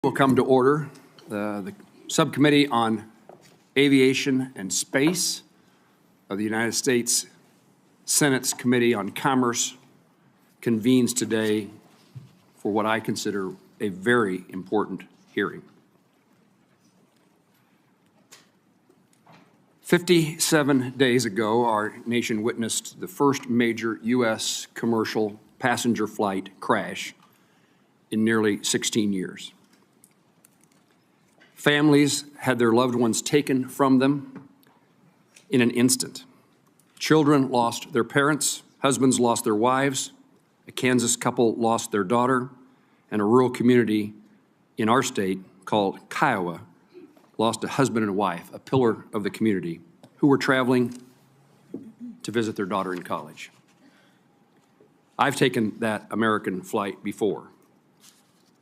Will come to order. The Subcommittee on Aviation and Space of the United States Senate's Committee on Commerce convenes today for what I consider a very important hearing. 57 days ago, our nation witnessed the first major U.S. commercial passenger flight crash in nearly 16 years. Families had their loved ones taken from them in an instant. Children lost their parents, husbands lost their wives, a Kansas couple lost their daughter, and a rural community in our state called Kiowa lost a husband and a wife, a pillar of the community, who were traveling to visit their daughter in college. I've taken that American flight before.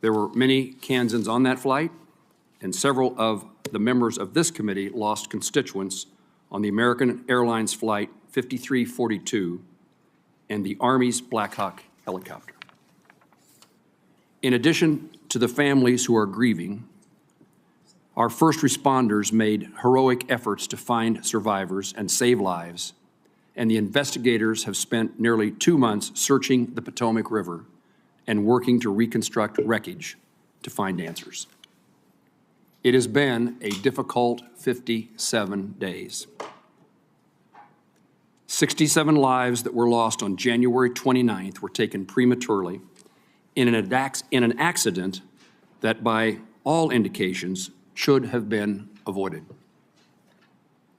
There were many Kansans on that flight, and several of the members of this committee lost constituents on the American Airlines Flight 5342 and the Army's Black Hawk helicopter. In addition to the families who are grieving, our first responders made heroic efforts to find survivors and save lives, and the investigators have spent nearly 2 months searching the Potomac River and working to reconstruct wreckage to find answers. It has been a difficult 57 days. 67 lives that were lost on January 29th were taken prematurely in an accident that, by all indications, should have been avoided.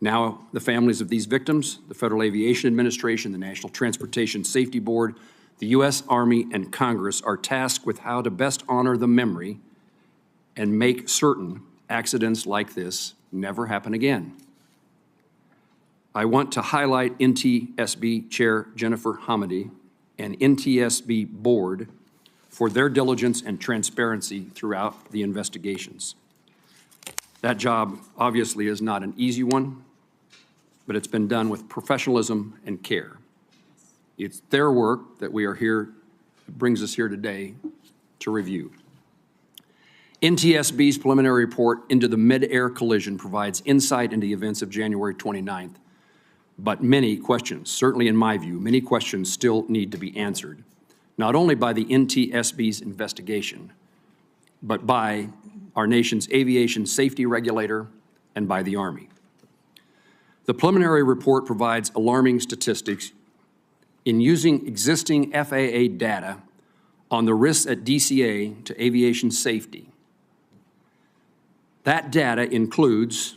Now, the families of these victims, the Federal Aviation Administration, the National Transportation Safety Board, the U.S. Army, and Congress are tasked with how to best honor the memory and make certain accidents like this never happen again. I want to highlight NTSB Chair Jennifer Hamady and NTSB Board for their diligence and transparency throughout the investigations. That job obviously is not an easy one, but it's been done with professionalism and care. It's their work that we are here, brings us here today to review. NTSB's preliminary report into the Midair Collision provides insight into the events of January 29th, but many questions, certainly in my view, many questions still need to be answered, not only by the NTSB's investigation, but by our nation's aviation safety regulator and by the Army. The preliminary report provides alarming statistics in using existing FAA data on the risks at DCA to aviation safety. That data includes,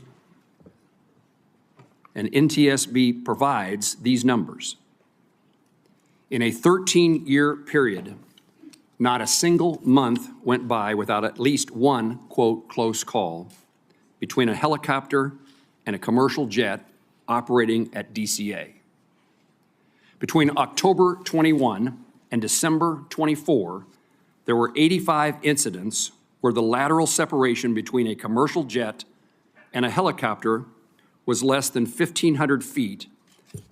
and NTSB provides these numbers. In a 13-year period, not a single month went by without at least one, quote, close call between a helicopter and a commercial jet operating at DCA. Between October 21 and December 24, there were 85 incidents where the lateral separation between a commercial jet and a helicopter was less than 1,500 feet,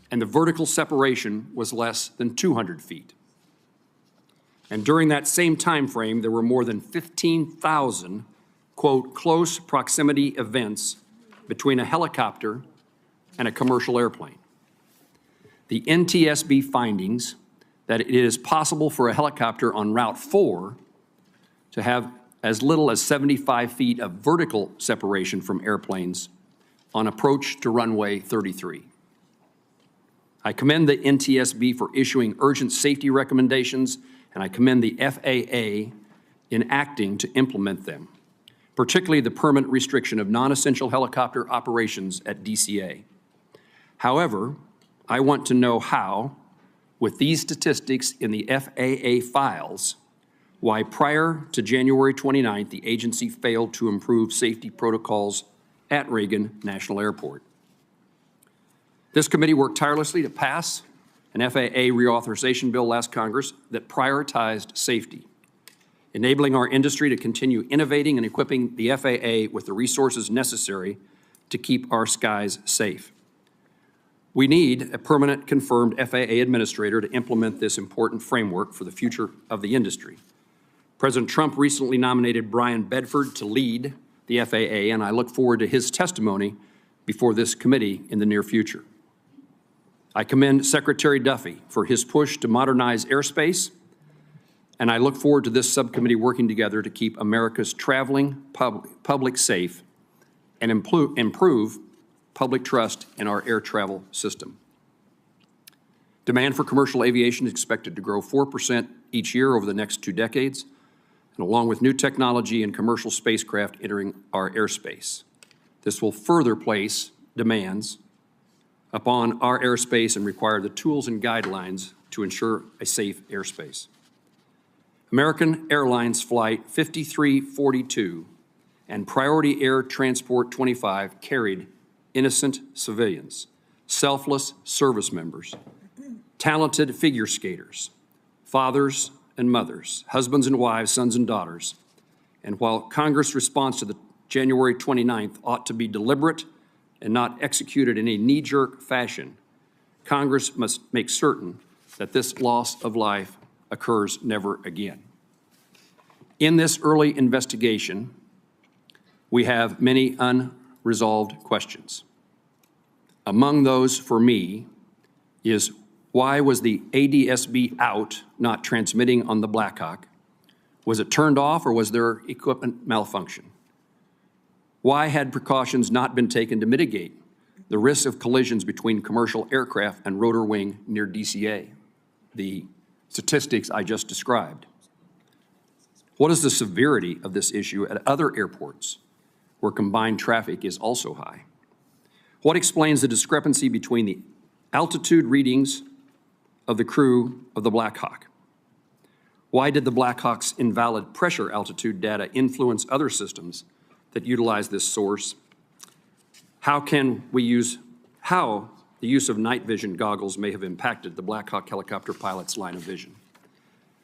and the vertical separation was less than 200 feet. And during that same time frame, there were more than 15,000, quote, close proximity events between a helicopter and a commercial airplane. The NTSB findings that it is possible for a helicopter on Route 4 to have as little as 75 feet of vertical separation from airplanes on approach to runway 33. I commend the NTSB for issuing urgent safety recommendations, and I commend the FAA in acting to implement them, particularly the permanent restriction of non-essential helicopter operations at DCA. However, I want to know how, with these statistics in the FAA files, why prior to January 29th, the agency failed to improve safety protocols at Reagan National Airport. This committee worked tirelessly to pass an FAA reauthorization bill last Congress that prioritized safety, enabling our industry to continue innovating and equipping the FAA with the resources necessary to keep our skies safe. We need a permanent confirmed FAA administrator to implement this important framework for the future of the industry. President Trump recently nominated Brian Bedford to lead the FAA, and I look forward to his testimony before this committee in the near future. I commend Secretary Duffy for his push to modernize airspace, and I look forward to this subcommittee working together to keep America's traveling public safe and improve public trust in our air travel system. Demand for commercial aviation is expected to grow 4% each year over the next 2 decades, and along with new technology and commercial spacecraft entering our airspace. This will further place demands upon our airspace and require the tools and guidelines to ensure a safe airspace. American Airlines Flight 5342 and Priority Air Transport 25 carried innocent civilians, selfless service members, talented figure skaters, fathers and mothers, husbands and wives, sons and daughters. And while Congress' response to the January 29th ought to be deliberate and not executed in a knee-jerk fashion, Congress must make certain that this loss of life occurs never again. In this early investigation, we have many unresolved questions. Among those for me is, why was the ADSB out, not transmitting on the Black Hawk? Was it turned off, or was there equipment malfunction? Why had precautions not been taken to mitigate the risk of collisions between commercial aircraft and rotor wing near DCA, the statistics I just described? What is the severity of this issue at other airports where combined traffic is also high? What explains the discrepancy between the altitude readings of the crew of the Black Hawk? Why did the Black Hawk's invalid pressure altitude data influence other systems that utilize this source? How the use of night vision goggles may have impacted the Black Hawk helicopter pilot's line of vision?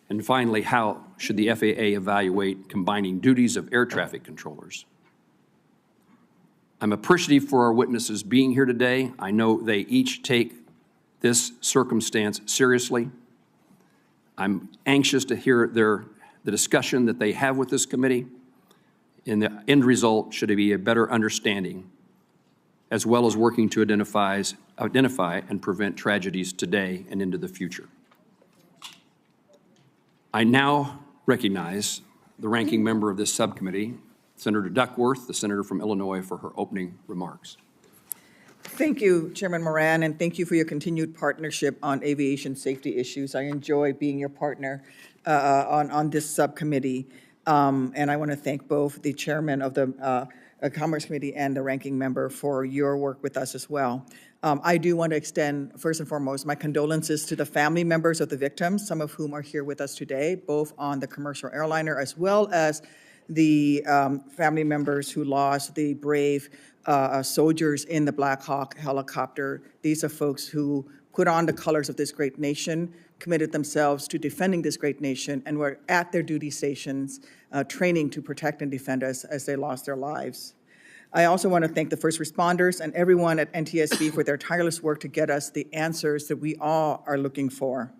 And finally, how should the FAA evaluate combining duties of air traffic controllers? I'm appreciative for our witnesses being here today. I know they each take this circumstance seriously. I'm anxious to hear the discussion that they have with this committee. And the end result should be a better understanding, as well as working to identify and prevent tragedies today and into the future. I now recognize the ranking member of this subcommittee, Senator Duckworth, the senator from Illinois, for her opening remarks. Thank you, Chairman Moran, and thank you for your continued partnership on aviation safety issues. I enjoy being your partner on this subcommittee. And I want to thank both the chairman of the Commerce Committee and the ranking member for your work with us as well. I do want to extend, first and foremost, my condolences to the family members of the victims, some of whom are here with us today, both on the commercial airliner as well as the family members who lost the brave soldiers in the Black Hawk helicopter. These are folks who put on the colors of this great nation, committed themselves to defending this great nation, and were at their duty stations training to protect and defend us as they lost their lives. I also want to thank the first responders and everyone at NTSB for their tireless work to get us the answers that we all are looking for.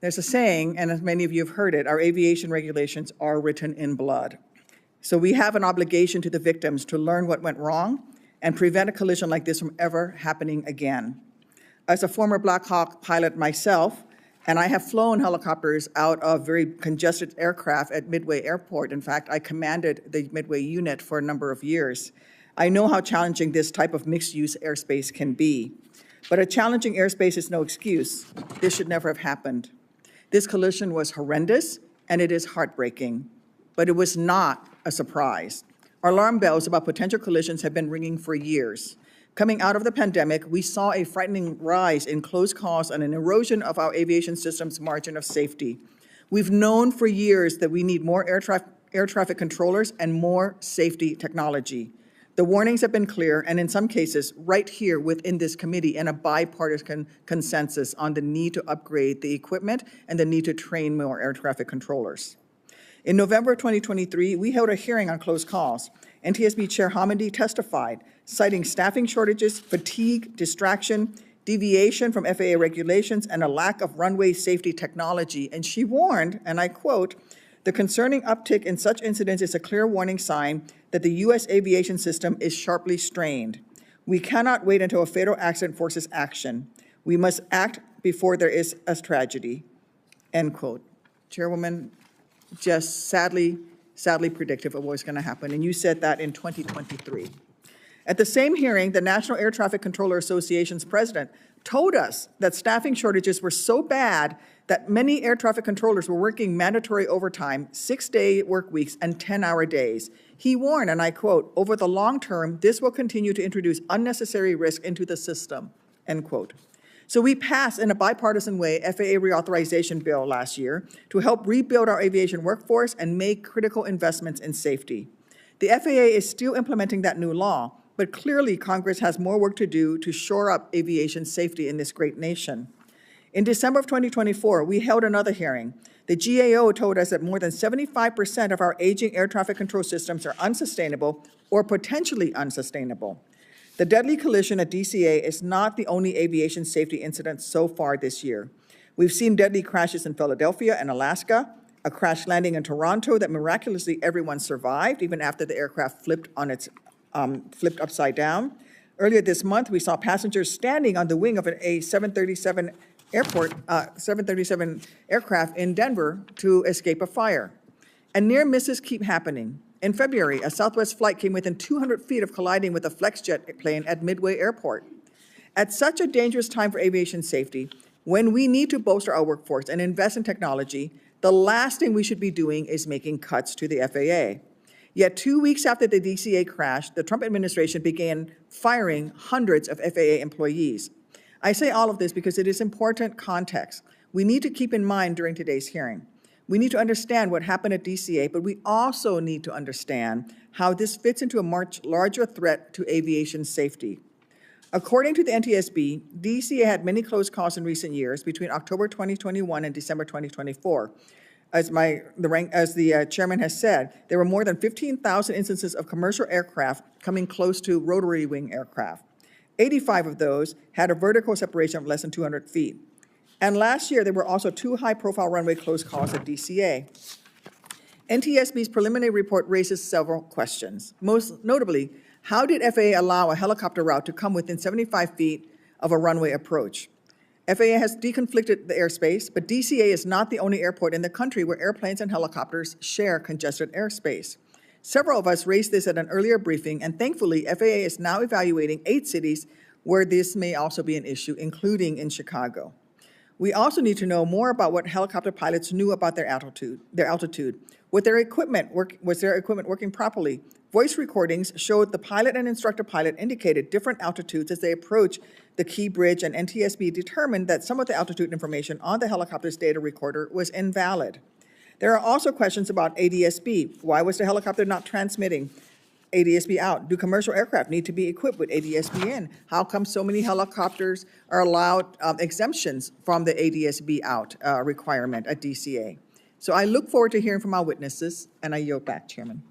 There's a saying, and as many of you have heard it, our aviation regulations are written in blood. So we have an obligation to the victims to learn what went wrong and prevent a collision like this from ever happening again. As a former Black Hawk pilot myself, and I have flown helicopters out of very congested aircraft at Midway Airport. In fact, I commanded the Midway unit for a number of years. I know how challenging this type of mixed-use airspace can be. But a challenging airspace is no excuse. This should never have happened. This collision was horrendous, and it is heartbreaking. But it was not a surprise. Our alarm bells about potential collisions have been ringing for years. Coming out of the pandemic, we saw a frightening rise in close calls and an erosion of our aviation system's margin of safety. We've known for years that we need more air traffic controllers and more safety technology. The warnings have been clear, and in some cases, right here within this committee, and a bipartisan consensus on the need to upgrade the equipment and the need to train more air traffic controllers. In November 2023, we held a hearing on close calls. NTSB Chair Hamady testified, citing staffing shortages, fatigue, distraction, deviation from FAA regulations, and a lack of runway safety technology. And she warned, and I quote, The concerning uptick in such incidents is a clear warning sign that the U.S. aviation system is sharply strained. We cannot wait until a fatal accident forces action. We must act before there is a tragedy." End quote. Chairwoman, just sadly predictive of what was going to happen, and you said that in 2023. At the same hearing, the National Air Traffic Controller Association's president told us that staffing shortages were so bad that many air traffic controllers were working mandatory overtime, 6-day work weeks, and 10-hour days. He warned, and I quote, "Over the long term, this will continue to introduce unnecessary risk into the system," end quote. So we passed in a bipartisan way FAA reauthorization bill last year to help rebuild our aviation workforce and make critical investments in safety. The FAA is still implementing that new law, but clearly Congress has more work to do to shore up aviation safety in this great nation. In December of 2024, we held another hearing. The GAO told us that more than 75% of our aging air traffic control systems are unsustainable or potentially unsustainable. The deadly collision at DCA is not the only aviation safety incident so far this year. We've seen deadly crashes in Philadelphia and Alaska, a crash landing in Toronto that miraculously everyone survived, even after the aircraft flipped upside down. Earlier this month, we saw passengers standing on the wing of a 737 aircraft in Denver to escape a fire. And near misses keep happening. In February, a Southwest flight came within 200 feet of colliding with a FlexJet plane at Midway Airport. At such a dangerous time for aviation safety, when we need to bolster our workforce and invest in technology, the last thing we should be doing is making cuts to the FAA. Yet 2 weeks after the DCA crash, the Trump administration began firing hundreds of FAA employees. I say all of this because it is important context we need to keep in mind during today's hearing. We need to understand what happened at DCA, but we also need to understand how this fits into a much larger threat to aviation safety. According to the NTSB, DCA had many close calls in recent years between October 2021 and December 2024. As the chairman has said, there were more than 15,000 instances of commercial aircraft coming close to rotary wing aircraft. 85 of those had a vertical separation of less than 200 feet. And last year, there were also 2 high-profile runway close calls at DCA. NTSB's preliminary report raises several questions. Most notably, how did FAA allow a helicopter route to come within 75 feet of a runway approach? FAA has deconflicted the airspace, but DCA is not the only airport in the country where airplanes and helicopters share congested airspace. Several of us raised this at an earlier briefing, and thankfully, FAA is now evaluating 8 cities where this may also be an issue, including in Chicago. We also need to know more about what helicopter pilots knew about their altitude. Was their equipment working properly? Voice recordings showed the pilot and instructor pilot indicated different altitudes as they approached the Key Bridge, and NTSB determined that some of the altitude information on the helicopter's data recorder was invalid. There are also questions about ADSB. Why was the helicopter not transmitting ADSB out? Do commercial aircraft need to be equipped with ADSB in? How come so many helicopters are allowed exemptions from the ADSB out requirement at DCA? So I look forward to hearing from our witnesses, and I yield back, Chairman.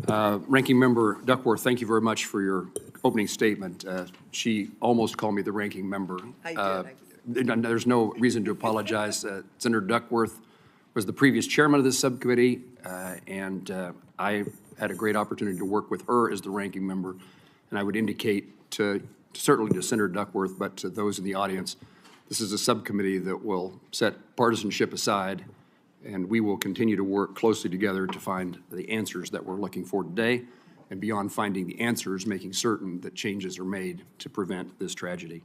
Ranking Member Duckworth, thank you very much for your opening statement. She almost called me the ranking member. I did. There's no reason to apologize. Senator Duckworth was the previous chairman of this subcommittee, and I had a great opportunity to work with her as the ranking member. And I would indicate certainly to Senator Duckworth, but to those in the audience, this is a subcommittee that will set partisanship aside, and we will continue to work closely together to find the answers that we're looking for today, and beyond finding the answers, making certain that changes are made to prevent this tragedy.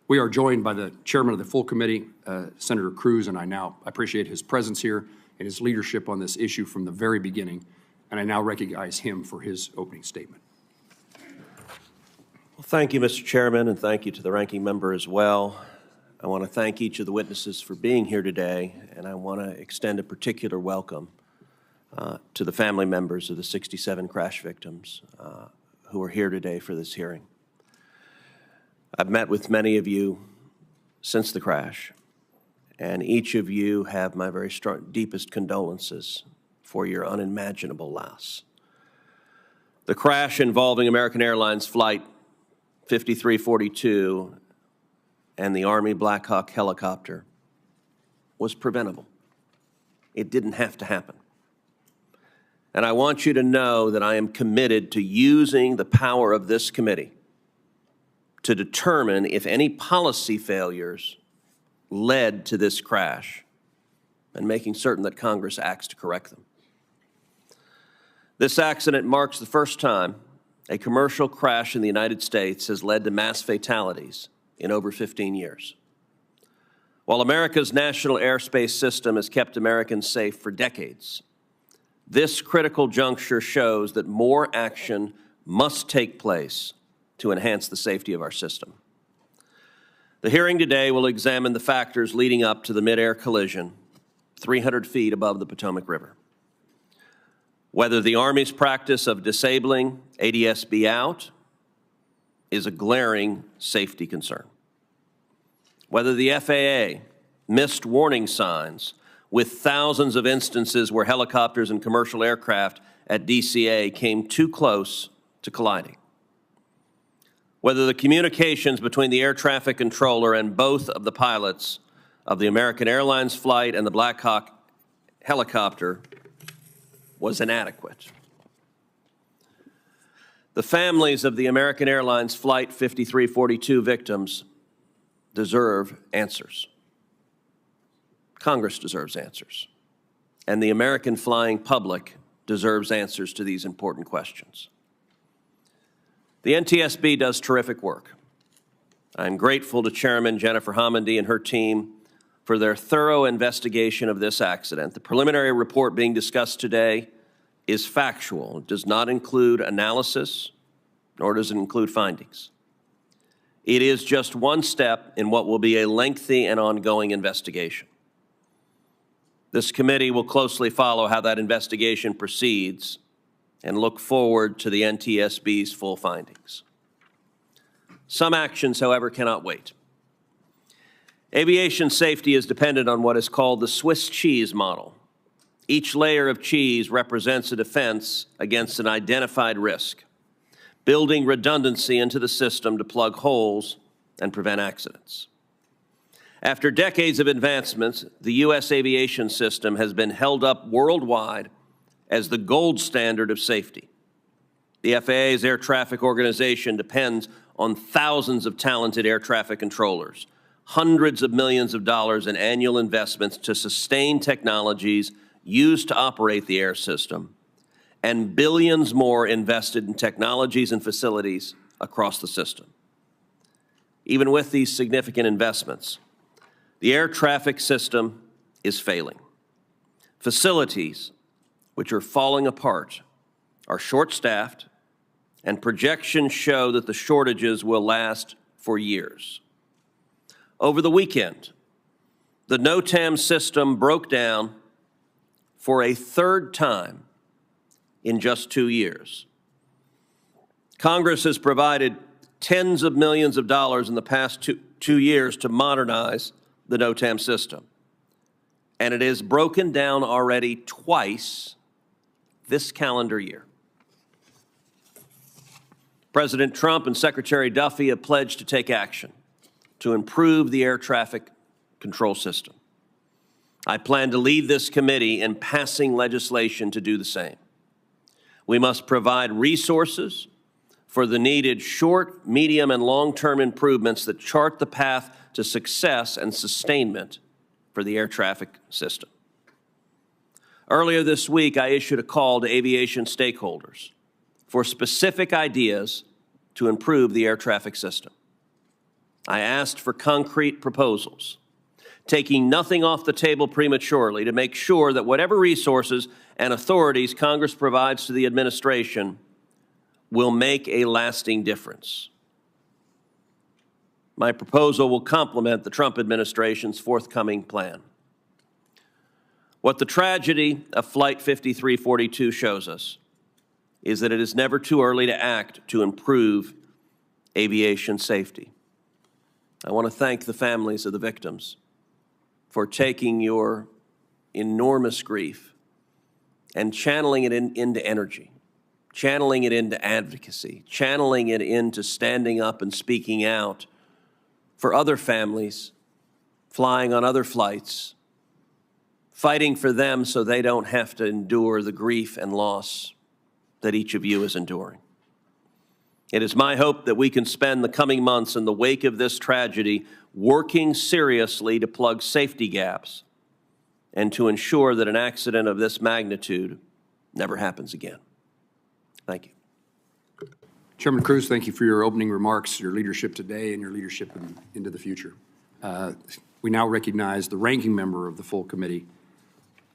We are joined by the chairman of the full committee, Senator Cruz, and I now appreciate his presence here and his leadership on this issue from the very beginning, and I now recognize him for his opening statement. Well, thank you, Mr. Chairman, and thank you to the ranking member as well. I want to thank each of the witnesses for being here today, and I want to extend a particular welcome to the family members of the 67 crash victims who are here today for this hearing. I've met with many of you since the crash, and each of you have my very deepest condolences for your unimaginable loss. The crash involving American Airlines Flight 5342 and the Army Black Hawk helicopter was preventable. It didn't have to happen. And I want you to know that I am committed to using the power of this committee to determine if any policy failures led to this crash and making certain that Congress acts to correct them. This accident marks the first time a commercial crash in the United States has led to mass fatalities in over 15 years. While America's national airspace system has kept Americans safe for decades, this critical juncture shows that more action must take place to enhance the safety of our system. The hearing today will examine the factors leading up to the midair collision 300 feet above the Potomac River. Whether the Army's practice of disabling ADS-B out is a glaring safety concern. Whether the FAA missed warning signs with thousands of instances where helicopters and commercial aircraft at DCA came too close to colliding. Whether the communications between the air traffic controller and both of the pilots of the American Airlines flight and the Black Hawk helicopter was inadequate. The families of the American Airlines Flight 5342 victims deserve answers. Congress deserves answers. And the American flying public deserves answers to these important questions. The NTSB does terrific work. I'm grateful to Chairman Jennifer Homendy and her team for their thorough investigation of this accident. The preliminary report being discussed today is factual. It does not include analysis, nor does it include findings. It is just one step in what will be a lengthy and ongoing investigation. This committee will closely follow how that investigation proceeds and look forward to the NTSB's full findings. Some actions, however, cannot wait. Aviation safety is dependent on what is called the Swiss cheese model. Each layer of cheese represents a defense against an identified risk, building redundancy into the system to plug holes and prevent accidents. After decades of advancements, the U.S. aviation system has been held up worldwide as the gold standard of safety. The FAA's air traffic organization depends on thousands of talented air traffic controllers, hundreds of millions of dollars in annual investments to sustain technologies used to operate the air system, and billions more invested in technologies and facilities across the system. Even with these significant investments, the air traffic system is failing. Facilities, which are falling apart, are short-staffed, and projections show that the shortages will last for years. Over the weekend, the NOTAM system broke down for a third time in just 2 years. Congress has provided tens of millions of dollars in the past two years to modernize the NOTAM system, and it has broken down already twice this calendar year. President Trump and Secretary Duffy have pledged to take action to improve the air traffic control system. I plan to lead this committee in passing legislation to do the same. We must provide resources for the needed short, medium, and long-term improvements that chart the path to success and sustainment for the air traffic system. Earlier this week, I issued a call to aviation stakeholders for specific ideas to improve the air traffic system. I asked for concrete proposals, taking nothing off the table prematurely to make sure that whatever resources and authorities Congress provides to the administration will make a lasting difference. My proposal will complement the Trump administration's forthcoming plan. What the tragedy of Flight 5342 shows us is that it is never too early to act to improve aviation safety. I want to thank the families of the victims for taking your enormous grief and channeling it into energy, channeling it into advocacy, channeling it into standing up and speaking out for other families flying on other flights, fighting for them so they don't have to endure the grief and loss that each of you is enduring. It is my hope that we can spend the coming months in the wake of this tragedy working seriously to plug safety gaps and to ensure that an accident of this magnitude never happens again. Thank you. Chairman Cruz, thank you for your opening remarks, your leadership today, and your leadership into the future. We now recognize the ranking member of the full committee,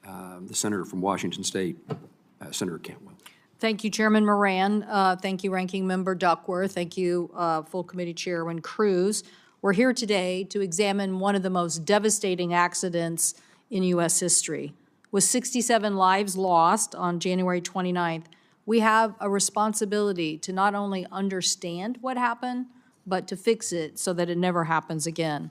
the senator from Washington State, Senator Cantwell. Thank you, Chairman Moran. Thank you, Ranking Member Duckworth. Thank you, Full Committee Chairman Cruz. We're here today to examine one of the most devastating accidents in U.S. history. With 67 lives lost on January 29th, we have a responsibility to not only understand what happened, but to fix it so that it never happens again.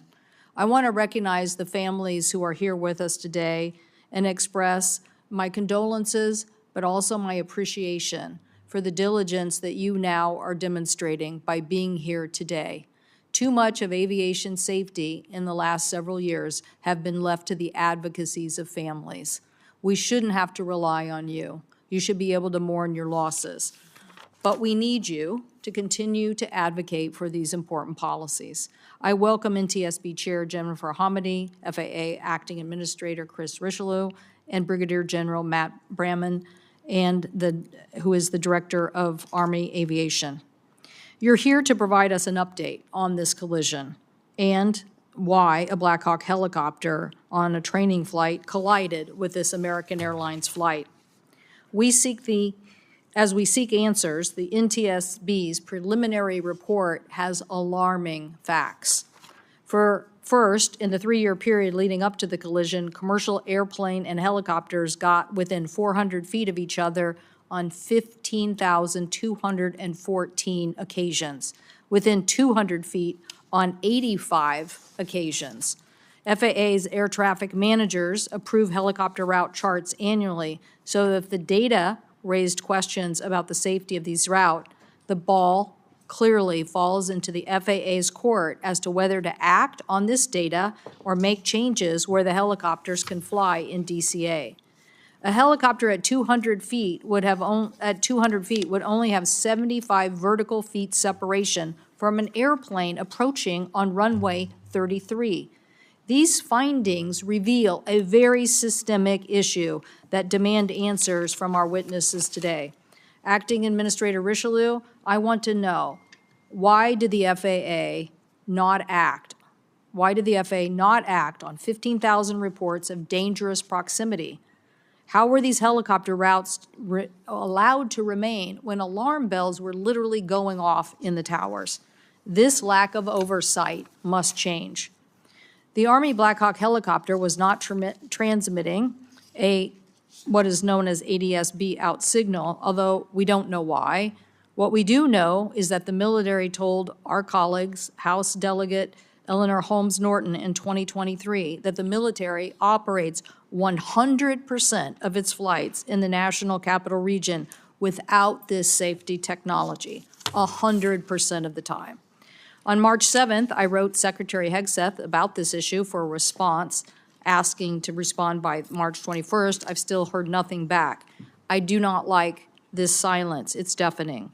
I want to recognize the families who are here with us today and express my condolences, but also my appreciation for the diligence that you now are demonstrating by being here today. Too much of aviation safety in the last several years have been left to the advocacies of families. We shouldn't have to rely on you. You should be able to mourn your losses. But we need you to continue to advocate for these important policies. I welcome NTSB Chair Jennifer Hamady, FAA Acting Administrator Chris Richelieu, and Brigadier General Matt Bramman, who is the Director of Army Aviation. You're here to provide us an update on this collision and why a Black Hawk helicopter on a training flight collided with this American Airlines flight. As we seek answers, the NTSB's preliminary report has alarming facts. First, in the 3-year period leading up to the collision, commercial airplane and helicopters got within 400 feet of each other on 15,214 occasions, within 200 feet on 85 occasions. FAA's air traffic managers approve helicopter route charts annually, so that if the data raised questions about the safety of these routes, the ball clearly falls into the FAA's court as to whether to act on this data or make changes where the helicopters can fly in DCA. A helicopter at 200 feet would only have 75 vertical feet separation from an airplane approaching on runway 33. These findings reveal a very systemic issue that demand answers from our witnesses today. Acting Administrator Richelieu, I want to know, why did the FAA not act? Why did the FAA not act on 15,000 reports of dangerous proximity? How were these helicopter routes allowed to remain when alarm bells were literally going off in the towers? This lack of oversight must change. The Army Black Hawk helicopter was not transmitting what is known as ADS-B out signal, although we don't know why. What we do know is that the military told our colleagues, House Delegate Eleanor Holmes Norton in 2023, that the military operates 100% of its flights in the National Capital Region without this safety technology, 100% of the time. On March 7th, I wrote Secretary Hegseth about this issue for a response, asking to respond by March 21st. I've still heard nothing back. I do not like this silence. It's deafening.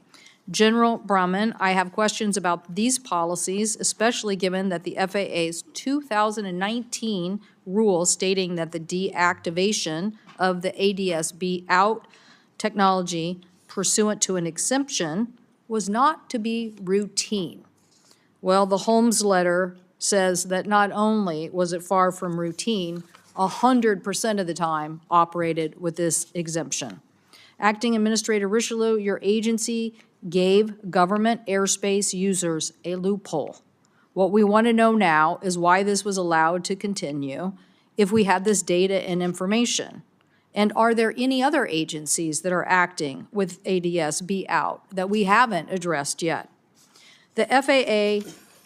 General Bramman, I have questions about these policies, especially given that the FAA's 2019 rule stating that the deactivation of the ADS-B out technology pursuant to an exemption was not to be routine. Well, the Holmes letter says that not only was it far from routine, 100% of the time operated with this exemption. Acting Administrator Richelieu, your agency gave government airspace users a loophole. What we want to know now is why this was allowed to continue if we had this data and information. And are there any other agencies that are acting with ADS-B out that we haven't addressed yet? The FAA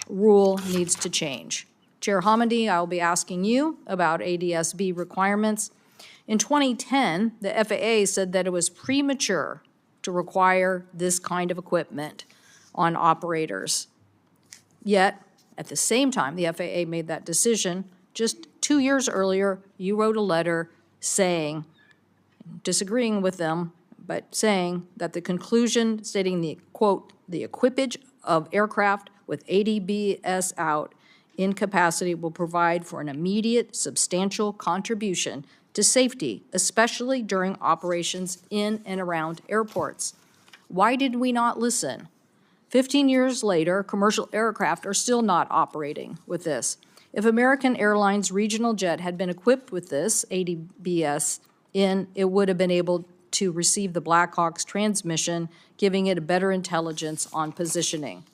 rule needs to change. Chair Hamady, I will be asking you about ADS-B requirements. In 2010, the FAA said that it was premature to require this kind of equipment on operators. Yet, at the same time the FAA made that decision, just 2 years earlier, you wrote a letter saying, disagreeing with them, but saying that the conclusion stating the, quote, "the equipage of aircraft with ADBS out in capacity will provide for an immediate substantial contribution to safety, especially during operations in and around airports." Why did we not listen? 15 years later, commercial aircraft are still not operating with this. If American Airlines regional jet had been equipped with this ADBS it would have been able to receive the Black Hawk's transmission, giving it a better intelligence on positioning.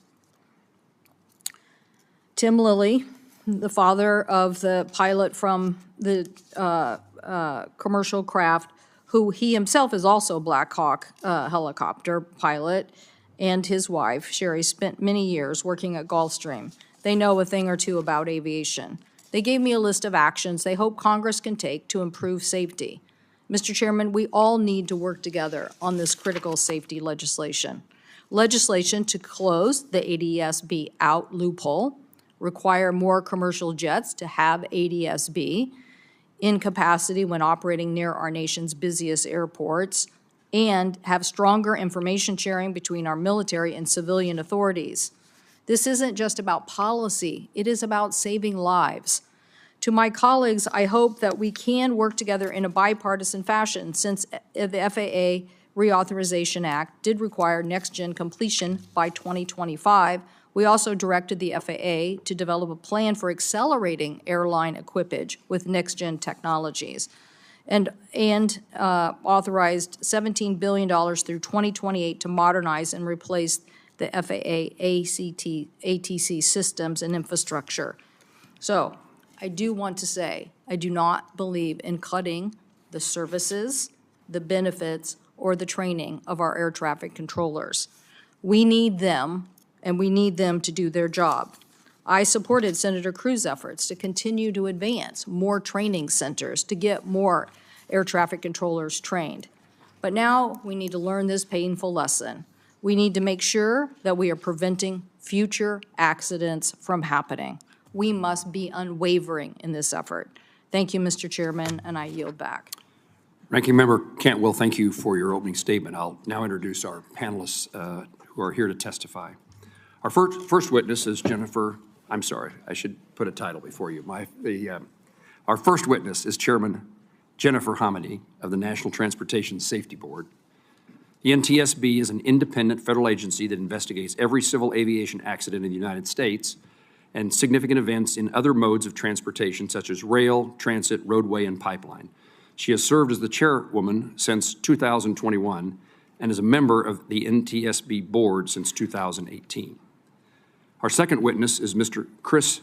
Tim Lilly, the father of the pilot from the commercial craft, who he himself is also a Black Hawk helicopter pilot, and his wife, Sherry, spent many years working at Gulfstream. They know a thing or two about aviation. They gave me a list of actions they hope Congress can take to improve safety. Mr. Chairman, we all need to work together on this critical safety legislation. Legislation to close the ADSB out loophole, require more commercial jets to have ADSB in capacity when operating near our nation's busiest airports, and have stronger information sharing between our military and civilian authorities. This isn't just about policy, it is about saving lives. To my colleagues, I hope that we can work together in a bipartisan fashion, since the FAA Reauthorization Act did require next-gen completion by 2025. We also directed the FAA to develop a plan for accelerating airline equipage with next-gen technologies, and authorized $17 billion through 2028 to modernize and replace the FAA ATC systems and infrastructure. So I do want to say, I do not believe in cutting the services, the benefits, or the training of our air traffic controllers. We need them, and we need them to do their job. I supported Senator Cruz's efforts to continue to advance more training centers to get more air traffic controllers trained. But now we need to learn this painful lesson. We need to make sure that we are preventing future accidents from happening. We must be unwavering in this effort. Thank you, Mr. Chairman, and I yield back. Ranking Member Cantwell, thank you for your opening statement. I'll now introduce our panelists who are here to testify. Our first witness is Jennifer, I'm sorry, I should put a title before you. Our first witness is Chairman Jennifer Hamady of the National Transportation Safety Board. The NTSB is an independent federal agency that investigates every civil aviation accident in the United States and significant events in other modes of transportation such as rail, transit, roadway, and pipeline. She has served as the chairwoman since 2021 and is a member of the NTSB board since 2018. Our second witness is Mr. Chris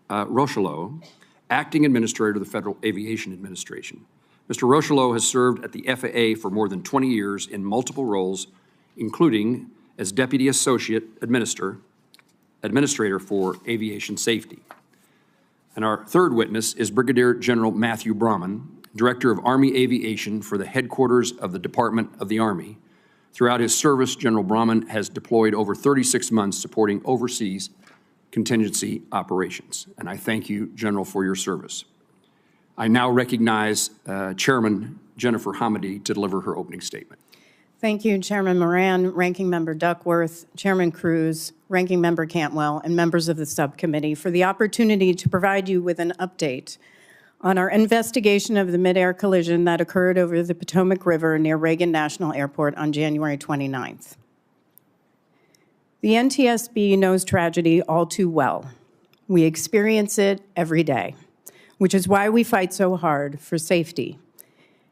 Rochelot, Acting Administrator of the Federal Aviation Administration. Mr. Rochelot has served at the FAA for more than 20 years in multiple roles, including as Deputy Associate Administrator for Aviation Safety. And our third witness is Brigadier General Matthew Brahman, Director of Army Aviation for the headquarters of the Department of the Army. Throughout his service, General Brahman has deployed over 36 months supporting overseas contingency operations. And I thank you, General, for your service. I now recognize Chairman Jennifer Hamady to deliver her opening statement. Thank you, Chairman Moran, Ranking Member Duckworth, Chairman Cruz, Ranking Member Cantwell, and members of the subcommittee for the opportunity to provide you with an update on our investigation of the midair collision that occurred over the Potomac River near Reagan National Airport on January 29th. The NTSB knows tragedy all too well. We experience it every day, which is why we fight so hard for safety.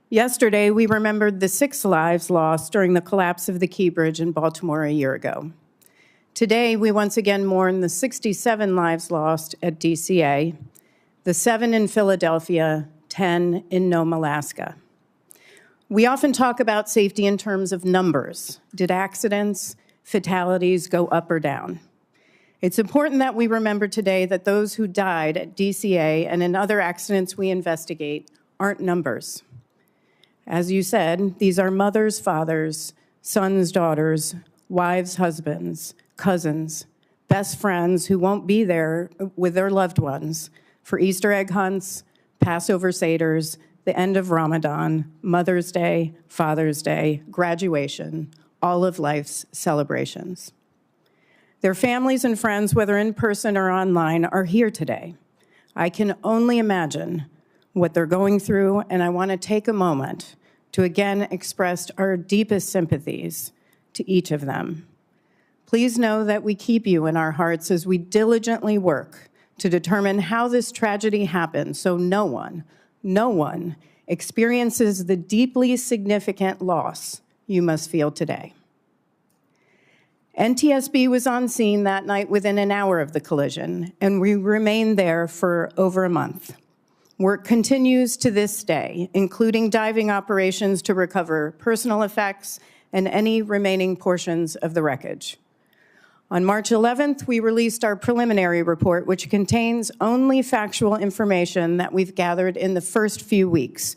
Yesterday, we remembered the 6 lives lost during the collapse of the Key Bridge in Baltimore a year ago. Today, we once again mourn the 67 lives lost at DCA, the 7 in Philadelphia, 10 in Nome, Alaska. We often talk about safety in terms of numbers. Did accidents, fatalities go up or down? It's important that we remember today that those who died at DCA and in other accidents we investigate aren't numbers. As you said, these are mothers, fathers, sons, daughters, wives, husbands, cousins, best friends who won't be there with their loved ones for Easter egg hunts, Passover seders, the end of Ramadan, Mother's Day, Father's Day, graduation, all of life's celebrations. Their families and friends, whether in person or online, are here today. I can only imagine what they're going through, and I want to take a moment to again express our deepest sympathies to each of them. Please know that we keep you in our hearts as we diligently work to determine how this tragedy happened so no one experiences the deeply significant loss you must feel today. NTSB was on scene that night within an hour of the collision, and we remained there for over a month. Work continues to this day, including diving operations to recover personal effects and any remaining portions of the wreckage. On March 11th, we released our preliminary report, which contains only factual information that we've gathered in the first few weeks,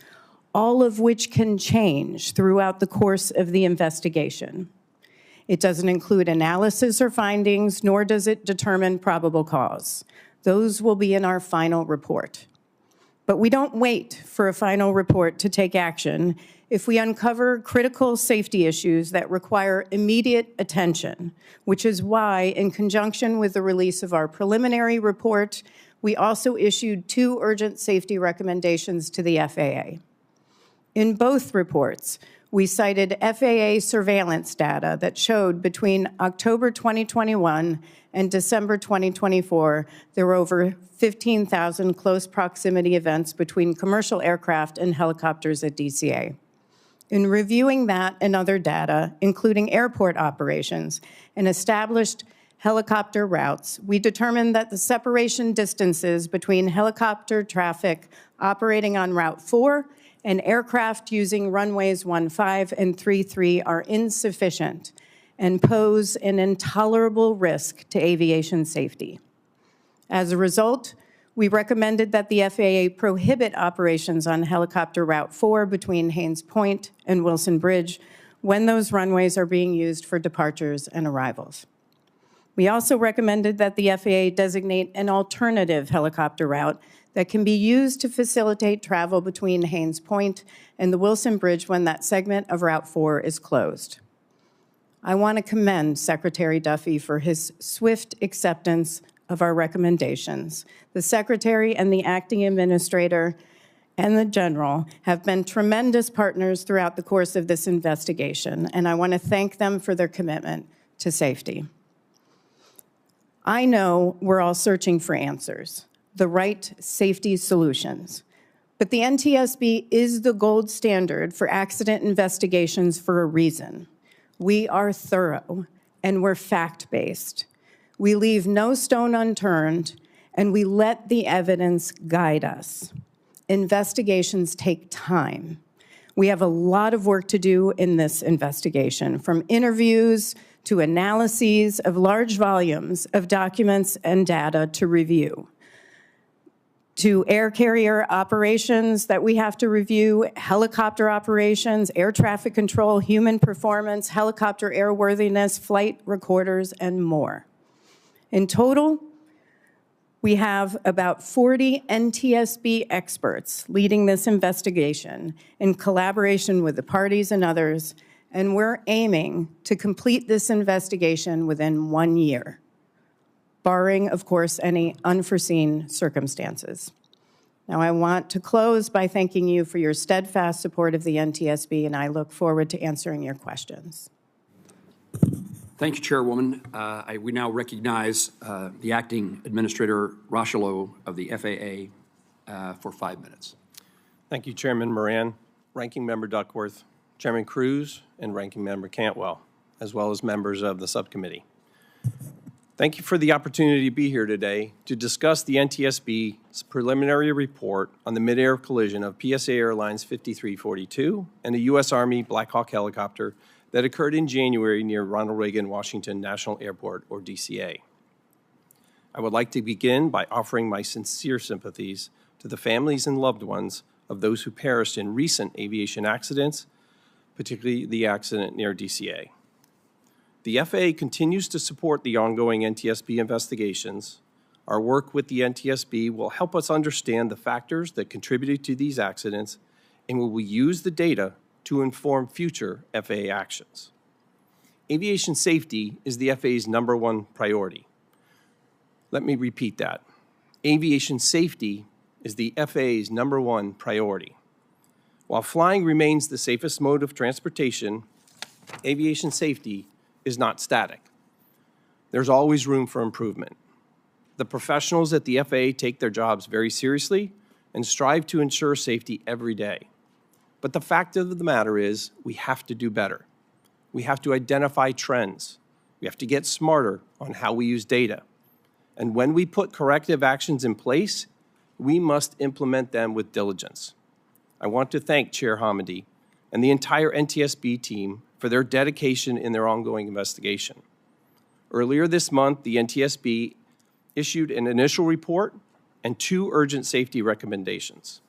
all of which can change throughout the course of the investigation. It doesn't include analysis or findings, nor does it determine probable cause. Those will be in our final report. But we don't wait for a final report to take action if we uncover critical safety issues that require immediate attention, which is why, in conjunction with the release of our preliminary report, we also issued 2 urgent safety recommendations to the FAA. In both reports, we cited FAA surveillance data that showed between October 2021 and December 2024, there were over 15,000 close proximity events between commercial aircraft and helicopters at DCA. In reviewing that and other data, including airport operations and established helicopter routes, we determined that the separation distances between helicopter traffic operating on Route 4 and aircraft using runways 15 and 33 are insufficient and pose an intolerable risk to aviation safety. As a result, we recommended that the FAA prohibit operations on helicopter Route 4 between Haynes Point and Wilson Bridge when those runways are being used for departures and arrivals. We also recommended that the FAA designate an alternative helicopter route that can be used to facilitate travel between Haynes Point and the Wilson Bridge when that segment of Route 4 is closed. I want to commend Secretary Duffy for his swift acceptance of our recommendations. The Secretary and the Acting Administrator and the General have been tremendous partners throughout the course of this investigation, and I want to thank them for their commitment to safety. I know we're all searching for answers, the right safety solutions, but the NTSB is the gold standard for accident investigations for a reason. We are thorough, and we're fact-based. We leave no stone unturned, and we let the evidence guide us. Investigations take time. We have a lot of work to do in this investigation, from interviews to analyses of large volumes of documents and data to review, to air carrier operations that we have to review, helicopter operations, air traffic control, human performance, helicopter airworthiness, flight recorders, and more. In total, we have about 40 NTSB experts leading this investigation in collaboration with the parties and others, and we're aiming to complete this investigation within 1 year, barring, of course, any unforeseen circumstances. Now, I want to close by thanking you for your steadfast support of the NTSB, and I look forward to answering your questions. Thank you, Chairwoman. We now recognize the Acting Administrator Rocheleau of the FAA for 5 minutes. Thank you, Chairman Moran, Ranking Member Duckworth, Chairman Cruz, and Ranking Member Cantwell, as well as members of the subcommittee. Thank you for the opportunity to be here today to discuss the NTSB's preliminary report on the midair collision of PSA Airlines 5342 and a U.S. Army Black Hawk helicopter that occurred in January near Ronald Reagan Washington National Airport, or DCA. I would like to begin by offering my sincere sympathies to the families and loved ones of those who perished in recent aviation accidents, particularly the accident near DCA. The FAA continues to support the ongoing NTSB investigations. Our work with the NTSB will help us understand the factors that contributed to these accidents and we will use the data to inform future FAA actions. Aviation safety is the FAA's #1 priority. Let me repeat that. Aviation safety is the FAA's #1 priority. While flying remains the safest mode of transportation, aviation safety is not static. There's always room for improvement. The professionals at the FAA take their jobs very seriously and strive to ensure safety every day. But the fact of the matter is, we have to do better. We have to identify trends. We have to get smarter on how we use data. And when we put corrective actions in place, we must implement them with diligence. I want to thank Chair Hamady and the entire NTSB team for their dedication in their ongoing investigation. Earlier this month, the NTSB issued an initial report and 2 urgent safety recommendations.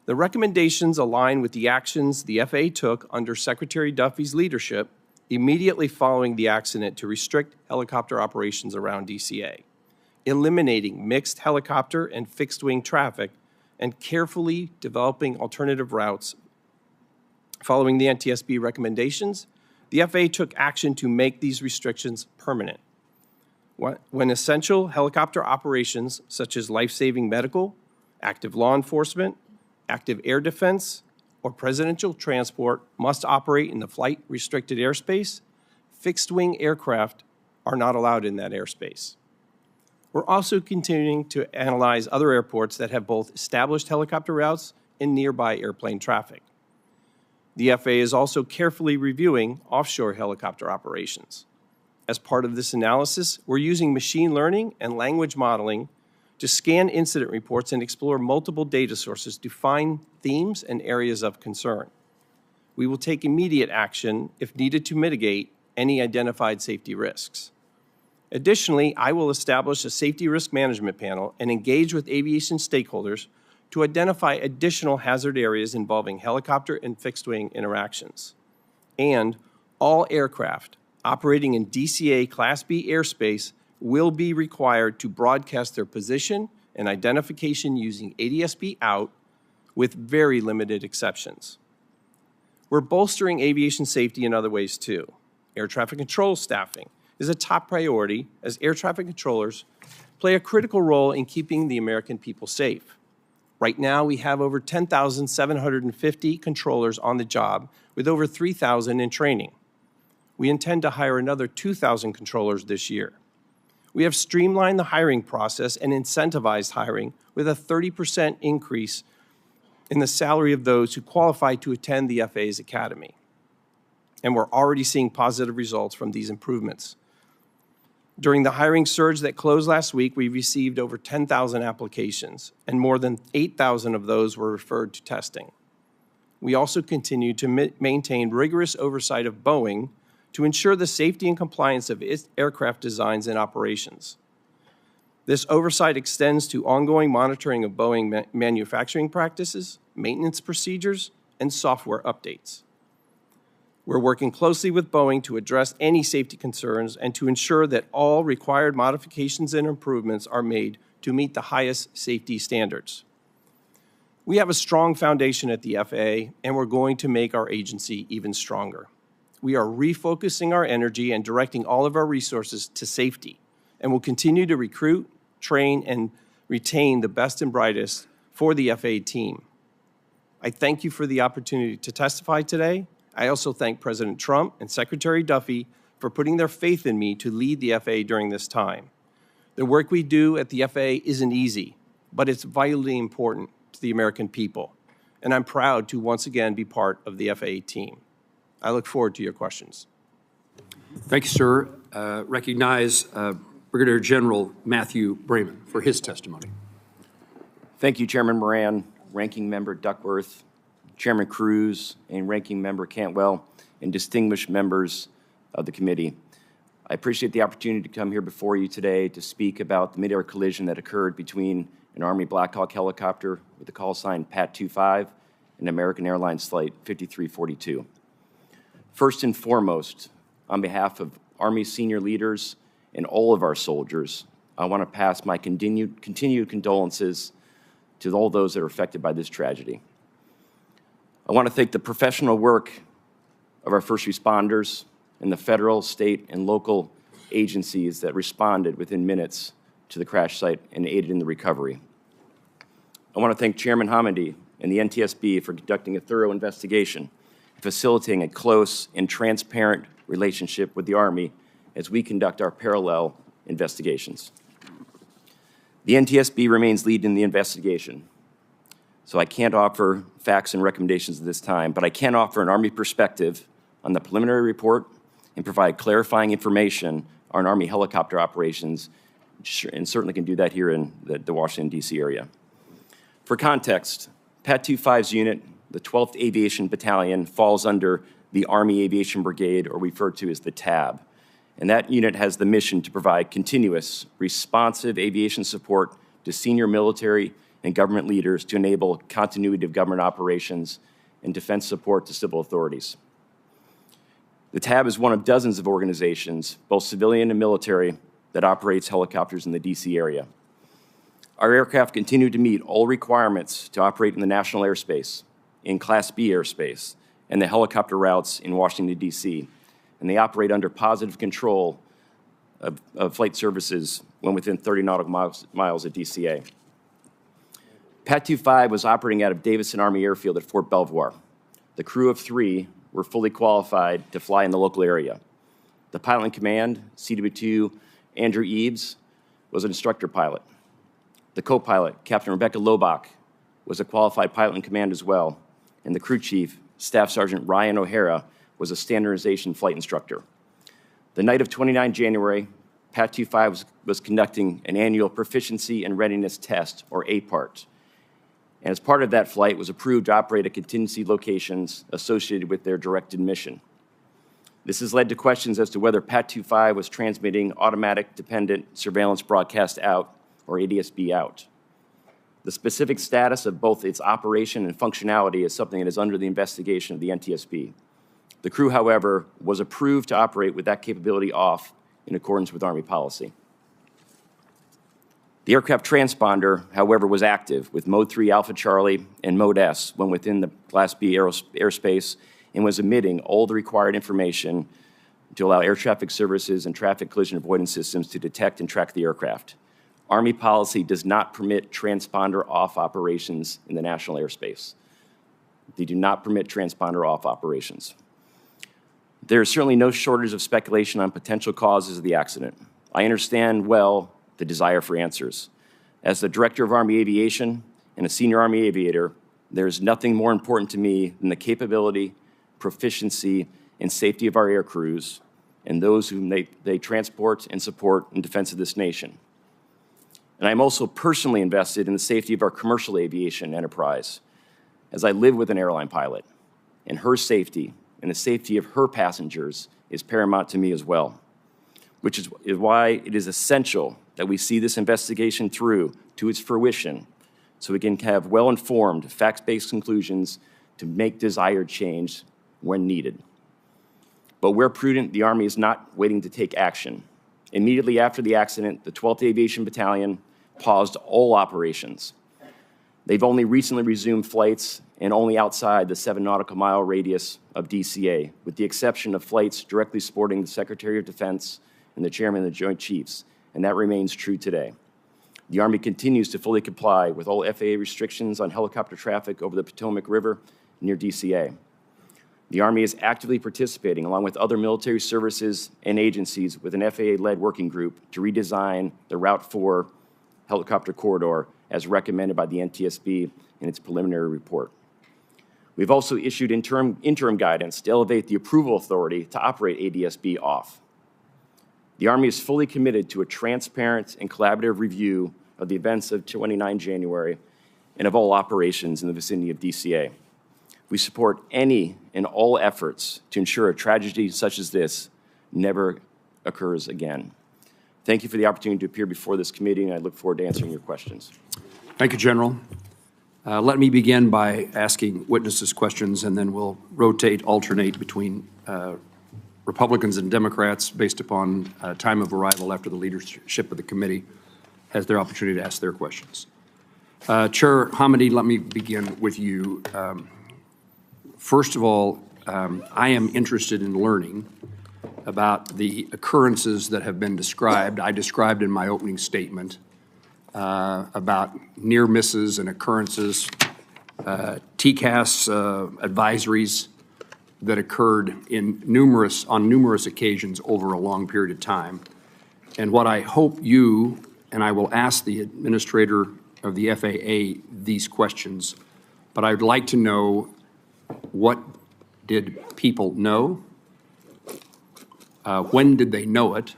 The recommendations align with the actions the FAA took under Secretary Duffy's leadership immediately following the accident to restrict helicopter operations around DCA, eliminating mixed helicopter and fixed-wing traffic, and carefully developing alternative routes. Following the NTSB recommendations, the FAA took action to make these restrictions permanent. When essential helicopter operations, such as life-saving medical, active law enforcement, active air defense, or presidential transport must operate in the flight-restricted airspace, fixed-wing aircraft are not allowed in that airspace. We're also continuing to analyze other airports that have both established helicopter routes and nearby airplane traffic. The FAA is also carefully reviewing offshore helicopter operations. As part of this analysis, we're using machine learning and language modeling to scan incident reports and explore multiple data sources to find themes and areas of concern. We will take immediate action if needed to mitigate any identified safety risks. Additionally, I will establish a safety risk management panel and engage with aviation stakeholders to identify additional hazard areas involving helicopter and fixed-wing interactions. And all aircraft operating in DCA Class B airspace will be required to broadcast their position and identification using ADS-B out, with very limited exceptions. We're bolstering aviation safety in other ways too. Air traffic control staffing is a top priority, as air traffic controllers play a critical role in keeping the American people safe. Right now, we have over 10,750 controllers on the job, with over 3,000 in training. We intend to hire another 2,000 controllers this year. We have streamlined the hiring process and incentivized hiring with a 30% increase in the salary of those who qualify to attend the FAA's Academy. And we're already seeing positive results from these improvements. During the hiring surge that closed last week, we received over 10,000 applications, and more than 8,000 of those were referred to testing. We also continue to maintain rigorous oversight of Boeing to ensure the safety and compliance of its aircraft designs and operations. This oversight extends to ongoing monitoring of Boeing manufacturing practices, maintenance procedures, and software updates. We're working closely with Boeing to address any safety concerns and to ensure that all required modifications and improvements are made to meet the highest safety standards. We have a strong foundation at the FAA, and we're going to make our agency even stronger. We are refocusing our energy and directing all of our resources to safety, and will continue to recruit, train, and retain the best and brightest for the FAA team. I thank you for the opportunity to testify today. I also thank President Trump and Secretary Duffy for putting their faith in me to lead the FAA during this time. The work we do at the FAA isn't easy, but it's vitally important to the American people, and I'm proud to once again be part of the FAA team. I look forward to your questions. Thank you, sir. Recognize Brigadier General Matthew Brayman for his testimony. Thank you, Chairman Moran, Ranking Member Duckworth, Chairman Cruz, and Ranking Member Cantwell, and distinguished members of the committee. I appreciate the opportunity to come here before you today to speak about the midair collision that occurred between an Army Black Hawk helicopter with the call sign PAT-25 and American Airlines Flight 5342. First and foremost, on behalf of Army senior leaders and all of our soldiers, I want to pass my continued condolences to all those that are affected by this tragedy. I want to thank the professional work of our first responders and the federal, state, and local agencies that responded within minutes to the crash site and aided in the recovery. I want to thank Chairman Hamidi and the NTSB for conducting a thorough investigation and facilitating a close and transparent relationship with the Army as we conduct our parallel investigations. The NTSB remains lead in the investigation, so I can't offer facts and recommendations at this time, but I can offer an Army perspective on the preliminary report and provide clarifying information on Army helicopter operations, and certainly can do that here in the Washington, D.C. area. For context, Pat 25's unit, the 12th Aviation Battalion, falls under the Army Aviation Brigade, or referred to as the TAB. And that unit has the mission to provide continuous, responsive aviation support to senior military and government leaders to enable continuity of government operations and defense support to civil authorities. The TAB is one of dozens of organizations, both civilian and military, that operates helicopters in the D.C. area. Our aircraft continue to meet all requirements to operate in the national airspace, in Class B airspace, and the helicopter routes in Washington, D.C., and they operate under positive control of flight services when within 30 nautical miles of DCA. Pat 25 was operating out of Davison Army Airfield at Fort Belvoir. The crew of 3 were fully qualified to fly in the local area. The pilot in command, CW2 Andrew Eves, was an instructor pilot. The co-pilot, Captain Rebecca Lobach, was a qualified pilot in command as well, and the crew chief, Staff Sergeant Ryan O'Hara, was a standardization flight instructor. The night of 29 January, Pat 25 was conducting an annual proficiency and readiness test, or APART. And as part of that flight, was approved to operate at contingency locations associated with their directed mission. This has led to questions as to whether Pat 25 was transmitting automatic dependent surveillance broadcast out, or ADSB out. The specific status of both its operation and functionality is something that is under the investigation of the NTSB. The crew, however, was approved to operate with that capability off in accordance with Army policy. The aircraft transponder, however, was active with Mode 3 Alpha Charlie and Mode S when within the Class B airspace, and was emitting all the required information to allow air traffic services and traffic collision avoidance systems to detect and track the aircraft. Army policy does not permit transponder off operations in the national airspace. They do not permit transponder off operations. There is certainly no shortage of speculation on potential causes of the accident. I understand well the desire for answers. As the Director of Army Aviation and a senior Army aviator, there is nothing more important to me than the capability, proficiency, and safety of our air crews and those whom they transport and support in defense of this nation. And I'm also personally invested in the safety of our commercial aviation enterprise, as I live with an airline pilot, and her safety and the safety of her passengers is paramount to me as well, which is why it is essential that we see this investigation through to its fruition so we can have well-informed, fact-based conclusions to make desired change when needed. But where prudent, the Army is not waiting to take action. Immediately after the accident, the 12th Aviation Battalion paused all operations. They've only recently resumed flights and only outside the 7 nautical mile radius of DCA, with the exception of flights directly supporting the Secretary of Defense and the Chairman of the Joint Chiefs, and that remains true today. The Army continues to fully comply with all FAA restrictions on helicopter traffic over the Potomac River near DCA. The Army is actively participating, along with other military services and agencies, with an FAA-led working group to redesign the Route 4 helicopter corridor as recommended by the NTSB in its preliminary report. We've also issued interim guidance to elevate the approval authority to operate ADSB off. The Army is fully committed to a transparent and collaborative review of the events of 29 January and of all operations in the vicinity of DCA. We support any and all efforts to ensure a tragedy such as this never occurs again. Thank you for the opportunity to appear before this committee, and I look forward to answering your questions. Thank you, General. Let me begin by asking witnesses questions, and then we'll alternate between Republicans and Democrats based upon time of arrival after the leadership of the committee has their opportunity to ask their questions. Chair Hamidi, let me begin with you. First of all, I am interested in learning about the occurrences that have been described. I described in my opening statement about near misses and occurrences, TCAS advisories that occurred on numerous occasions over a long period of time. And what I hope you, and I will ask the administrator of the FAA these questions, but I'd like to know, what did people know? When did they know it?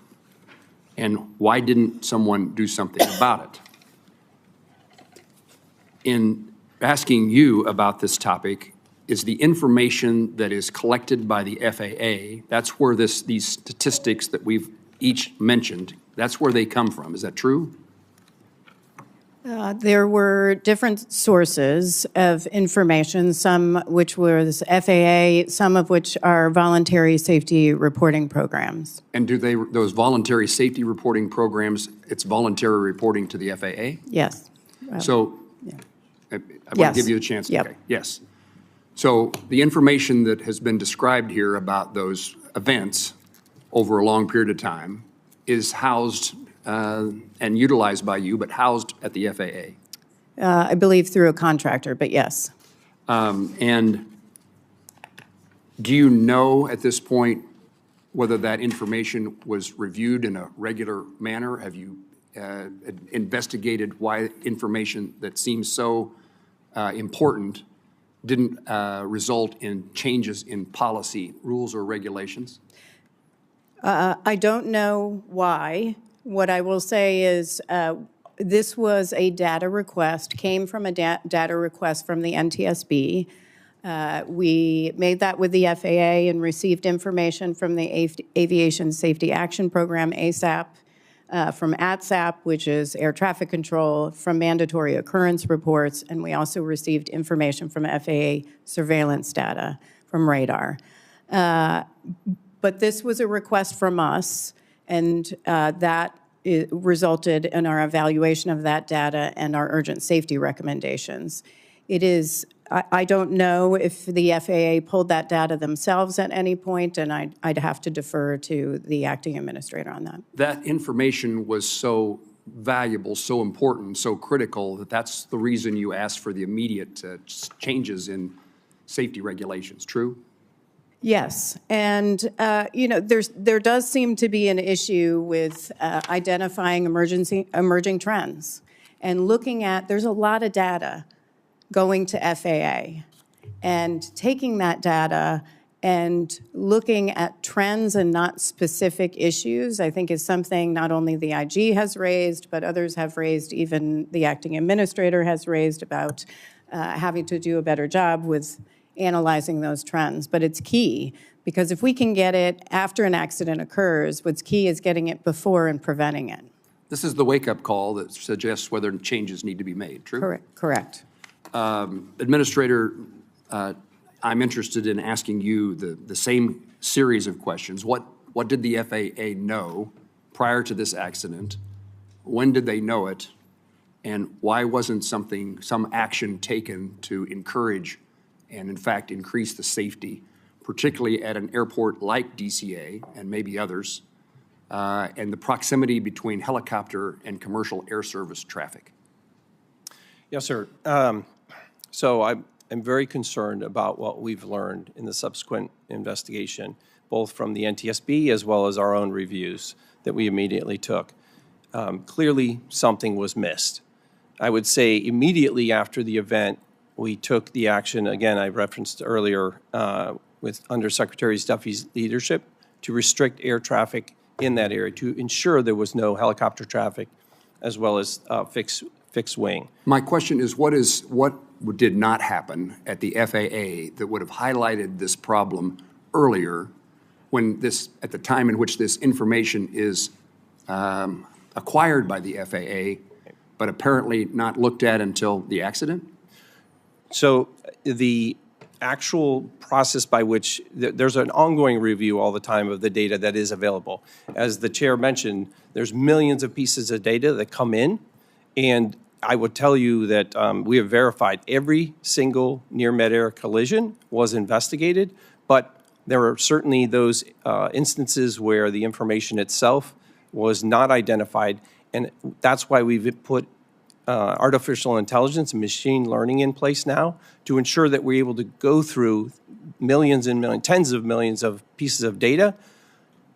And why didn't someone do something about it? In asking you about this topic, is the information that is collected by the FAA, that's where these statistics that we've each mentioned, that's where they come from. Is that true? There were different sources of information, some which was FAA, some of which are voluntary safety reporting programs. And do those voluntary safety reporting programs, it's voluntary reporting to the FAA? Yes. So, I want Yes. to give you a chance. Yep. Okay. Yes. So the information that has been described here about those events over a long period of time is housed and utilized by you, but housed at the FAA. I believe through a contractor, but yes. And do you know at this point whether that information was reviewed in a regular manner? Have you investigated why information that seems so important didn't result in changes in policy, rules, or regulations? I don't know why. What I will say is this was a data request, came from a data request from the NTSB. We made that with the FAA and received information from the Aviation Safety Action Program, ASAP, from ATSAP, which is air traffic control, from mandatory occurrence reports, and we also received information from FAA surveillance data from radar. But this was a request from us, and that resulted in our evaluation of that data and our urgent safety recommendations. It is, I don't know if the FAA pulled that data themselves at any point, and I'd have to defer to the acting administrator on that. That information was so valuable, so important, so critical, that that's the reason you asked for the immediate changes in safety regulations, true? Yes, and there does seem to be an issue with identifying emerging trends, and looking at, there's a lot of data going to FAA, and taking that data and looking at trends and not specific issues, I think is something not only the IG has raised, but others have raised, even the acting administrator has raised about having to do a better job with analyzing those trends. But it's key, because if we can get it after an accident occurs, what's key is getting it before and preventing it. This is the wake-up call that suggests whether changes need to be made, true? Correct. Administrator, I'm interested in asking you the same series of questions. What did the FAA know prior to this accident? When did they know it? And why wasn't some action taken to encourage and in fact increase the safety, particularly at an airport like DCA and maybe others, and the proximity between helicopter and commercial air service traffic? Yes, sir. So I'm very concerned about what we've learned in the subsequent investigation, both from the NTSB as well as our own reviews that we immediately took. Clearly, something was missed. I would say immediately after the event, we took the action, again, I referenced earlier, with Undersecretary Duffy's leadership, to restrict air traffic in that area, to ensure there was no helicopter traffic, as well as fixed wing. My question is, what did not happen at the FAA that would have highlighted this problem earlier, at the time in which this information is acquired by the FAA, but apparently not looked at until the accident? So the actual process by which, there's an ongoing review all the time of the data that is available. As the chair mentioned, there's millions of pieces of data that come in, and I would tell you that we have verified every single near midair collision was investigated, but there are certainly those instances where the information itself was not identified, and that's why we've put artificial intelligence and machine learning in place now to ensure that we're able to go through millions and millions, tens of millions of pieces of data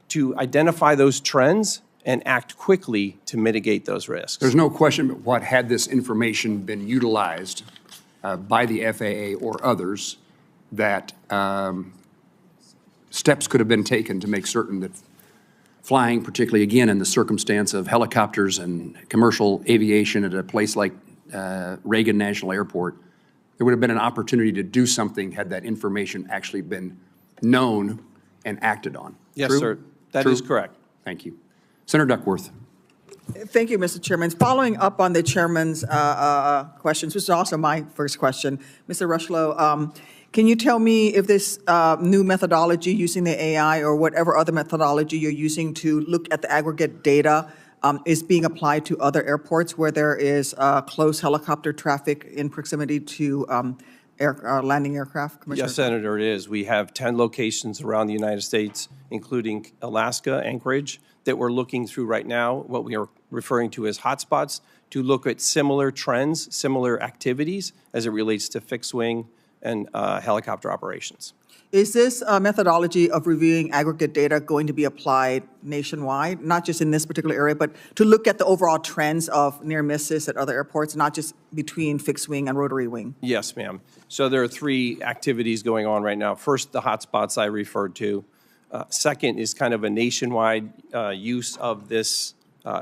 to identify those trends and act quickly to mitigate those risks. There's no question but what, had this information been utilized by the FAA or others, that steps could have been taken to make certain that flying, particularly again in the circumstance of helicopters and commercial aviation at a place like Reagan National Airport, there would have been an opportunity to do something had that information actually been known and acted on. Yes, True? sir. That True? is correct. Thank you. Senator Duckworth. Thank you, Mr. Chairman. Following up on the chairman's questions, which is also my first question, Mr. Rushlow, can you tell me if this new methodology using the AI or whatever other methodology you're using to look at the aggregate data is being applied to other airports where there is close helicopter traffic in proximity to landing aircraft? Commissioner? Yes, Senator, it is. We have 10 locations around the United States, including Alaska, Anchorage, that we're looking through right now, what we are referring to as hotspots, to look at similar trends, similar activities as it relates to fixed wing and helicopter operations. Is this methodology of reviewing aggregate data going to be applied nationwide, not just in this particular area, but to look at the overall trends of near misses at other airports, not just between fixed wing and rotary wing? Yes, ma'am. So there are 3 activities going on right now. First, the hotspots I referred to. Second is kind of a nationwide use of this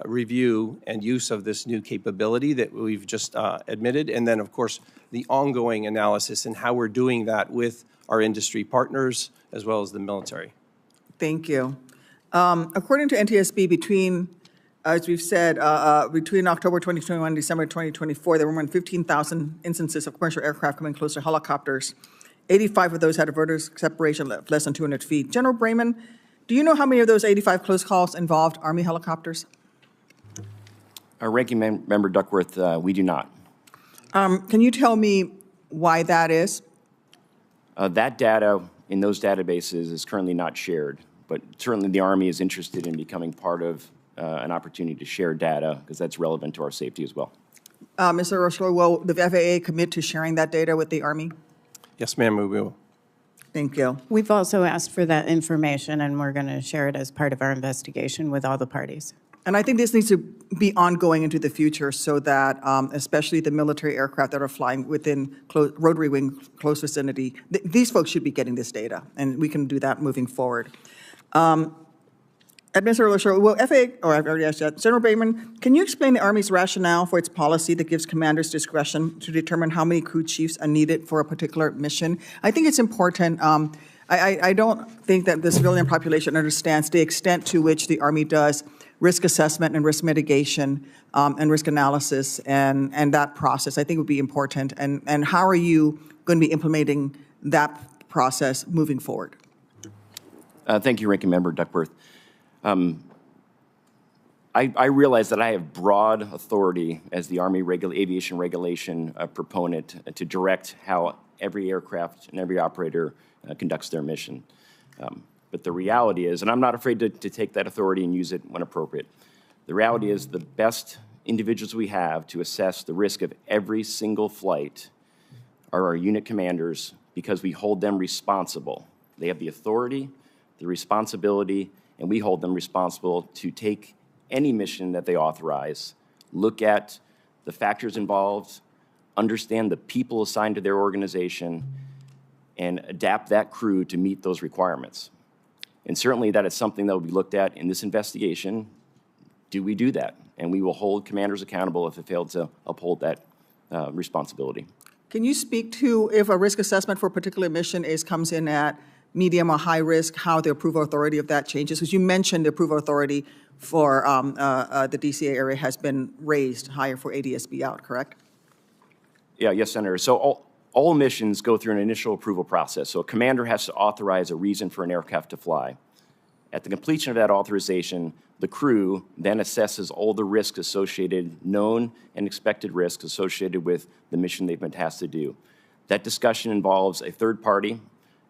review and use of this new capability that we've just admitted. And then, of course, the ongoing analysis and how we're doing that with our industry partners as well as the military. Thank you. According to NTSB, between, as we've said, between October 2021 and December 2024, there were more than 15,000 instances of commercial aircraft coming close to helicopters. 85 of those had a vertical separation of less than 200 feet. General Brayman, do you know how many of those 85 close calls involved Army helicopters? Ranking Member Duckworth, we do not. Can you tell me why that is? That data in those databases is currently not shared, but certainly the Army is interested in becoming part of an opportunity to share data because that's relevant to our safety as well. Mr. Rushlow, will the FAA commit to sharing that data with the Army? Yes, ma'am, we will. Thank you. We've also asked for that information, and we're going to share it as part of our investigation with all the parties. And I think this needs to be ongoing into the future so that especially the military aircraft that are flying within rotary wing close vicinity, these folks should be getting this data, and we can do that moving forward. Administrator Rushlow, will FAA, or I've already asked that, General Brayman, can you explain the Army's rationale for its policy that gives commanders discretion to determine how many crew chiefs are needed for a particular mission? I think it's important. I don't think that the civilian population understands the extent to which the Army does risk assessment and risk mitigation and risk analysis and that process. I think would be important. And how are you going to be implementing that process moving forward? Thank you, Ranking Member Duckworth. I realize that I have broad authority as the Army aviation regulation proponent to direct how every aircraft and every operator conducts their mission. But the reality is, and I'm not afraid to take that authority and use it when appropriate, the reality is the best individuals we have to assess the risk of every single flight are our unit commanders because we hold them responsible. They have the authority, the responsibility, and we hold them responsible to take any mission that they authorize, look at the factors involved, understand the people assigned to their organization, and adapt that crew to meet those requirements. And certainly that is something that will be looked at in this investigation. Do we do that? And we will hold commanders accountable if they fail to uphold that responsibility. Can you speak to if a risk assessment for a particular mission comes in at medium or high risk, how the approval authority of that changes? Because you mentioned the approval authority for the DCA area has been raised higher for ADSB out, correct? Yeah, yes, Senator. So all missions go through an initial approval process. So a commander has to authorize a reason for an aircraft to fly. At the completion of that authorization, the crew then assesses all the risks associated, known and expected risks associated with the mission they've been tasked to do. That discussion involves a third party,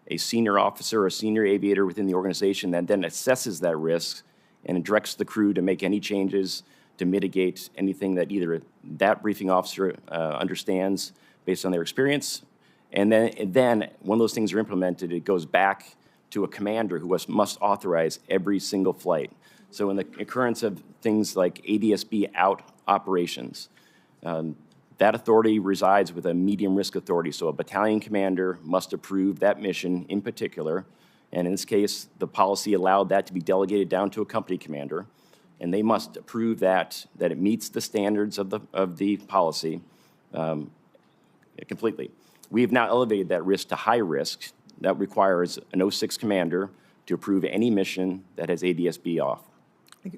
a senior officer or senior aviator within the organization that then assesses that risk and directs the crew to make any changes to mitigate anything that either that briefing officer understands based on their experience. And then when those things are implemented, it goes back to a commander who must authorize every single flight. So in the occurrence of things like ADSB out operations, that authority resides with a medium risk authority. So a battalion commander must approve that mission in particular. And in this case, the policy allowed that to be delegated down to a company commander. And they must approve that it meets the standards of the policy completely. We have now elevated that risk to high risk. That requires an 06 commander to approve any mission that has ADSB off.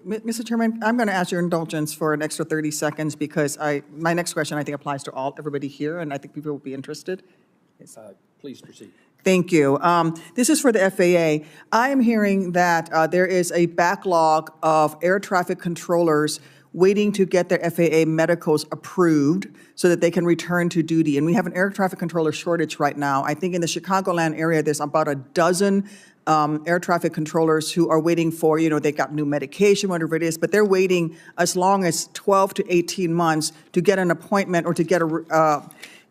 Mr. Chairman, I'm going to ask your indulgence for an extra 30 seconds because my next question I think applies to everybody here, and I think people will be interested. Please proceed. Thank you. This is for the FAA. I am hearing that there is a backlog of air traffic controllers waiting to get their FAA medicals approved so that they can return to duty. And we have an air traffic controller shortage right now. I think in the Chicagoland area, there's about a dozen air traffic controllers who are waiting for, they got new medication, whatever it is, but they're waiting as long as 12 to 18 months to get an appointment or to get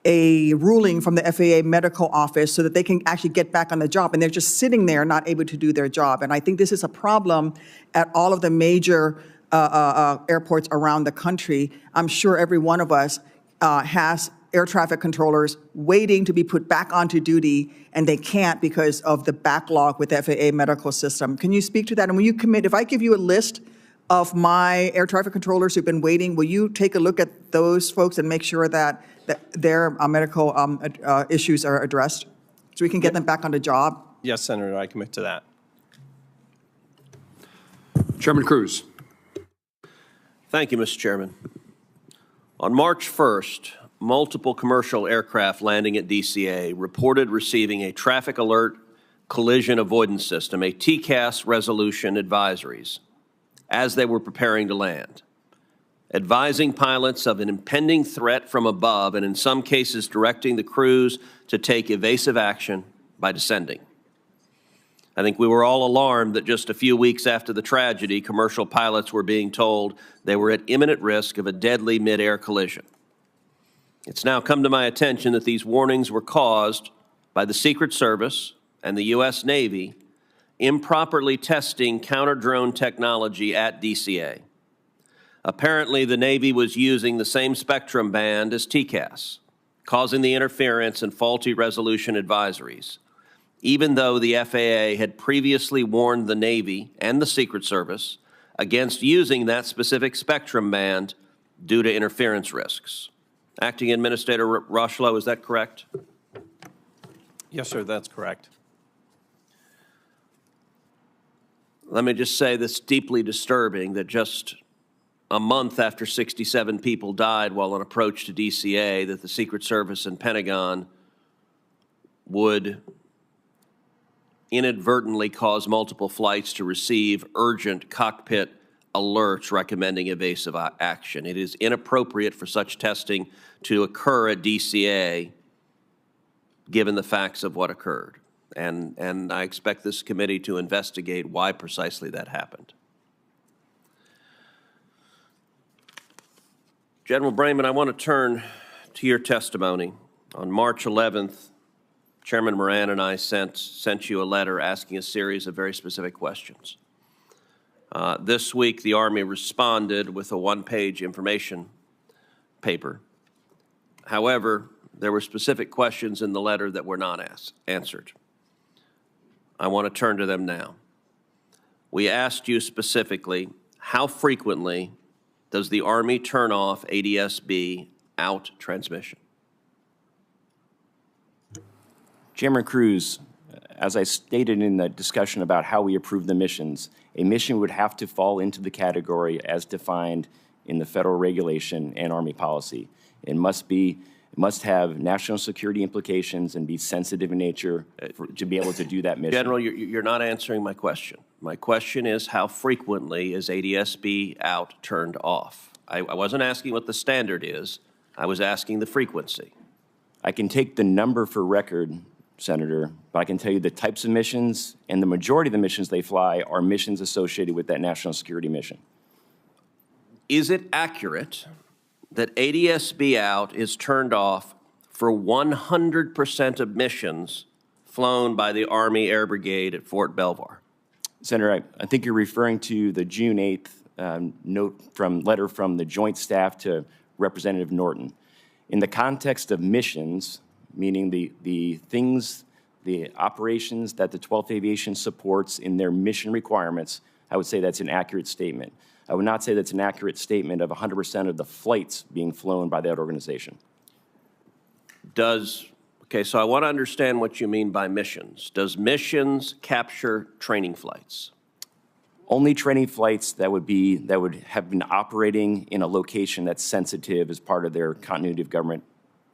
a ruling from the FAA medical office so that they can actually get back on the job. And they're just sitting there not able to do their job. And I think this is a problem at all of the major airports around the country. I'm sure every one of us has air traffic controllers waiting to be put back onto duty, and they can't because of the backlog with the FAA medical system. Can you speak to that? And will you commit, if I give you a list of my air traffic controllers who've been waiting, will you take a look at those folks and make sure that their medical issues are addressed so we can get them back on the job? Yes, Senator, I commit to that. Chairman Cruz. Thank you, Mr. Chairman. On March 1st, multiple commercial aircraft landing at DCA reported receiving a traffic alert collision avoidance system, a TCAS resolution advisories, as they were preparing to land, advising pilots of an impending threat from above and in some cases directing the crews to take evasive action by descending. I think we were all alarmed that just a few weeks after the tragedy, commercial pilots were being told they were at imminent risk of a deadly mid-air collision. It's now come to my attention that these warnings were caused by the Secret Service and the U.S. Navy improperly testing counter-drone technology at DCA. Apparently, the Navy was using the same spectrum band as TCAS, causing the interference and faulty resolution advisories, even though the FAA had previously warned the Navy and the Secret Service against using that specific spectrum band due to interference risks. Acting Administrator Rocheleau, is that correct? Yes, sir, that's correct. Let me just say this deeply disturbing that just a month after 67 people died while on approach to DCA, that the Secret Service and Pentagon would inadvertently cause multiple flights to receive urgent cockpit alerts recommending evasive action. It is inappropriate for such testing to occur at DCA given the facts of what occurred. And I expect this committee to investigate why precisely that happened. General Brayman, I want to turn to your testimony. On March 11th, Chairman Moran and I sent you a letter asking a series of very specific questions. This week, the Army responded with a one-page information paper. However, there were specific questions in the letter that were not answered. I want to turn to them now. We asked you specifically, how frequently does the Army turn off ADSB out transmission? Chairman Cruz, as I stated in the discussion about how we approve the missions, a mission would have to fall into the category as defined in the federal regulation and Army policy. It must be It must have national security implications and be sensitive in nature to be able to do that mission. General, you're not answering my question. My question is, how frequently is ADSB out turned off? I wasn't asking what the standard is. I was asking the frequency. I can take the number for record, Senator, but I can tell you the types of missions and the majority of the missions they fly are missions associated with that national security mission. Is it accurate that ADSB out is turned off for 100% of missions flown by the Army Air Brigade at Fort Belvoir? Senator, I think you're referring to the June 8th letter from the Joint Staff to Representative Norton. In the context of missions, meaning the operations that the 12th Aviation supports in their mission requirements, I would say that's an accurate statement. I would not say that's an accurate statement of 100% of the flights being flown by that organization. Okay, so I want to understand what you mean by missions. Does missions capture training flights? Only training flights that would have been operating in a location that's sensitive as part of their continuity of government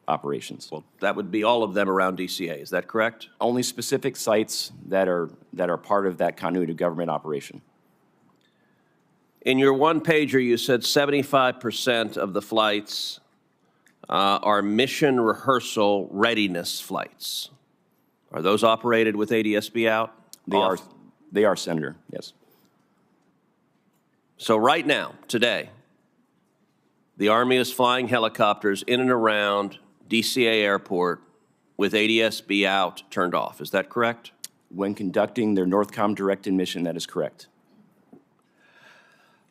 operations. Well, that would be all of them around DCA, is that correct? Only specific sites that are part of that continuity of government operation. In your one-pager, you said 75% of the flights are mission rehearsal readiness flights. Are those operated with ADSB out? They are, Senator, yes. So right now, today, the Army is flying helicopters in and around DCA Airport with ADSB out turned off. Is that correct? When conducting their NORTHCOM directed mission, that is correct.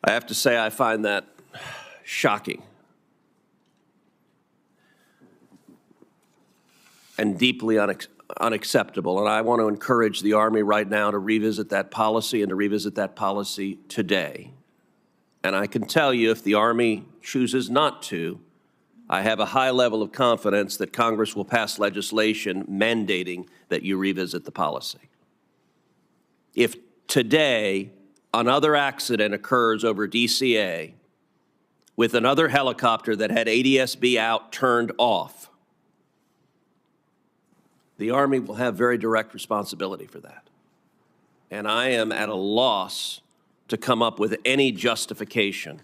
I have to say I find that shocking and deeply unacceptable. And I want to encourage the Army right now to revisit that policy and to revisit that policy today. And I can tell you, if the Army chooses not to, I have a high level of confidence that Congress will pass legislation mandating that you revisit the policy. If today another accident occurs over DCA with another helicopter that had ADSB out turned off, the Army will have very direct responsibility for that. And I am at a loss to come up with any justification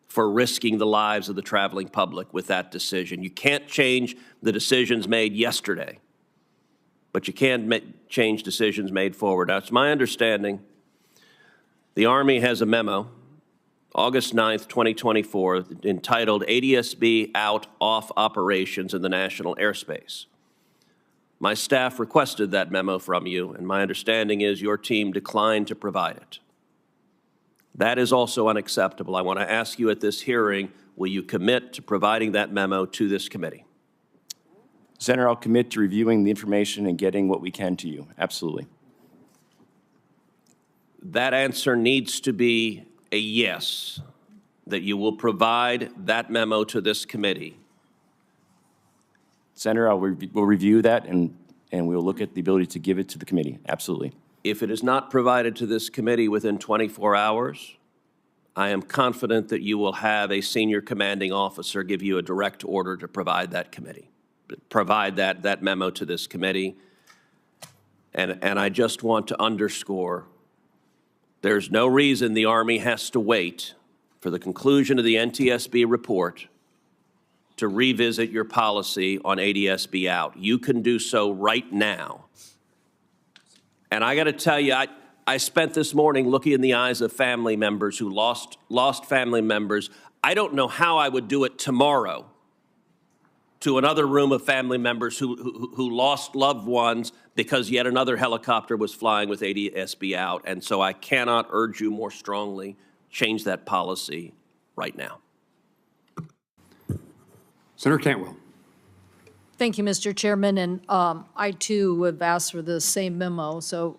for risking the lives of the traveling public with that decision. You can't change the decisions made yesterday, but you can change decisions made forward. Now, it's my understanding the Army has a memo, August 9th, 2024, entitled ADSB Out Off Operations in the National Airspace. My staff requested that memo from you, and my understanding is your team declined to provide it. That is also unacceptable. I want to ask you at this hearing, will you commit to providing that memo to this committee? Senator, I'll commit to reviewing the information and getting what we can to you. Absolutely. That answer needs to be a yes, that you will provide that memo to this committee. Senator, we'll review that and we'll look at the ability to give it to the committee. Absolutely. If it is not provided to this committee within 24 hours, I am confident that you will have a senior commanding officer give you a direct order to provide that that memo to this committee. And I just want to underscore, there's no reason the Army has to wait for the conclusion of the NTSB report to revisit your policy on ADSB out. You can do so right now. And I got to tell you, I spent this morning looking in the eyes of family members who lost family members. I don't know how I would do it tomorrow to another room of family members who lost loved ones because yet another helicopter was flying with ADSB out. And so I cannot urge you more strongly, change that policy right now. Senator Cantwell. Thank you, Mr. Chairman, and I too have asked for the same memo, so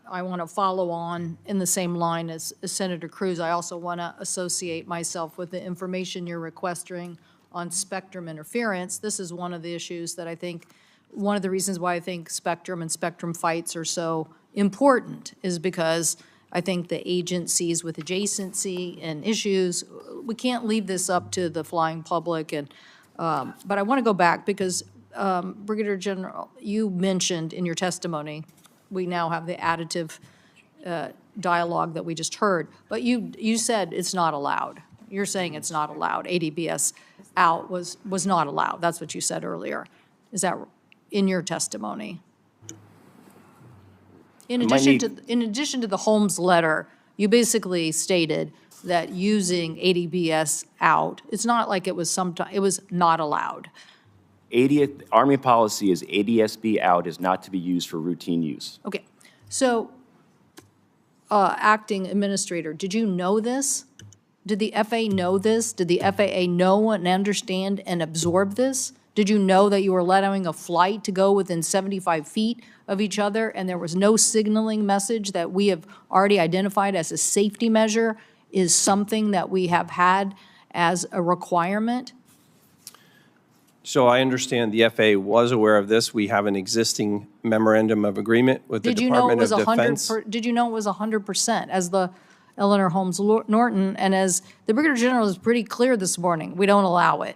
I want to follow on in the same line as Senator Cruz. I also want to associate myself with the information you're requesting on spectrum interference. This is one of the issues that I think, one of the reasons why I think spectrum and spectrum fights are so important is because I think the agencies with adjacency and issues, we can't leave this up to the flying public and But I want to go back because Brigadier General, you mentioned in your testimony, we now have the additive dialogue that we just heard, but you said it's not allowed. You're saying it's not allowed. ADBS out was not allowed. That's what you said earlier. Is that in your testimony? In addition to the Holmes letter, you basically stated that using ADBS out, it's not like it was it was not allowed. Army policy is ADSB out is not to be used for routine use. Okay, so, acting administrator, did you know this? Did the FAA know this? Did the FAA know and understand and absorb this? Did you know that you were allowing a flight to go within 75 feet of each other and there was no signaling message that we have already identified as a safety measure is something that we have had as a requirement? So I understand the FAA was aware of this. We have an existing memorandum of agreement with the Department of Defense. Did you know it was 100% as the Eleanor Holmes Norton and as the Brigadier General is pretty clear this morning, we don't allow it,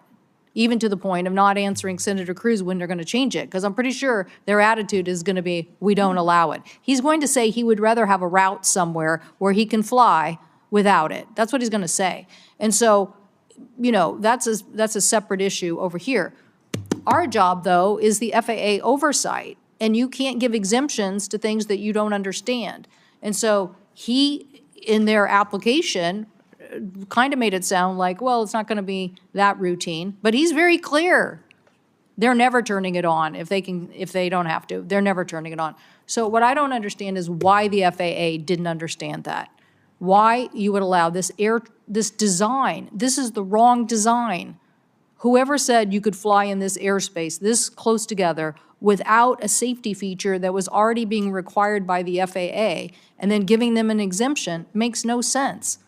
even to the point of not answering Senator Cruz when they're going to change it, because I'm pretty sure their attitude is going to be, we don't allow it. He's going to say he would rather have a route somewhere where he can fly without it. That's what he's going to say. And so, you know, that's a separate issue over here. Our job, though, is the FAA oversight, and you can't give exemptions to things that you don't understand. And so he, in their application, kind of made it sound like, well, it's not going to be that routine, but he's very clear. They're never turning it on if they don't have to. They're never turning it on. So what I don't understand is why the FAA didn't understand that. Why you would allow this design. This is the wrong design. Whoever said you could fly in this airspace this close together without a safety feature that was already being required by the FAA and then giving them an exemption makes no sense.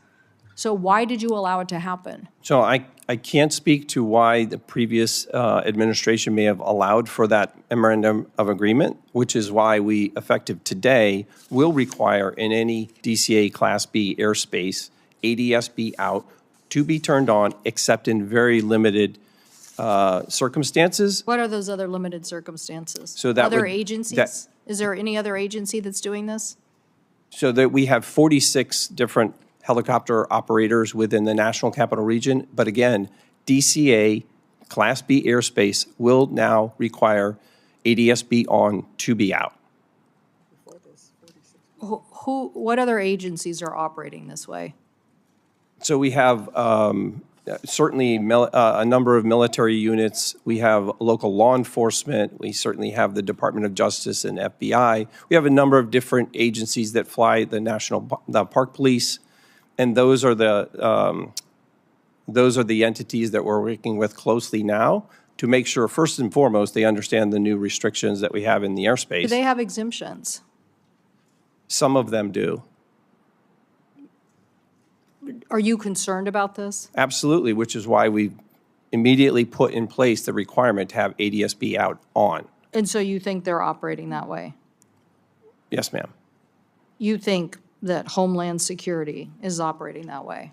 So why did you allow it to happen? So I can't speak to why the previous administration may have allowed for that memorandum of agreement, which is why we, effective today, will require in any DCA Class B airspace, ADSB out to be turned on except in very limited circumstances. What are those other limited circumstances? So that other would- agencies? Is there any other agency that's doing this? So that we have 46 different helicopter operators within the National Capital Region. But again, DCA Class B airspace will now require ADSB on to be out. What other agencies are operating this way? So we have certainly a number of military units. We have local law enforcement. We certainly have the Department of Justice and FBI. We have a number of different agencies that fly the Park Police, and those are the entities that we're working with closely now to make sure, first and foremost, they understand the new restrictions that we have in the airspace. Do they have exemptions? Some of them do. Are you concerned about this? Absolutely, which is why we immediately put in place the requirement to have ADSB out on. And so you think they're operating that way? Yes, ma'am. You think that Homeland Security is operating that way?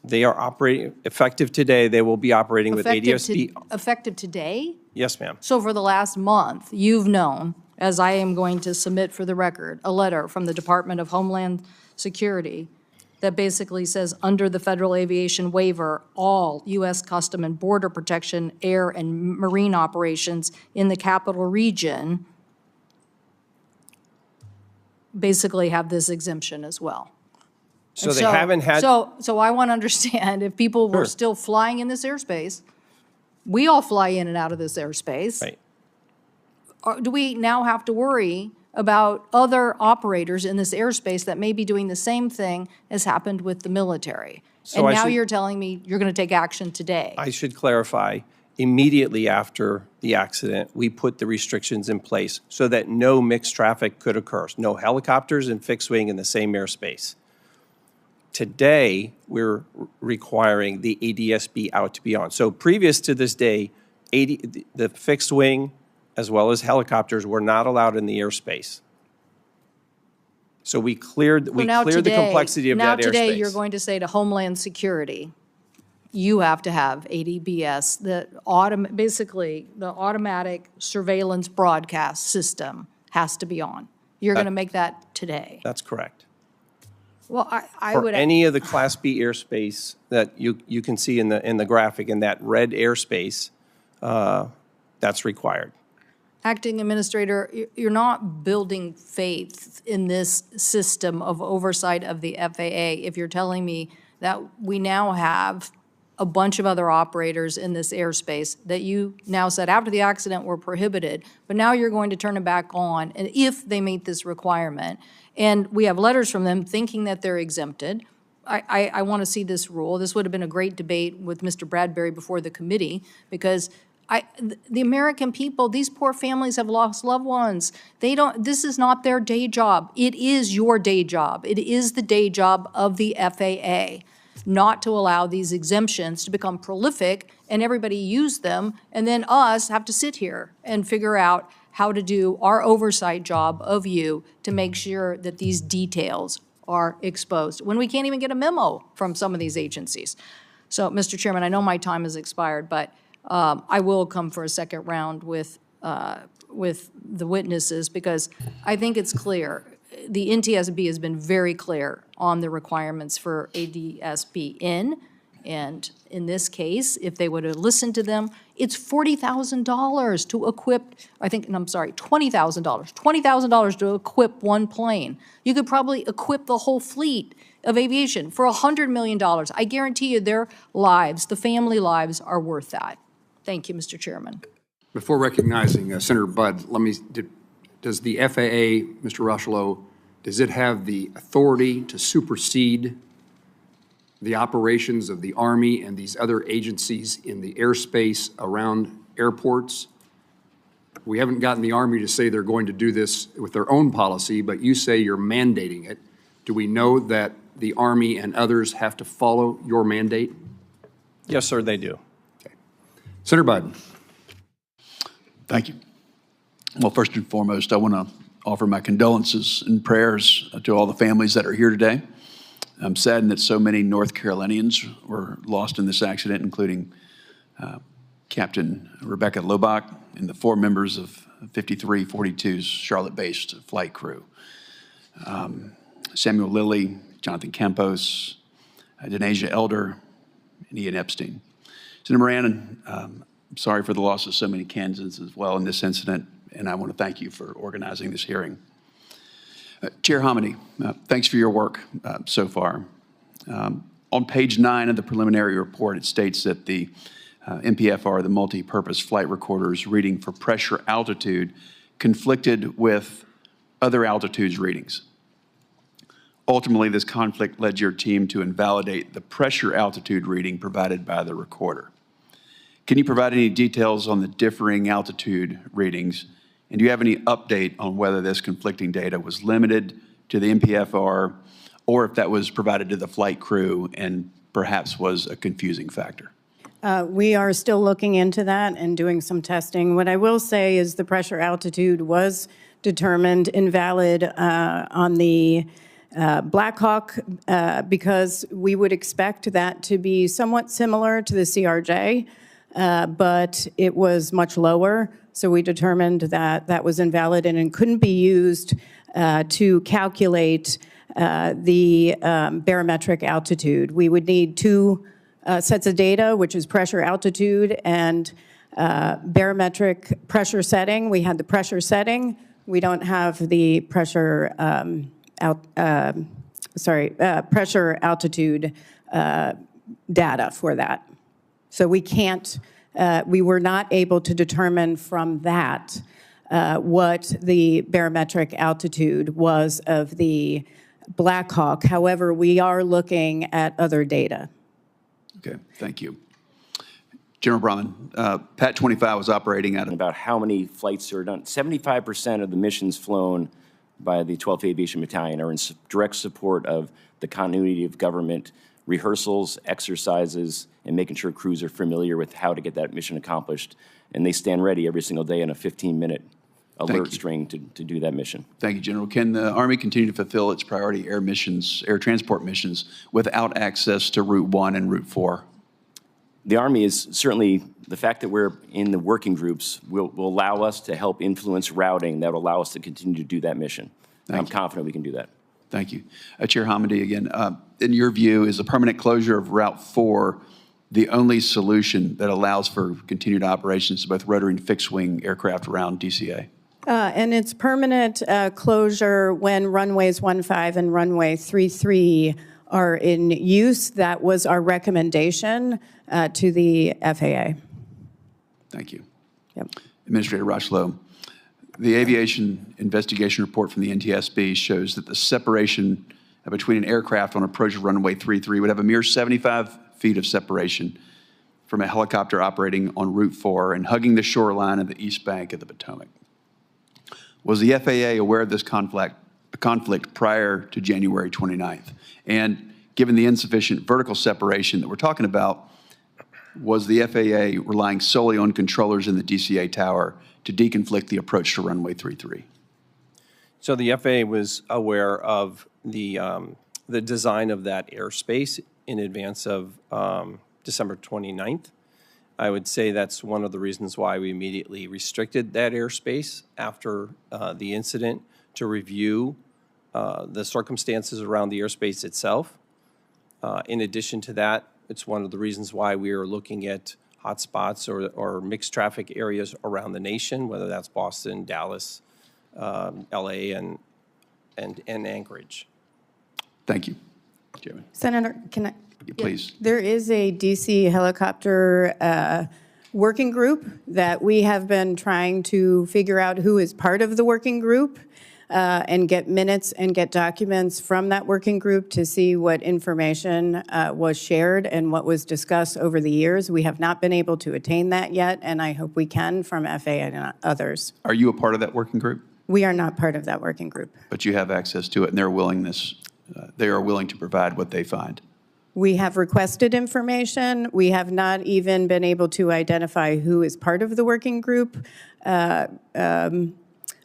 They are operating, effective today, they will be operating with ADSB. Effective today? Yes, ma'am. So for the last month, you've known, as I am going to submit for the record, a letter from the Department of Homeland Security that basically says, under the federal aviation waiver, all U.S. Custom and Border Protection, air and marine operations in the capital region basically have this exemption as well. So And they haven't had. So I want to understand, if people were Sure. still flying in this airspace, we all fly in and out of this airspace. Right. Do we now have to worry about other operators in this airspace that may be doing the same thing as happened with the military? So And I now should- you're telling me you're going to take action today. I should clarify, immediately after the accident, we put the restrictions in place so that no mixed traffic could occur. No helicopters and fixed wing in the same airspace. Today, we're requiring the ADSB out to be on. So previous to this day, the fixed wing as well as helicopters were not allowed in the airspace. So we cleared So now the today- complexity of that airspace. Now today, you're going to say to Homeland Security, you have to have ADBS, basically, the automatic surveillance broadcast system has to be on. You're going to make that today. That's correct. Well, I For would. any of the Class B airspace that you can see in the graphic, in that red airspace, that's required. Acting Administrator, you're not building faith in this system of oversight of the FAA if you're telling me that we now have a bunch of other operators in this airspace that you now said after the accident were prohibited, but now you're going to turn it back on, and if they meet this requirement. And we have letters from them thinking that they're exempted. I want to see this rule. This would have been a great debate with Mr. Bradbury before the committee, because the American people, these poor families have lost loved ones. This is not their day job. It is your day job. It is the day job of the FAA not to allow these exemptions to become prolific and everybody use them, and then us have to sit here and figure out how to do our oversight job of you to make sure that these details are exposed, when we can't even get a memo from some of these agencies. So, Mr. Chairman, I know my time has expired, but I will come for a second round with the witnesses, because I think it's clear. The NTSB has been very clear on the requirements for ADSB in, and in this case, if they would have listened to them, it's $40,000 to equip, $20,000 to equip one plane. You could probably equip the whole fleet of aviation for $100 million. I guarantee you their lives, the family lives, are worth that. Thank you, Mr. Chairman. Before recognizing Senator Budd, does the FAA, Mr. Rushlow, does it have the authority to supersede the operations of the Army and these other agencies in the airspace around airports? We haven't gotten the Army to say they're going to do this with their own policy, but you say you're mandating it. Do we know that the Army and others have to follow your mandate? Yes, sir, they do. Okay. Senator Budd. Thank you. Well, first and foremost, I want to offer my condolences and prayers to all the families that are here today. I'm saddened that so many North Carolinians were lost in this accident, including Captain Rebecca Lobach and the 4 members of 5342's Charlotte-based flight crew. Samuel Lilly, Jonathan Campos, Denasia Elder, and Ian Epstein. Senator Moran, I'm sorry for the loss of so many Kansans as well in this incident, and I want to thank you for organizing this hearing. Chair Hominy, thanks for your work so far. On page 9 of the preliminary report, it states that the MPFR, the multi-purpose flight recorder's reading for pressure altitude conflicted with other altitudes readings. Ultimately, this conflict led your team to invalidate the pressure altitude reading provided by the recorder. Can you provide any details on the differing altitude readings? And do you have any update on whether this conflicting data was limited to the MPFR, or if that was provided to the flight crew and perhaps was a confusing factor? We are still looking into that and doing some testing. What I will say is the pressure altitude was determined invalid on the Black Hawk because we would expect that to be somewhat similar to the CRJ, but it was much lower. So we determined that that was invalid and it couldn't be used to calculate the barometric altitude. We would need 2 sets of data, which is pressure altitude and barometric pressure setting. We had the pressure setting. We don't have the pressure pressure altitude data for that. So we can't. We were not able to determine from that what the barometric altitude was of the Black Hawk. However, we are looking at other data. Okay, thank you. General Brahman, Pat 25 was operating at About how many flights are done. 75% of the missions flown by the 12th Aviation Battalion are in direct support of the continuity of government, rehearsals, exercises, and making sure crews are familiar with how to get that mission accomplished. And they stand ready every single day in a 15-minute alert string to do that mission. Thank you, General. Can the Army continue to fulfill its priority air missions, air transport missions, without access to Route 1 and Route 4? The Army is certainly, the fact that we're in the working groups will allow us to help influence routing that will allow us to continue to do that mission. And I'm confident we can do that. Thank you. Chair Hamady, again, in your view, is a permanent closure of Route 4 the only solution that allows for continued operations of both rotary and fixed-wing aircraft around DCA? And it's permanent closure when runways 15 and runway 33 are in use. That was our recommendation to the FAA. Thank you. Yep. Administrator Rocheleau, the aviation investigation report from the NTSB shows that the separation between an aircraft on approach of runway 33 would have a mere 75 feet of separation from a helicopter operating on Route 4 and hugging the shoreline of the east bank of the Potomac. Was the FAA aware of this conflict prior to January 29th? And given the insufficient vertical separation that we're talking about, was the FAA relying solely on controllers in the DCA tower to deconflict the approach to runway 33? So the FAA was aware of the design of that airspace in advance of December 29th. I would say that's one of the reasons why we immediately restricted that airspace after the incident to review the circumstances around the airspace itself. In addition to that, it's one of the reasons why we are looking at hotspots or mixed traffic areas around the nation, whether that's Boston, Dallas, LA, and Anchorage. Thank you, Chairman. Senator, can I? Please. There is a DC helicopter working group that we have been trying to figure out who is part of the working group and get minutes and get documents from that working group to see what information was shared and what was discussed over the years. We have not been able to attain that yet, and I hope we can from FAA and others. Are you a part of that working group? We are not part of that working group. But you have access to it, and they are willing to provide what they find. We have requested information. We have not even been able to identify who is part of the working group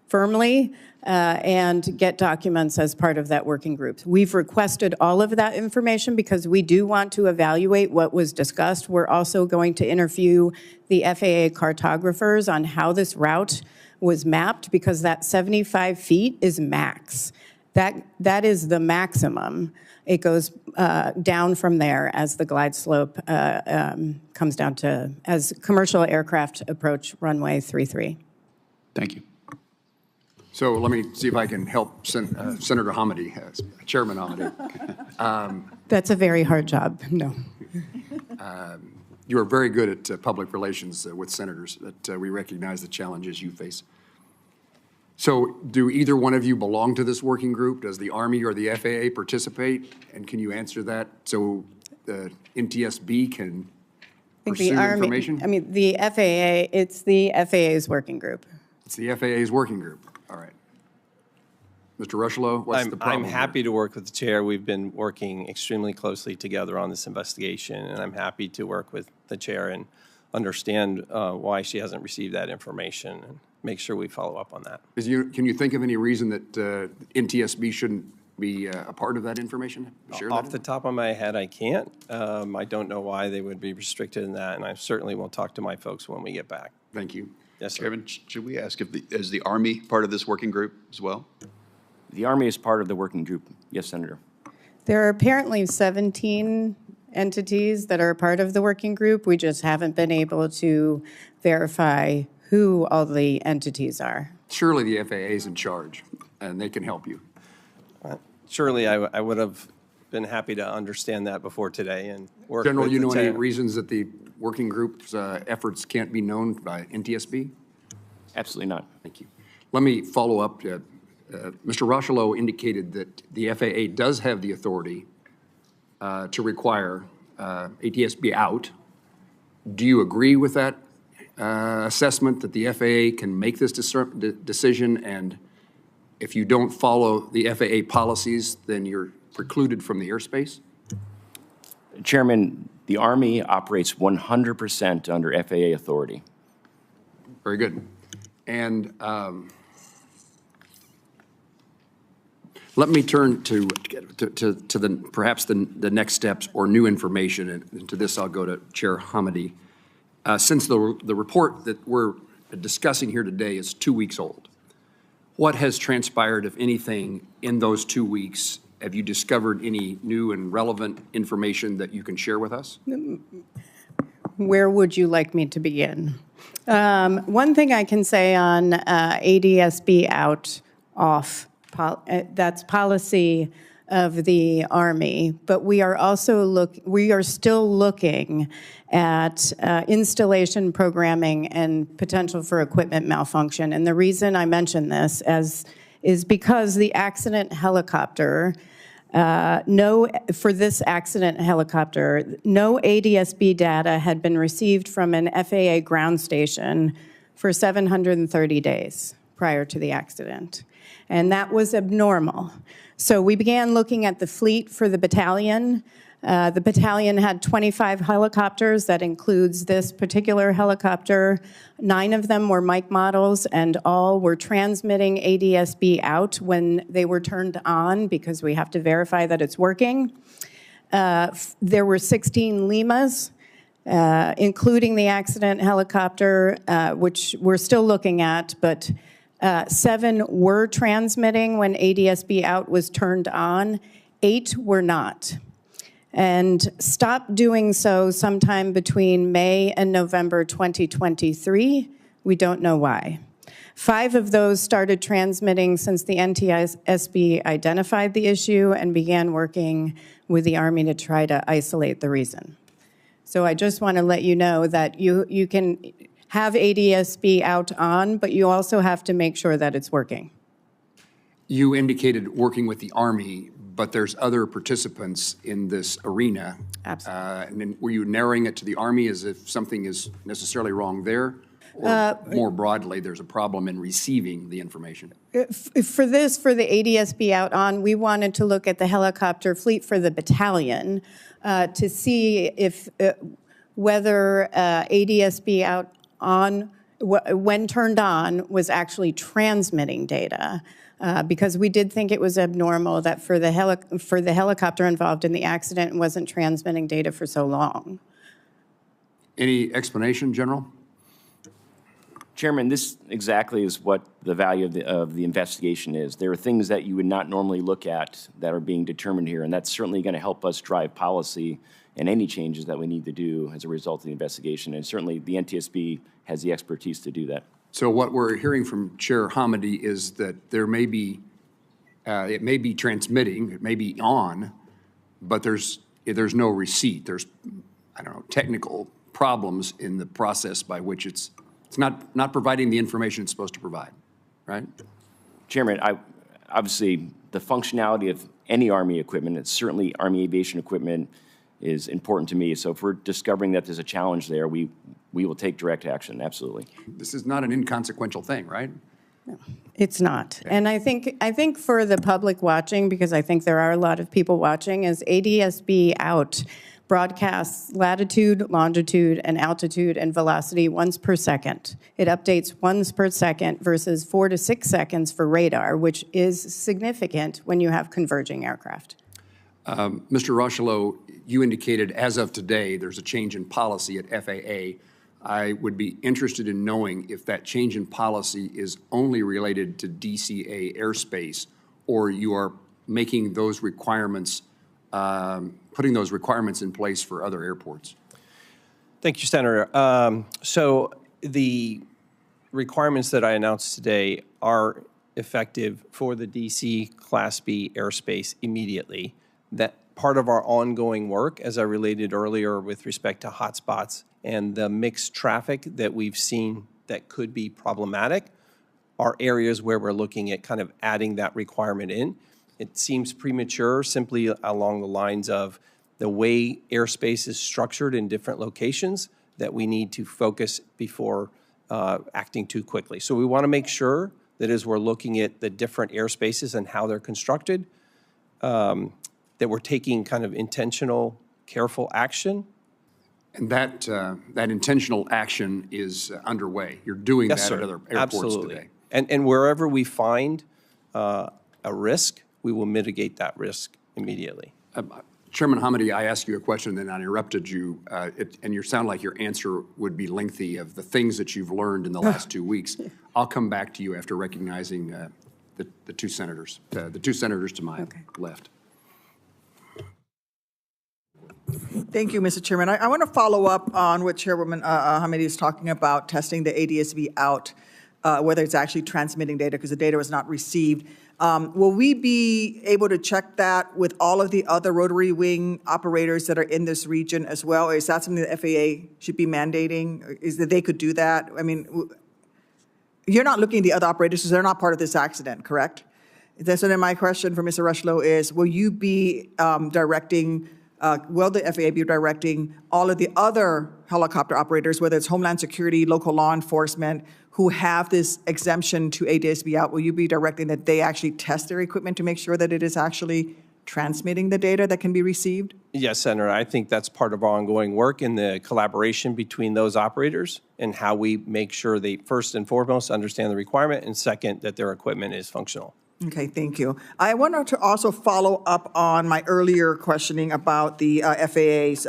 firmly and get documents as part of that working group. We've requested all of that information because we do want to evaluate what was discussed. We're also going to interview the FAA cartographers on how this route was mapped because that 75 feet is max. That is the maximum. It goes down from there as the glide slope comes down to, as commercial aircraft approach runway 33. Thank you. So let me see if I can help Senator Hamady, Chairman Hamady. That's a very hard job, no. You are very good at public relations with senators, that we recognize the challenges you face. So do either one of you belong to this working group? Does the Army or the FAA participate? And can you answer that so the NTSB can pursue the information? I mean, the FAA, it's the FAA's working group. It's the FAA's working group. All right. Mr. Rocheleau, what's the problem? I'm happy to work with the chair. We've been working extremely closely together on this investigation, and I'm happy to work with the chair and understand why she hasn't received that information and make sure we follow up on that. Can you think of any reason that NTSB shouldn't be a part of that information? Off the top of my head, I can't. I don't know why they would be restricted in that, and I certainly will talk to my folks when we get back. Thank you. Yes, sir. Chairman, should we ask is the Army part of this working group as well? The Army is part of the working group. Yes, Senator. There are apparently 17 entities that are a part of the working group. We just haven't been able to verify who all the entities are. Surely the FAA is in charge, and they can help you. Surely I would have been happy to understand that before today and work General, with you the know any chair. reasons that the working group's efforts can't be known by NTSB? Absolutely not. Thank you. Let me follow up. Mr. Rocheleau indicated that the FAA does have the authority to require ATSB out. Do you agree with that assessment that the FAA can make this decision, and if you don't follow the FAA policies, then you're precluded from the airspace? Chairman, the Army operates 100% under FAA authority. Very good. And let me turn to to the, perhaps the next steps or new information, and to this I'll go to Chair Hamady. Since the report that we're discussing here today is 2 weeks old, what has transpired, if anything, in those 2 weeks? Have you discovered any new and relevant information that you can share with us? Where would you like me to begin? One thing I can say on ADSB out, off, that's policy of the Army, but we are also we are still looking at installation programming and potential for equipment malfunction. And the reason I mention this is because the accident helicopter, for this accident helicopter, no ADSB data had been received from an FAA ground station for 730 days prior to the accident. And that was abnormal. So we began looking at the fleet for the battalion. The battalion had 25 helicopters. That includes this particular helicopter. 9 of them were Mike models, and all were transmitting ADSB out when they were turned on, because we have to verify that it's working. There were 16 Limas, including the accident helicopter, which we're still looking at, but 7 were transmitting when ADSB out was turned on. 8 were not, and stopped doing so sometime between May and November 2023. We don't know why. 5 of those started transmitting since the NTSB identified the issue and began working with the Army to try to isolate the reason. So I just want to let you know that you can have ADSB out on, but you also have to make sure that it's working. You indicated working with the Army, but there's other participants in this arena. Absolutely. And then were you narrowing it to the Army as if something is necessarily wrong there? Or more broadly, there's a problem in receiving the information? For the ADSB out on, we wanted to look at the helicopter fleet for the battalion to see if whether ADSB out on, when turned on, was actually transmitting data. Because we did think it was abnormal that for the helicopter involved in the accident wasn't transmitting data for so long. Any explanation, General? Chairman, this exactly is what the value of the investigation is. There are things that you would not normally look at that are being determined here, and that's certainly going to help us drive policy and any changes that we need to do as a result of the investigation. And certainly the NTSB has the expertise to do that. So what we're hearing from Chair Hamady is that there may be, it may be transmitting, it may be on, but there's no receipt. There's, I don't know, technical problems in the process by which it's not providing the information it's supposed to provide, right? Chairman, obviously the functionality of any Army equipment, it's certainly Army aviation equipment, is important to me. So if we're discovering that there's a challenge there, we will take direct action, absolutely. This is not an inconsequential thing, right? No, it's not. And I think for the public watching, because I think there are a lot of people watching, is ADSB out broadcasts latitude, longitude, and altitude and velocity once per second. It updates once per second versus 4 to 6 seconds for radar, which is significant when you have converging aircraft. Mr. Rochelow, you indicated as of today there's a change in policy at FAA. I would be interested in knowing if that change in policy is only related to DCA airspace, or you are making those requirements, putting those requirements in place for other airports. Thank you, Senator. So the requirements that I announced today are effective for the DC Class B airspace immediately. That part of our ongoing work, as I related earlier with respect to hotspots and the mixed traffic that we've seen that could be problematic, are areas where we're looking at kind of adding that requirement in. It seems premature simply along the lines of the way airspace is structured in different locations that we need to focus before acting too quickly. So we want to make sure that as we're looking at the different airspaces and how they're constructed, that we're taking kind of intentional, careful action. And that intentional action is underway. You're doing Yes, that sir. at other airports Absolutely. today. And wherever we find a risk, we will mitigate that risk immediately. Chairman Hamady, I asked you a question, then I interrupted you, and you sound like your answer would be lengthy of the things that you've learned in the last 2 weeks. I'll come back to you after recognizing the two senators to my left. Thank you, Mr. Chairman. I want to follow up on what Chairwoman Hamady is talking about, testing the ADSB out, whether it's actually transmitting data, because the data was not received. Will we be able to check that with all of the other rotary wing operators that are in this region as well? Is that something the FAA should be mandating? Is that they could do that? I mean, you're not looking at the other operators because they're not part of this accident, correct? So then my question for Mr. Rushlow is, will you be directing, will the FAA be directing all of the other helicopter operators, whether it's Homeland Security, local law enforcement, who have this exemption to ADSB out, will you be directing that they actually test their equipment to make sure that it is actually transmitting the data that can be received? Yes, Senator, I think that's part of our ongoing work in the collaboration between those operators and how we make sure they, first and foremost, understand the requirement, and second, that their equipment is functional. Okay, thank you. I wanted to also follow up on my earlier questioning about the FAA's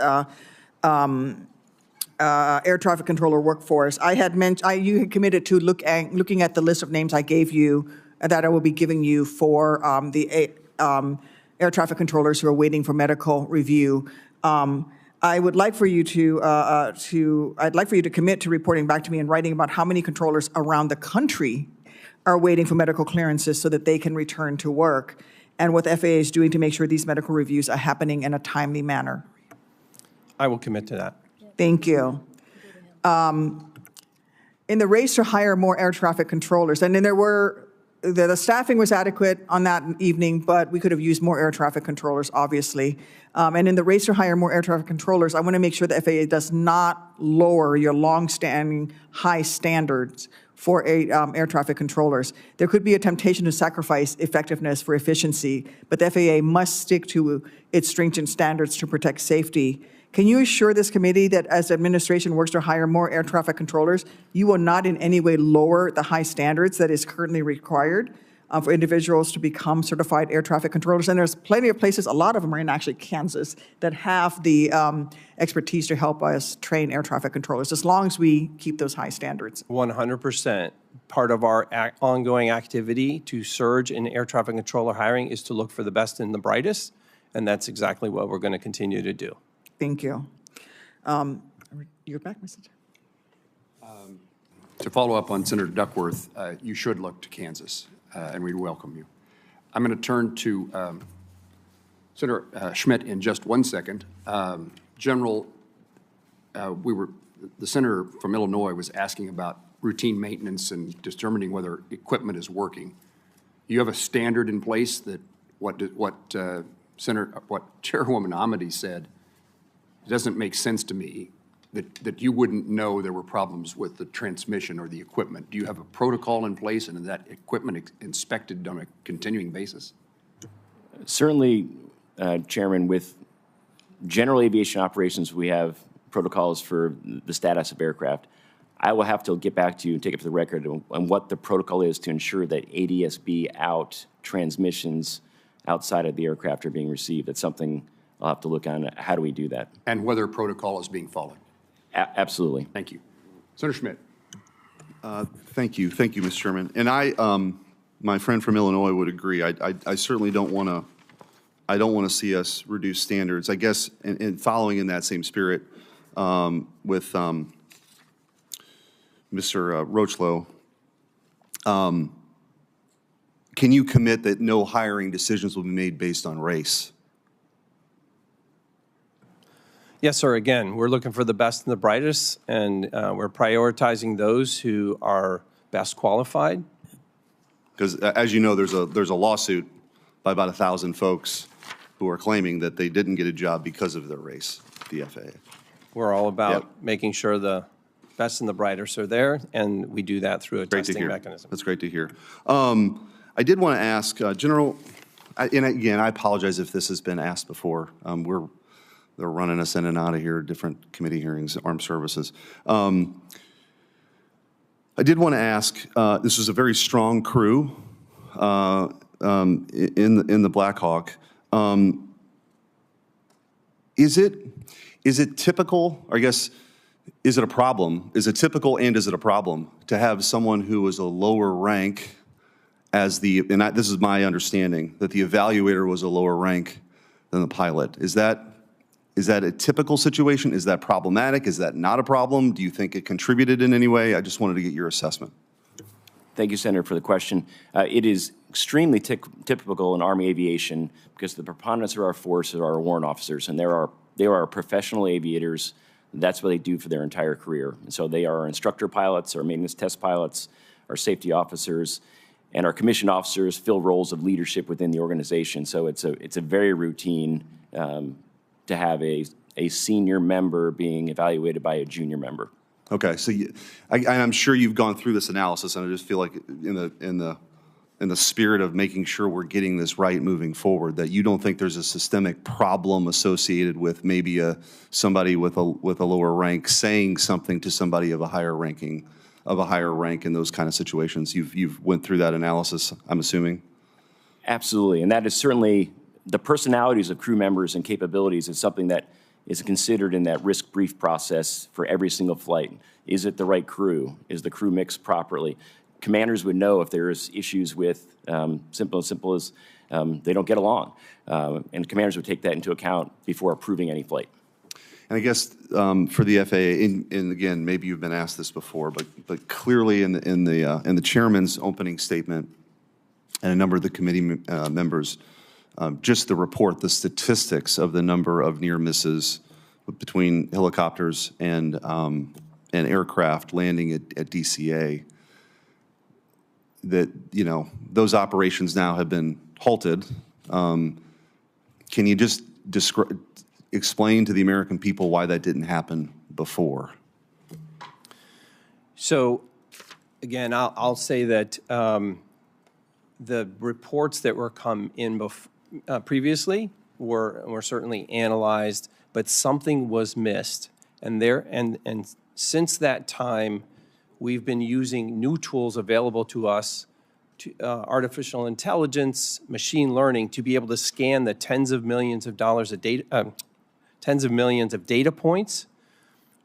air traffic controller workforce. I had mentioned, you had committed to looking at the list of names I gave you, that I will be giving you for the air traffic controllers who are waiting for medical review. I would like for you I'd like for you to commit to reporting back to me in writing about how many controllers around the country are waiting for medical clearances so that they can return to work, and what the FAA is doing to make sure these medical reviews are happening in a timely manner. I will commit to that. Thank you. In the race to hire more air traffic controllers, and then the staffing was adequate on that evening, but we could have used more air traffic controllers, obviously. And in the race to hire more air traffic controllers, I want to make sure the FAA does not lower your longstanding high standards for air traffic controllers. There could be a temptation to sacrifice effectiveness for efficiency, but the FAA must stick to its stringent standards to protect safety. Can you assure this committee that as the administration works to hire more air traffic controllers, you will not in any way lower the high standards that is currently required for individuals to become certified air traffic controllers? And there's plenty of places, a lot of them are in actually Kansas, that have the expertise to help us train air traffic controllers, as long as we keep those high standards. 100%. Part of our ongoing activity to surge in air traffic controller hiring is to look for the best and the brightest, and that's exactly what we're going to continue to do. Thank you. You're back, Mr. Chair. To follow up on Senator Duckworth, you should look to Kansas, and we'd welcome you. I'm going to turn to Senator Schmidt in just 1 second. General, the senator from Illinois was asking about routine maintenance and determining whether equipment is working. You have a standard in place that what Chairwoman Hamady said. It doesn't make sense to me that you wouldn't know there were problems with the transmission or the equipment. Do you have a protocol in place and that equipment inspected on a continuing basis? Certainly, Chairman, with general aviation operations, we have protocols for the status of aircraft. I will have to get back to you and take it for the record on what the protocol is to ensure that ADSB out transmissions outside of the aircraft are being received. It's something I'll have to look on. How do we do that? And whether protocol is being followed? Absolutely. Thank you. Senator Schmidt. Thank you, Mr. Chairman. And my friend from Illinois would agree. I certainly don't want to. I don't want to see us reduce standards. I guess, and following in that same spirit, with Mr. Rochlow, can you commit that no hiring decisions will be made based on race? Yes, sir. Again, we're looking for the best and the brightest, and we're prioritizing those who are best qualified. Because as you know, there's a lawsuit by about 1,000 folks who are claiming that they didn't get a job because of their race, the FAA. We're all about Yep. making sure the best and the brightest are there, and we do that through a Great to testing hear. mechanism. That's great to hear. I did want to ask, General, and again, I apologize if this has been asked before. They're running us in and out of here, different committee hearings, armed services. I did want to ask, this was a very strong crew in the Black Hawk. Is it typical, or I guess, is it a problem? Is it typical and is it a problem to have someone who is a lower rank as this is my understanding, that the evaluator was a lower rank than the pilot? Is that a typical situation? Is that problematic? Is that not a problem? Do you think it contributed in any way? I just wanted to get your assessment. Thank you, Senator, for the question. It is extremely typical in Army aviation because the preponderance of our force are our warrant officers, and they are professional aviators. That's what they do for their entire career. And so they are our instructor pilots, our maintenance test pilots, our safety officers, and our commissioned officers fill roles of leadership within the organization. So it's a very routine to have a senior member being evaluated by a junior member. Okay, so I'm sure you've gone through this analysis, and I just feel like in the spirit of making sure we're getting this right moving forward, that you don't think there's a systemic problem associated with maybe somebody with a lower rank saying something to somebody of a higher rank in those kind of situations. You've went through that analysis, I'm assuming. Absolutely, and that is certainly the personalities of crew members and capabilities is something that is considered in that risk brief process for every single flight. Is it the right crew? Is the crew mixed properly? Commanders would know if there's issues with simple as they don't get along. And commanders would take that into account before approving any flight. And I guess for the FAA, and again, maybe you've been asked this before, but clearly in the chairman's opening statement and a number of the committee members, just the report, the statistics of the number of near misses between helicopters and aircraft landing at DCA, that, those operations now have been halted. Can you just explain to the American people why that didn't happen before? So, again, I'll say that the reports that were come in previously were certainly analyzed, but something was missed, and since that time, we've been using new tools available to us, artificial intelligence, machine learning, to be able to scan the tens of millions of data points,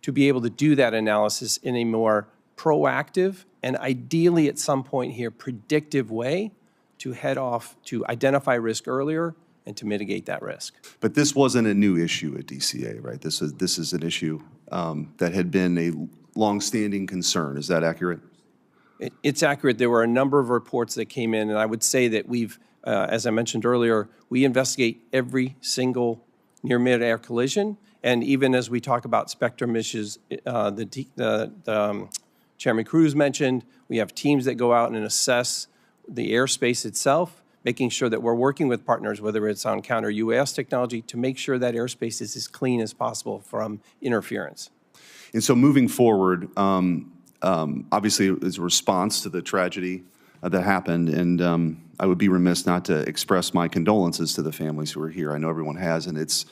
to be able to do that analysis in a more proactive and ideally at some point here predictive way to head off, to identify risk earlier and to mitigate that risk. But this wasn't a new issue at DCA, right? This is an issue that had been a longstanding concern. Is that accurate? It's accurate. There were a number of reports that came in, and I would say that we've, as I mentioned earlier, we investigate every single near mid-air collision, and even as we talk about spectrum issues, Chairman Cruz mentioned, we have teams that go out and assess the airspace itself, making sure that we're working with partners, whether it's on counter-UAS technology, to make sure that airspace is as clean as possible from interference. And so moving forward, obviously it's a response to the tragedy that happened, and I would be remiss not to express my condolences to the families who are here. I know everyone has, and it's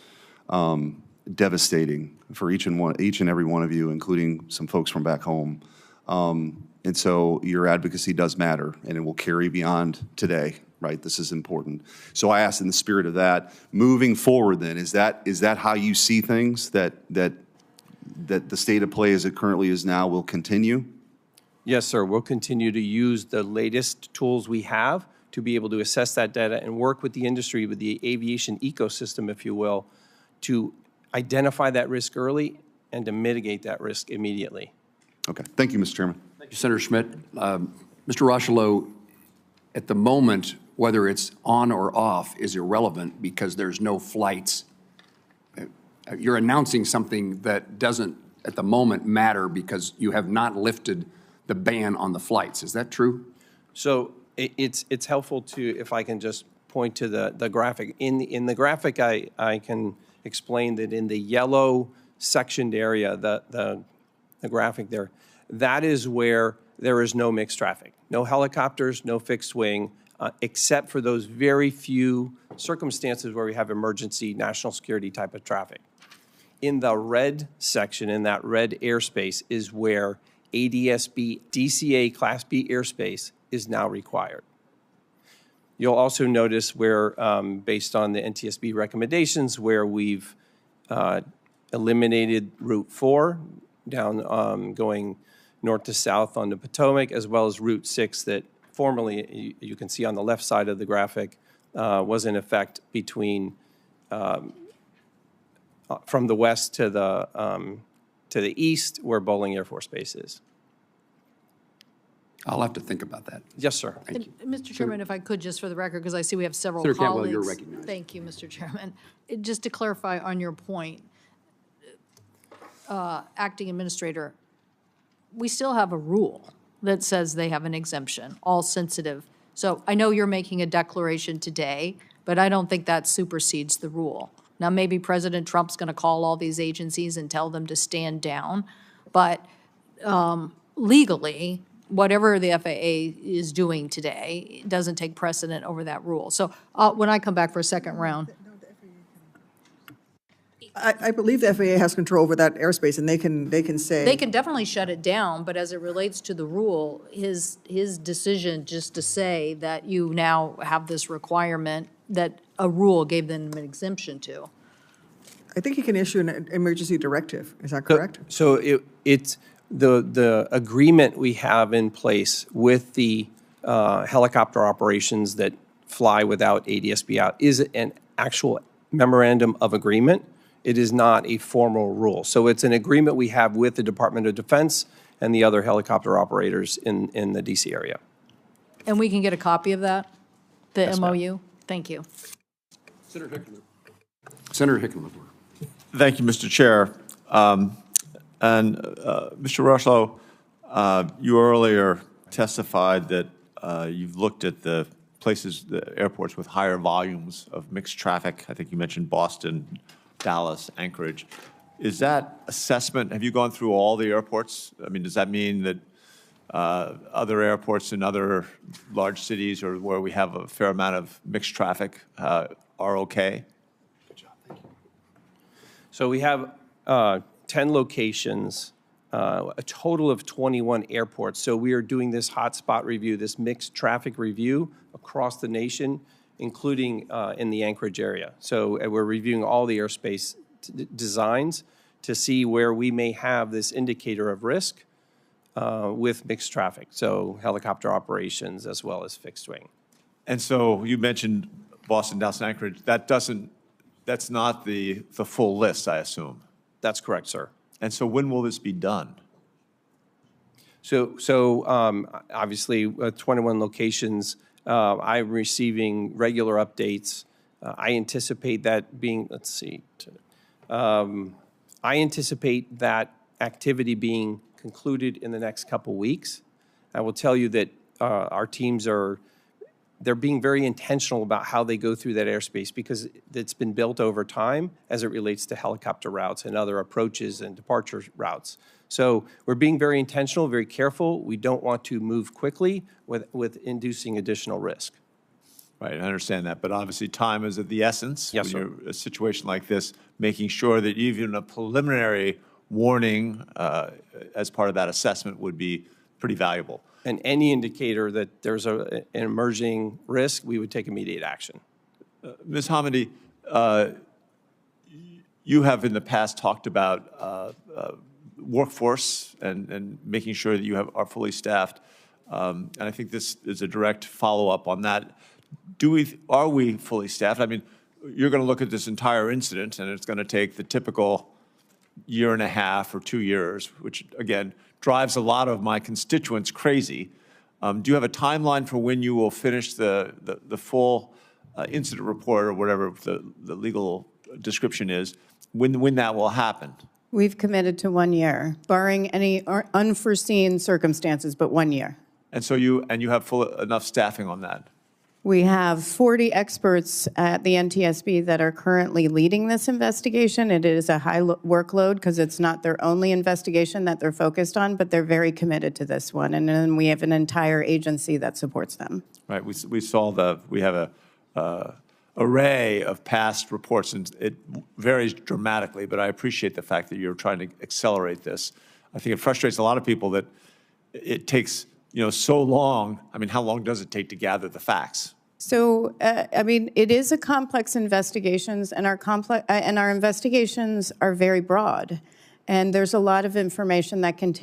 devastating for each and every one of you, including some folks from back home. And so your advocacy does matter, and it will carry beyond today, right? This is important. So I ask in the spirit of that, moving forward then, is that how you see things, that the state of play as it currently is now will continue? Yes, sir. We'll continue to use the latest tools we have to be able to assess that data and work with the industry, with the aviation ecosystem, if you will, to identify that risk early and to mitigate that risk immediately. Okay. Thank you, Mr. Chairman. Thank you, Senator Schmidt. Mr. Rocheleau, at the moment, whether it's on or off is irrelevant because there's no flights. You're announcing something that doesn't, at the moment, matter because you have not lifted the ban on the flights. Is that true? So it's helpful to, if I can just point to the graphic. In the graphic, I can explain that in the yellow sectioned area, the graphic there, that is where there is no mixed traffic. No helicopters, no fixed wing, except for those very few circumstances where we have emergency national security type of traffic. In the red section, in that red airspace, is where ADSB DCA Class B airspace is now required. You'll also notice where, based on the NTSB recommendations, where we've eliminated Route 4 down going north to south on the Potomac, as well as Route 6 that formerly, you can see on the left side of the graphic, was in effect between from the west to the east where Bowling Air Force Base is. I'll have to think about that. Yes, sir. Thank you. Mr. Chairman, if I could, just for the record, because I see we have several Senator colleagues. Cantwell, you're recognized. Thank you, Mr. Chairman. Just to clarify on your point, Acting Administrator, we still have a rule that says they have an exemption, all sensitive. So I know you're making a declaration today, but I don't think that supersedes the rule. Now, maybe President Trump's going to call all these agencies and tell them to stand down, but legally, whatever the FAA is doing today doesn't take precedent over that rule. So when I come back for a second round, I believe the FAA has control over that airspace, and they can say. they can definitely shut it down, but as it relates to the rule, his decision just to say that you now have this requirement that a rule gave them an exemption to. I think he can issue an emergency directive. Is that correct? So it's the agreement we have in place with the helicopter operations that fly without ADSB out is an actual memorandum of agreement. It is not a formal rule. So it's an agreement we have with the Department of Defense and the other helicopter operators in the DC area. And we can get a copy of that, the MOU? Thank you. Senator Hickenlooper. Senator Hickenlooper. Thank you, Mr. Chair. Mr. Rushlow, you earlier testified that you've looked at the places, the airports with higher volumes of mixed traffic. I think you mentioned Boston, Dallas, Anchorage. Is that assessment, have you gone through all the airports? I mean, does that mean that other airports in other large cities or where we have a fair amount of mixed traffic are okay? So we have 10 locations, a total of 21 airports. So we are doing this hotspot review, this mixed traffic review across the nation, including in the Anchorage area. So we're reviewing all the airspace designs to see where we may have this indicator of risk with mixed traffic. So helicopter operations as well as fixed wing. And so you mentioned Boston, Dallas, and Anchorage. That's not the full list, I assume. That's correct, sir. And so when will this be done? So obviously, 21 locations, I'm receiving regular updates. I anticipate that being, let's see, I anticipate that activity being concluded in the next couple weeks. I will tell you that our teams they're being very intentional about how they go through that airspace because it's been built over time as it relates to helicopter routes and other approaches and departure routes. So we're being very intentional, very careful. We don't want to move quickly with inducing additional risk. Right, I understand that, but obviously time is of the essence. Yes, sir. When you're in a situation like this, making sure that even a preliminary warning as part of that assessment would be pretty valuable. And any indicator that there's an emerging risk, we would take immediate action. Ms. Hamady, you have in the past talked about workforce and making sure that you are fully staffed. And I think this is a direct follow-up on that. Are we fully staffed? I mean, you're going to look at this entire incident, and it's going to take the typical year and a half or 2 years, which, again, drives a lot of my constituents crazy. Do you have a timeline for when you will finish the full incident report or whatever the legal description is, when that will happen? We've committed to 1 year, barring any unforeseen circumstances, but 1 year. And so you have enough staffing on that? We have 40 experts at the NTSB that are currently leading this investigation. It is a high workload because it's not their only investigation that they're focused on, but they're very committed to this one. And then we have an entire agency that supports them. Right. We have a array of past reports, and it varies dramatically, but I appreciate the fact that you're trying to accelerate this. I think it frustrates a lot of people that it takes so long. I mean, how long does it take to gather the facts? So, I mean, it is a complex investigations, and our investigations are very broad. And there's a lot of information that can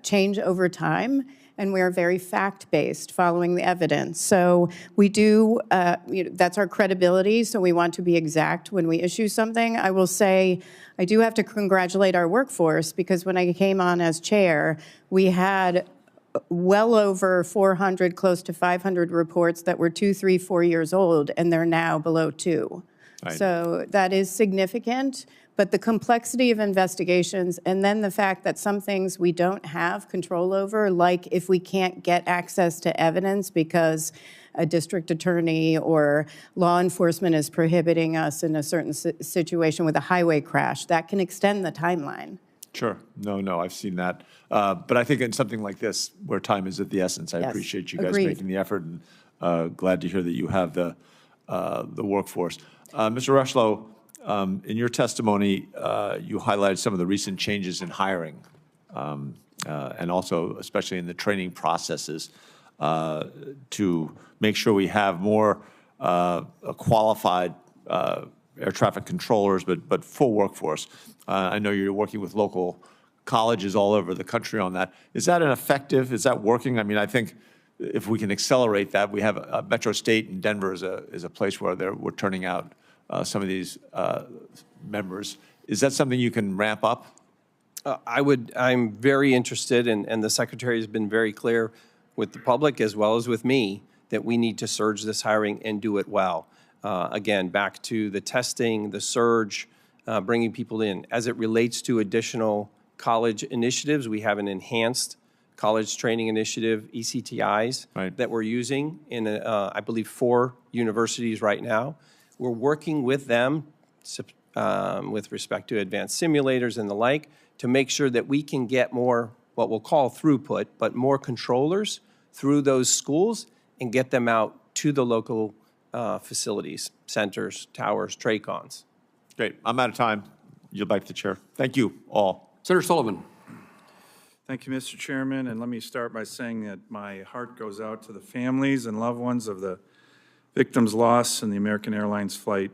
change over time, and we are very fact-based, following the evidence. So we do, that's our credibility, so we want to be exact when we issue something. I will say, I do have to congratulate our workforce, because when I came on as chair, we had well over 400, close to 500 reports that were 2, 3, 4 years old, and they're now below 2. Right. So that is significant, but the complexity of investigations, and then the fact that some things we don't have control over, like if we can't get access to evidence because a district attorney or law enforcement is prohibiting us in a certain situation with a highway crash, that can extend the timeline. Sure. No, I've seen that. But I think in something like this, where time is of the essence, I Yes, appreciate you guys agreed. making the effort, and glad to hear that you have the workforce. Mr. Rushlow, in your testimony, you highlighted some of the recent changes in hiring, and also especially in the training processes to make sure we have more qualified air traffic controllers, but full workforce. I know you're working with local colleges all over the country on that. Is that is that working? I mean, I think if we can accelerate that, we have Metro State in Denver is a place where we're turning out some of these members. Is that something you can ramp up? I'm very interested, and the Secretary has been very clear with the public as well as with me that we need to surge this hiring and do it well. Again, back to the testing, the surge, bringing people in. As it relates to additional college initiatives, we have an enhanced college training initiative, ECTIs, Right. that we're using in, I believe, 4 universities right now. We're working with them with respect to advanced simulators and the like to make sure that we can get more, what we'll call throughput, but more controllers through those schools and get them out to the local facilities, centers, towers, TRACONs. Great. I'm out of time. Yield back to the chair. Thank you all. Senator Sullivan. Thank you, Mr. Chairman, and let me start by saying that my heart goes out to the families and loved ones of the victims lost in the American Airlines Flight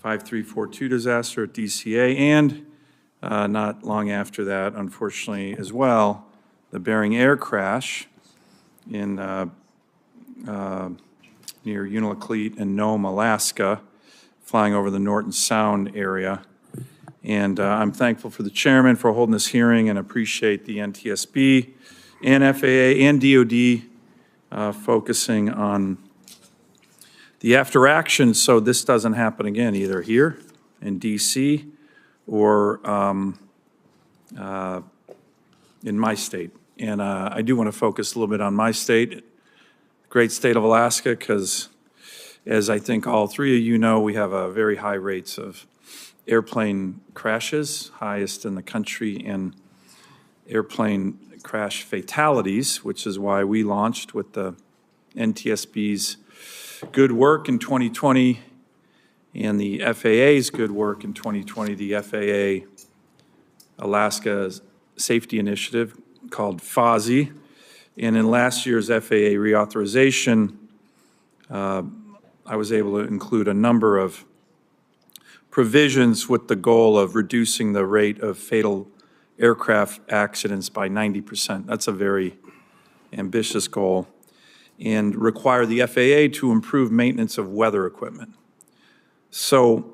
5342 disaster at DCA, and not long after that, unfortunately, as well, the Bering Air crash in near Unalakleet and Nome, Alaska, flying over the Norton Sound area. And I'm thankful for the chairman for holding this hearing, and appreciate the NTSB and FAA and DOD focusing on the after action so this doesn't happen again, either here in DC or in my state. And I do want to focus a little bit on my state, great state of Alaska, because as I think all three of you know, we have a very high rates of airplane crashes, highest in the country, and airplane crash fatalities, which is why we launched with the NTSB's good work in 2020 and the FAA's good work in 2020, the FAA Alaska Safety Initiative called FOSI. And in last year's FAA reauthorization, I was able to include a number of provisions with the goal of reducing the rate of fatal aircraft accidents by 90%. That's a very ambitious goal. And require the FAA to improve maintenance of weather equipment. So,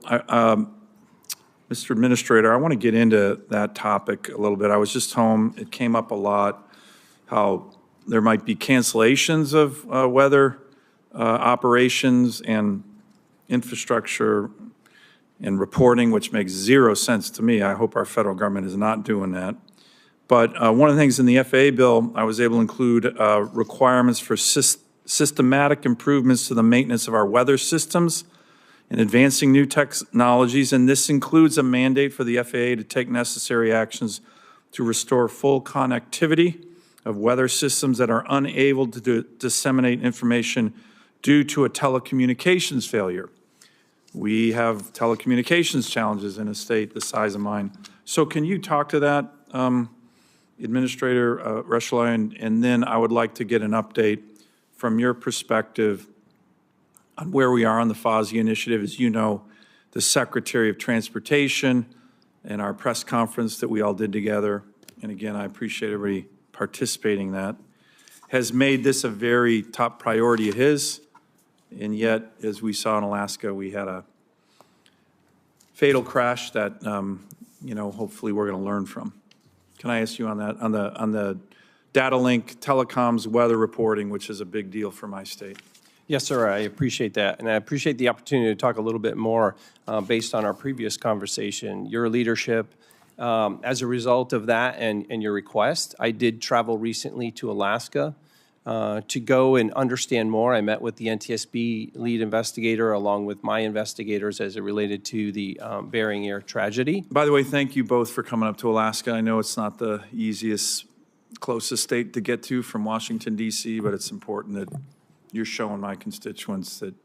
Mr. Administrator, I want to get into that topic a little bit. I was just home, it came up a lot, how there might be cancellations of weather operations and infrastructure and reporting, which makes zero sense to me. I hope our federal government is not doing that. But one of the things in the FAA bill, I was able to include requirements for systematic improvements to the maintenance of our weather systems and advancing new technologies. And this includes a mandate for the FAA to take necessary actions to restore full connectivity of weather systems that are unable to disseminate information due to a telecommunications failure. We have telecommunications challenges in a state the size of mine. So can you talk to that, Administrator Rushlow, and then I would like to get an update from your perspective on where we are on the FOSI initiative. As you know, the Secretary of Transportation and our press conference that we all did together, and again, I appreciate everybody participating in that, has made this a very top priority of his. And yet, as we saw in Alaska, we had a fatal crash that, hopefully we're going to learn from. Can I ask you on that, on the data link, telecoms, weather reporting, which is a big deal for my state? Yes, sir, I appreciate that. And I appreciate the opportunity to talk a little bit more based on our previous conversation. Your leadership, as a result of that and your request, I did travel recently to Alaska to go and understand more. I met with the NTSB lead investigator along with my investigators as it related to the Bering Air tragedy. By the way, thank you both for coming up to Alaska. I know it's not the easiest, closest state to get to from Washington, D.C., but it's important that you're showing my constituents that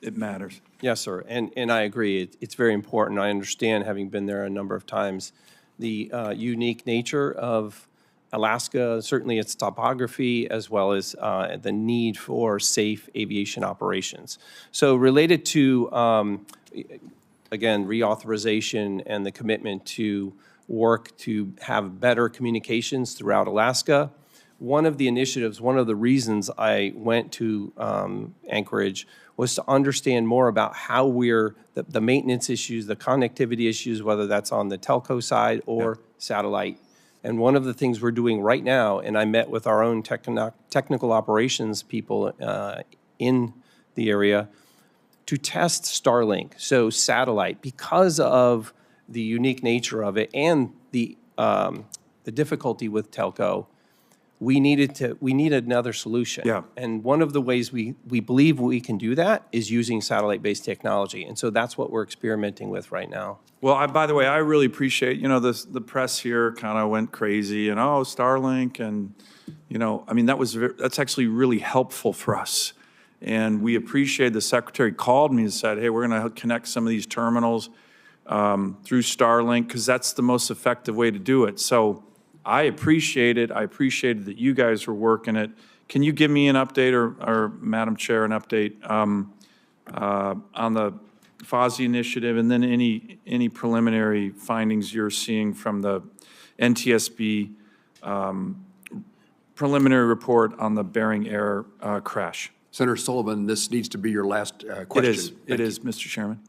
it matters. Yes, sir, and I agree. It's very important. I understand, having been there a number of times, the unique nature of Alaska, certainly its topography, as well as the need for safe aviation operations. So related to, again, reauthorization and the commitment to work to have better communications throughout Alaska, one of the initiatives, one of the reasons I went to Anchorage was to understand more about how we're, the maintenance issues, the connectivity issues, whether that's on the telco side or satellite. And one of the things we're doing right now, and I met with our own technical operations people in the area to test Starlink, so satellite, because of the unique nature of it and the difficulty with telco. We needed another solution. Yeah. And one of the ways we believe we can do that is using satellite-based technology. And so that's what we're experimenting with right now. Well, by the way, I really appreciate, the press here kind of went crazy and, Starlink and, that's actually really helpful for us. And we appreciate the secretary called me and said, hey, we're going to connect some of these terminals through Starlink because that's the most effective way to do it. So I appreciate it. I appreciated that you guys were working it. Can you give me an update or Madam Chair, an update on the FOSI initiative and then any preliminary findings you're seeing from the NTSB preliminary report on the Bering Air crash? Senator Sullivan, this needs to be your last question. It is, Mr. Chairman.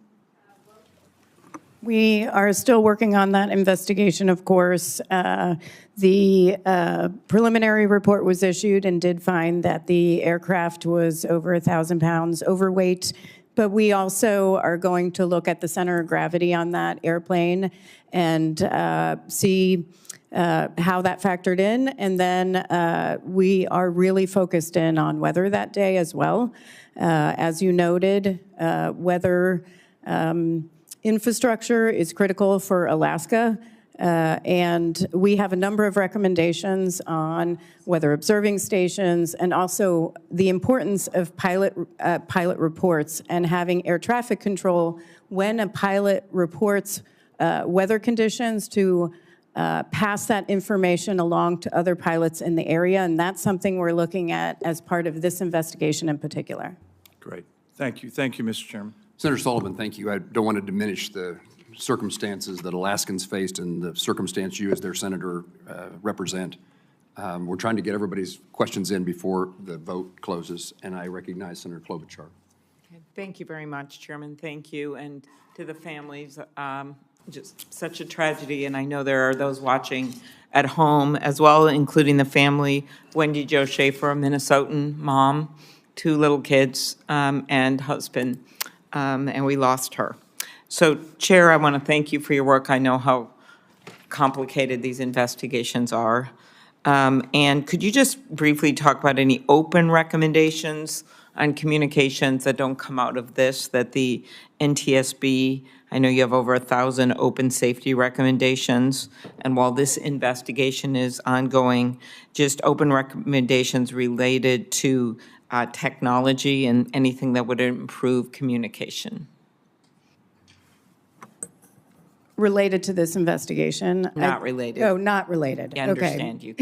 We are still working on that investigation, of course. The preliminary report was issued and did find that the aircraft was over 1,000 pounds overweight, but we also are going to look at the center of gravity on that airplane and see how that factored in. And then we are really focused in on weather that day as well. As you noted, weather infrastructure is critical for Alaska, and we have a number of recommendations on weather observing stations and also the importance of pilot reports and having air traffic control when a pilot reports weather conditions to pass that information along to other pilots in the area, and that's something we're looking at as part of this investigation in particular. Great. Thank you. Thank you, Mr. Chairman. Senator Sullivan, thank you. I don't want to diminish the circumstances that Alaskans faced and the circumstance you as their senator represent. We're trying to get everybody's questions in before the vote closes, and I recognize Senator Klobuchar. Thank you very much, Chairman. Thank you. And to the families, just such a tragedy. And I know there are those watching at home as well, including the family, Wendy Jo Schaefer, a Minnesotan mom, 2 little kids, and husband. And we lost her. So, Chair, I want to thank you for your work. I know how complicated these investigations are. And could you just briefly talk about any open recommendations on communications that don't come out of this, that the NTSB, I know you have over 1,000 open safety recommendations, and while this investigation is ongoing, just open recommendations related to technology and anything that would improve communication. related to this investigation. Not related. Oh, not related. I Okay. understand you.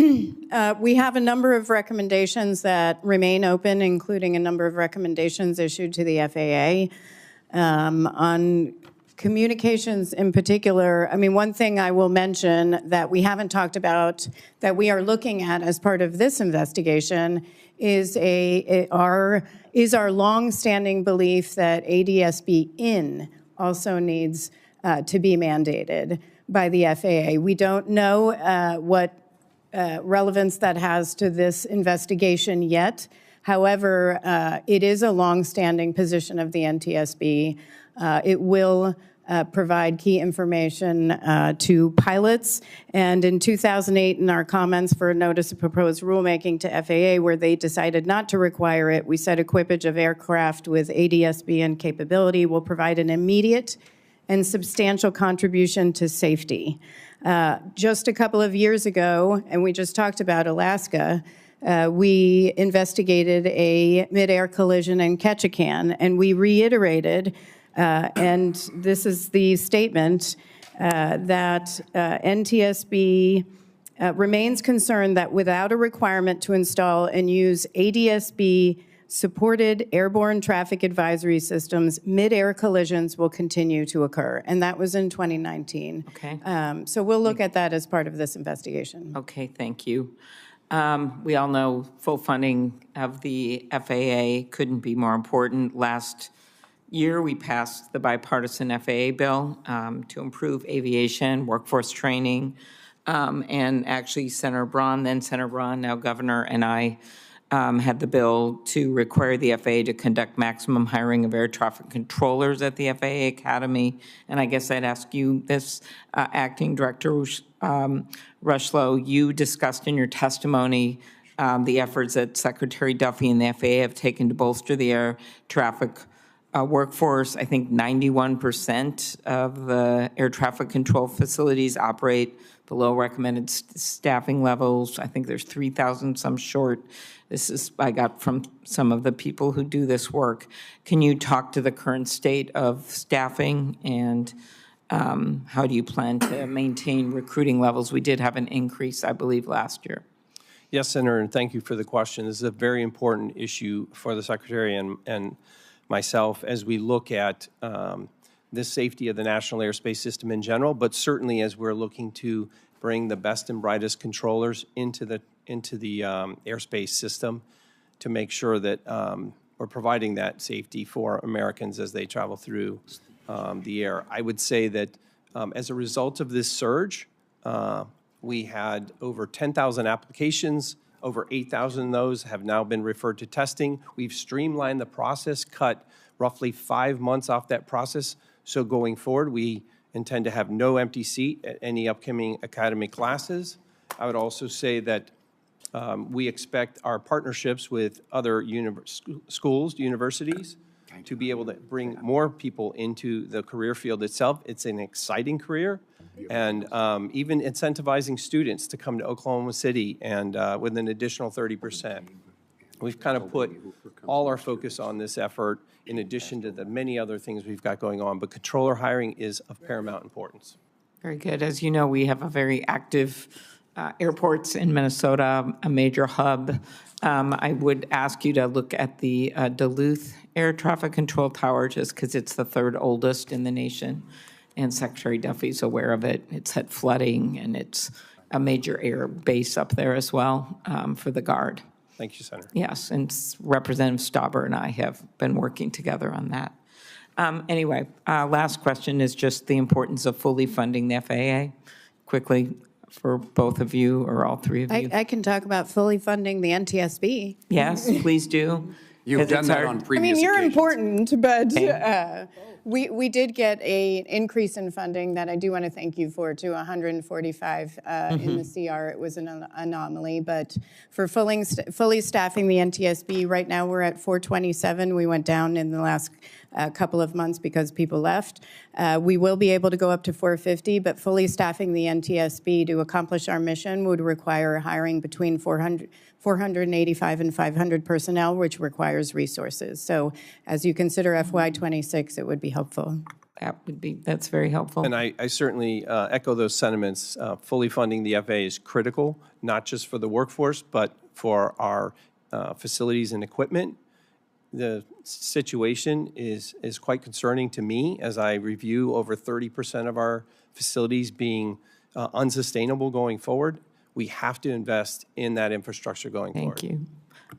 We have a number of recommendations that remain open, including a number of recommendations issued to the FAA. On communications in particular, I mean, one thing I will mention that we haven't talked about that we are looking at as part of this investigation is our longstanding belief that ADSB in also needs to be mandated by the FAA. We don't know what relevance that has to this investigation yet. However, it is a longstanding position of the NTSB. It will provide key information to pilots. And in 2008, in our comments for a notice of proposed rulemaking to FAA, where they decided not to require it, we said equipage of aircraft with ADSB and capability will provide an immediate and substantial contribution to safety. Just a couple of years ago, and we just talked about Alaska, we investigated a midair collision in Ketchikan, and we reiterated, and this is the statement, that NTSB remains concerned that without a requirement to install and use ADSB-supported airborne traffic advisory systems, midair collisions will continue to occur. And that was in 2019. Okay. So we'll look at that as part of this investigation. Okay, thank you. We all know full funding of the FAA couldn't be more important. Last year, we passed the bipartisan FAA bill to improve aviation, workforce training, and actually Senator Braun, then Senator Braun, now Governor, and I had the bill to require the FAA to conduct maximum hiring of air traffic controllers at the FAA Academy. And I guess I'd ask you this, Acting Director Rushlow, you discussed in your testimony the efforts that Secretary Duffy and the FAA have taken to bolster the air traffic workforce. I think 91% of the air traffic control facilities operate below recommended staffing levels. I think there's 3,000, some short. This is, I got from some of the people who do this work. Can you talk to the current state of staffing and how do you plan to maintain recruiting levels? We did have an increase, I believe, last year. Yes, Senator, and thank you for the question. This is a very important issue for the Secretary and myself as we look at the safety of the national airspace system in general, but certainly as we're looking to bring the best and brightest controllers into the airspace system to make sure that we're providing that safety for Americans as they travel through the air. I would say that as a result of this surge, we had over 10,000 applications. Over 8,000 of those have now been referred to testing. We've streamlined the process, cut roughly 5 months off that process. So going forward, we intend to have no empty seat at any upcoming academy classes. I would also say that we expect our partnerships with other schools, universities, to be able to bring more people into the career field itself. It's an exciting career, and even incentivizing students to come to Oklahoma City and with an additional 30%. We've kind of put all our focus on this effort in addition to the many other things we've got going on, but controller hiring is of paramount importance. Very good. As you know, we have a very active airports in Minnesota, a major hub. I would ask you to look at the Duluth Air Traffic Control Tower, just because it's the third oldest in the nation, and Secretary Duffy's aware of it. It's had flooding, and it's a major air base up there as well for the Guard. Thank you, Senator. Yes, and Representative Stauber and I have been working together on that. Anyway, last question is just the importance of fully funding the FAA. Quickly, for both of you or all three of you. I can talk about fully funding the NTSB. Yes, please do. You've done that on previous I mean, you're occasions. important, but we did get an increase in funding that I do want to thank you for, to 145 in the CR. It was an anomaly, but for fully staffing the NTSB, right now we're at 427. We went down in the last couple of months because people left. We will be able to go up to 450, but fully staffing the NTSB to accomplish our mission would require hiring between 485 and 500 personnel, which requires resources. So as you consider FY26, it would be helpful. that's very helpful. And I certainly echo those sentiments. Fully funding the FAA is critical, not just for the workforce, but for our facilities and equipment. The situation is quite concerning to me as I review over 30% of our facilities being unsustainable going forward. We have to invest in that infrastructure going forward. Thank you.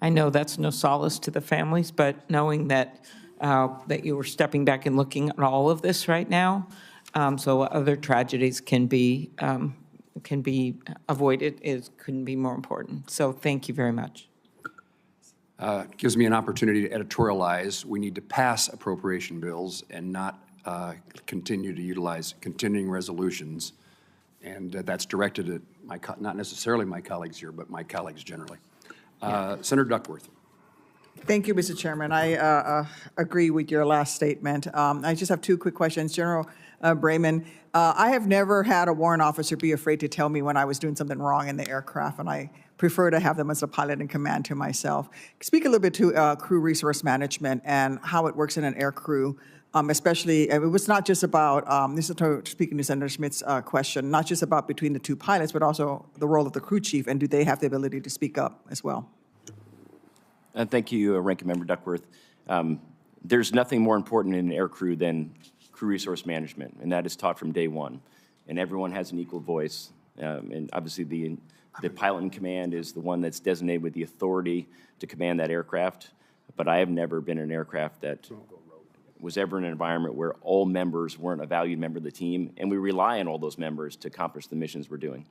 I know that's no solace to the families, but knowing that that you were stepping back and looking at all of this right now, so other tragedies can be avoided, couldn't be more important. So thank you very much. Gives me an opportunity to editorialize. We need to pass appropriation bills and not continue to utilize continuing resolutions. And that's directed at not necessarily my colleagues here, but my colleagues generally. Senator Duckworth. Thank you, Mr. Chairman. I agree with your last statement. I just have two quick questions. General Brayman, I have never had a warrant officer be afraid to tell me when I was doing something wrong in the aircraft, and I prefer to have them as a pilot in command to myself. Speak a little bit to crew resource management and how it works in an air crew, especially, it was not just about, this is speaking to Senator Schmidt's question, not just about between the two pilots, but also the role of the crew chief, and do they have the ability to speak up as well? Thank you, Ranking Member Duckworth. There's nothing more important in an air crew than crew resource management, and that is taught from day one. And everyone has an equal voice. And obviously, the pilot in command is the one that's designated with the authority to command that aircraft. But I have never been in an aircraft that was ever in an environment where all members weren't a valued member of the team, and we rely on all those members to accomplish the missions we're doing.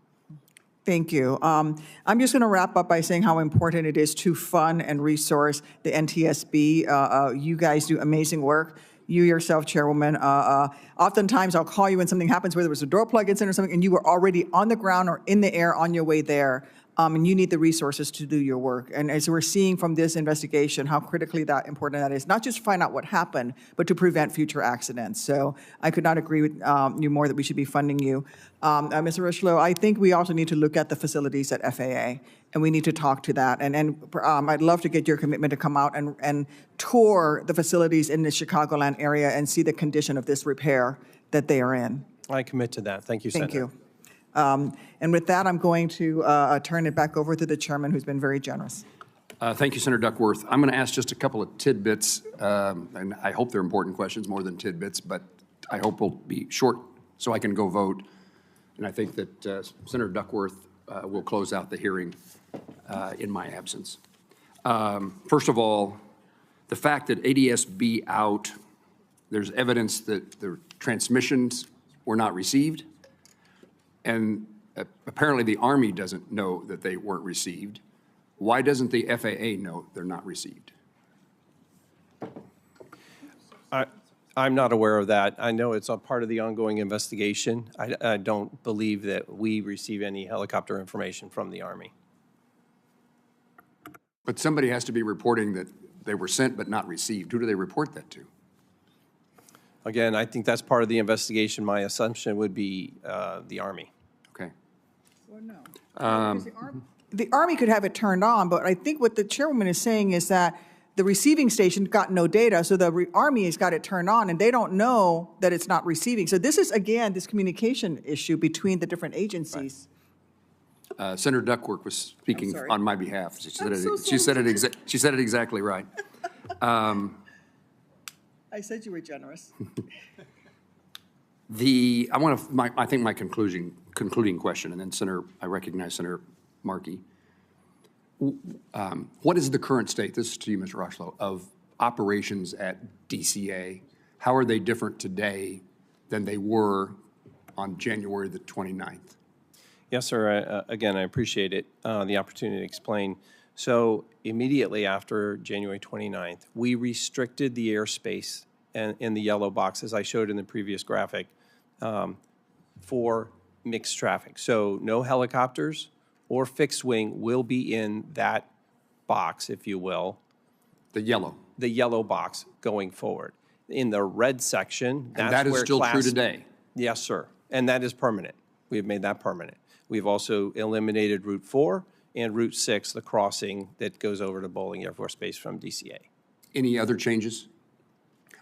Thank you. I'm just going to wrap up by saying how important it is to fund and resource the NTSB. You guys do amazing work. You yourself, Chairwoman, oftentimes I'll call you when something happens, whether it was a door plug incident or something, and you were already on the ground or in the air on your way there. And you need the resources to do your work. And as we're seeing from this investigation, how critically important that is, not just to find out what happened, but to prevent future accidents. So I could not agree with you more that we should be funding you. Mr. Rushlow, I think we also need to look at the facilities at FAA, and we need to talk to that. And I'd love to get your commitment to come out and tour the facilities in the Chicagoland area and see the condition of this repair that they are in. I commit to that. Thank you, Senator. Thank you. And with that, I'm going to turn it back over to the chairman, who's been very generous. Thank you, Senator Duckworth. I'm going to ask just a couple of tidbits, and I hope they're important questions more than tidbits, but I hope we'll be short so I can go vote. And I think that Senator Duckworth will close out the hearing in my absence. First of all, the fact that ADSB out, there's evidence that the transmissions were not received. And apparently the Army doesn't know that they weren't received. Why doesn't the FAA know they're not received? I'm not aware of that. I know it's a part of the ongoing investigation. I don't believe that we receive any helicopter information from the Army. But somebody has to be reporting that they were sent but not received. Who do they report that to? Again, I think that's part of the investigation. My assumption would be the Army. Okay. Well, no. The Army could have it turned on, but I think what the chairwoman is saying is that the receiving station got no data, so the Army has got it turned on, and they don't know that it's not receiving. So this is, again, this communication issue between the different agencies. Right. Senator Duckworth was speaking on my behalf. She said it exactly right. I said you were generous. I think my concluding question, and then I recognize Senator Markey. What is the current state, this is to you, Mr. Rushlow, of operations at DCA? How are they different today than they were on January the 29th? Yes, sir. Again, I appreciate it, the opportunity to explain. So immediately after January 29th, we restricted the airspace in the yellow box, as I showed in the previous graphic, for mixed traffic. So no helicopters or fixed wing will be in that box, if you will. The yellow box going forward. In the red section, that's and that is still true today? Yes, sir. And that is permanent. We have made that permanent. We've also eliminated Route 4 and Route 6, the crossing that goes over to Bowling Air Force Base from DCA. Any other changes?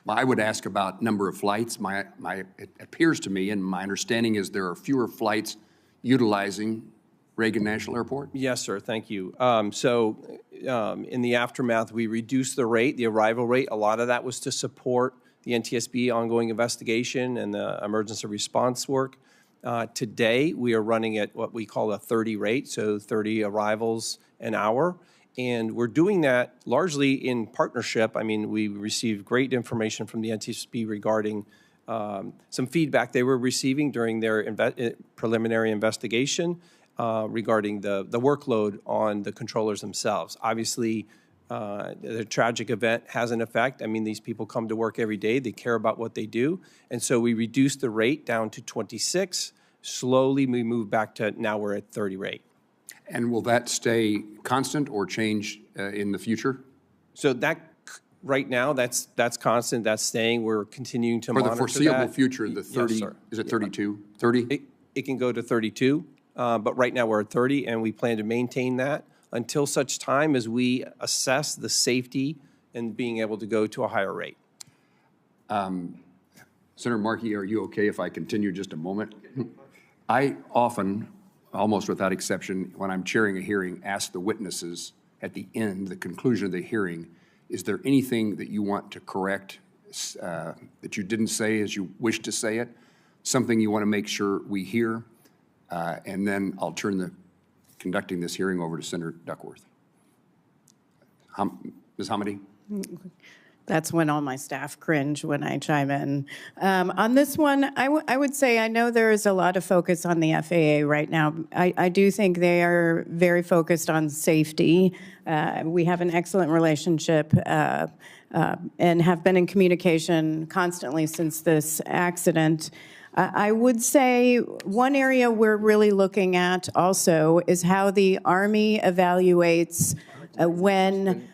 I would ask about number of flights. It appears to me, and my understanding is there are fewer flights utilizing Reagan National Airport? Yes, sir, thank you. In the aftermath, we reduced the rate, the arrival rate. A lot of that was to support the NTSB ongoing investigation and the emergency response work. Today, we are running at what we call a 30 rate, so 30 arrivals an hour. And we're doing that largely in partnership. I mean, we received great information from the NTSB regarding some feedback they were receiving during their preliminary investigation regarding the workload on the controllers themselves. Obviously, the tragic event has an effect. I mean, these people come to work every day. They care about what they do. And so we reduced the rate down to 26. Slowly, we move back to now we're at 30 rate. And will that stay constant or change in the future? So that, right now, that's constant, that's staying. We're continuing to For monitor the that. foreseeable future, the 30, Yes, sir. is it 32? 30? It can go to 32, but right now we're at 30, and we plan to maintain that until such time as we assess the safety and being able to go to a higher rate. Senator Markey, are you okay if I continue just a moment? I often, almost without exception, when I'm chairing a hearing, ask the witnesses at the end, the conclusion of the hearing, is there anything that you want to correct that you didn't say as you wish to say it? Something you want to make sure we hear? And then I'll turn conducting this hearing over to Senator Duckworth. Ms. Hamady? That's when all my staff cringe when I chime in. On this one, I would say I know there is a lot of focus on the FAA right now. I do think they are very focused on safety. We have an excellent relationship and have been in communication constantly since this accident. I would say one area we're really looking at also is how the Army evaluates when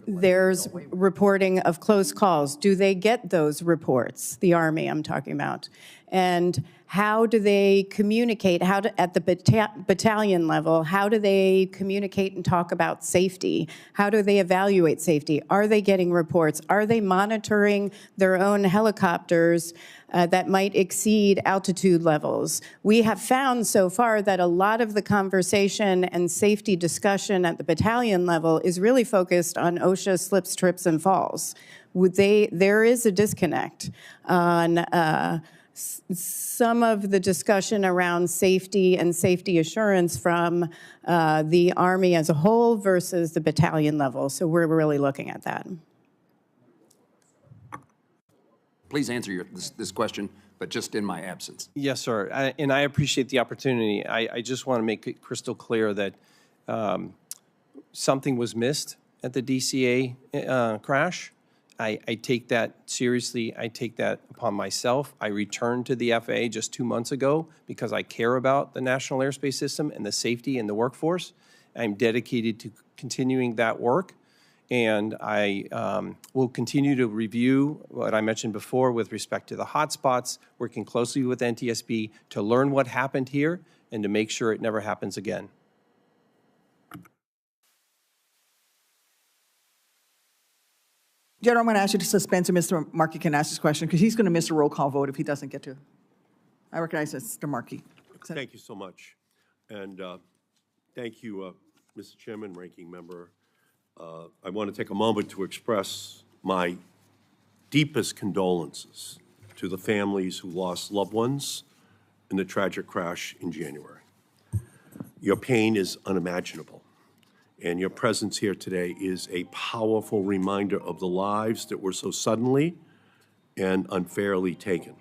there's reporting of close calls. Do they get those reports, the Army I'm talking about? And how do they communicate, at the battalion level, how do they communicate and talk about safety? How do they evaluate safety? Are they getting reports? Are they monitoring their own helicopters that might exceed altitude levels? We have found so far that a lot of the conversation and safety discussion at the battalion level is really focused on OSHA slips, trips, and falls. There is a disconnect on some of the discussion around safety and safety assurance from the Army as a whole versus the battalion level. So we're really looking at that. Please answer this question, but just in my absence. Yes, sir, and I appreciate the opportunity. I just want to make it crystal clear that something was missed at the DCA crash. I take that seriously. I take that upon myself. I returned to the FAA just 2 months ago because I care about the National Airspace System and the safety and the workforce. I'm dedicated to continuing that work. And I will continue to review what I mentioned before with respect to the hotspots, working closely with NTSB to learn what happened here and to make sure it never happens again. General, I'm going to ask you to suspend so Mr. Markey can ask his question, because he's going to miss a roll call vote if he doesn't get to. I recognize Mr. Markey. Thank you so much. And thank you, Mr. Chairman, Ranking Member. I want to take a moment to express my deepest condolences to the families who lost loved ones in the tragic crash in January. Your pain is unimaginable, and your presence here today is a powerful reminder of the lives that were so suddenly and unfairly taken.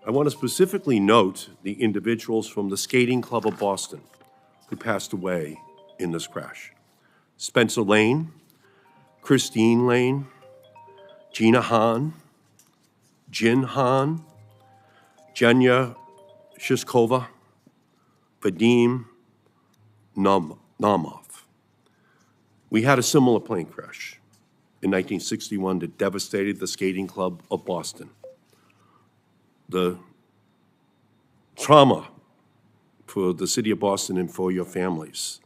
I want to specifically note the individuals from the Skating Club of Boston who passed away in this crash. Spencer Lane, Christine Lane, Gina Hahn, Jin Hahn, Jenya Shiskova, Vadim Namov. We had a similar plane crash in 1961 that devastated the Skating Club of Boston. The trauma for the city of Boston and for your families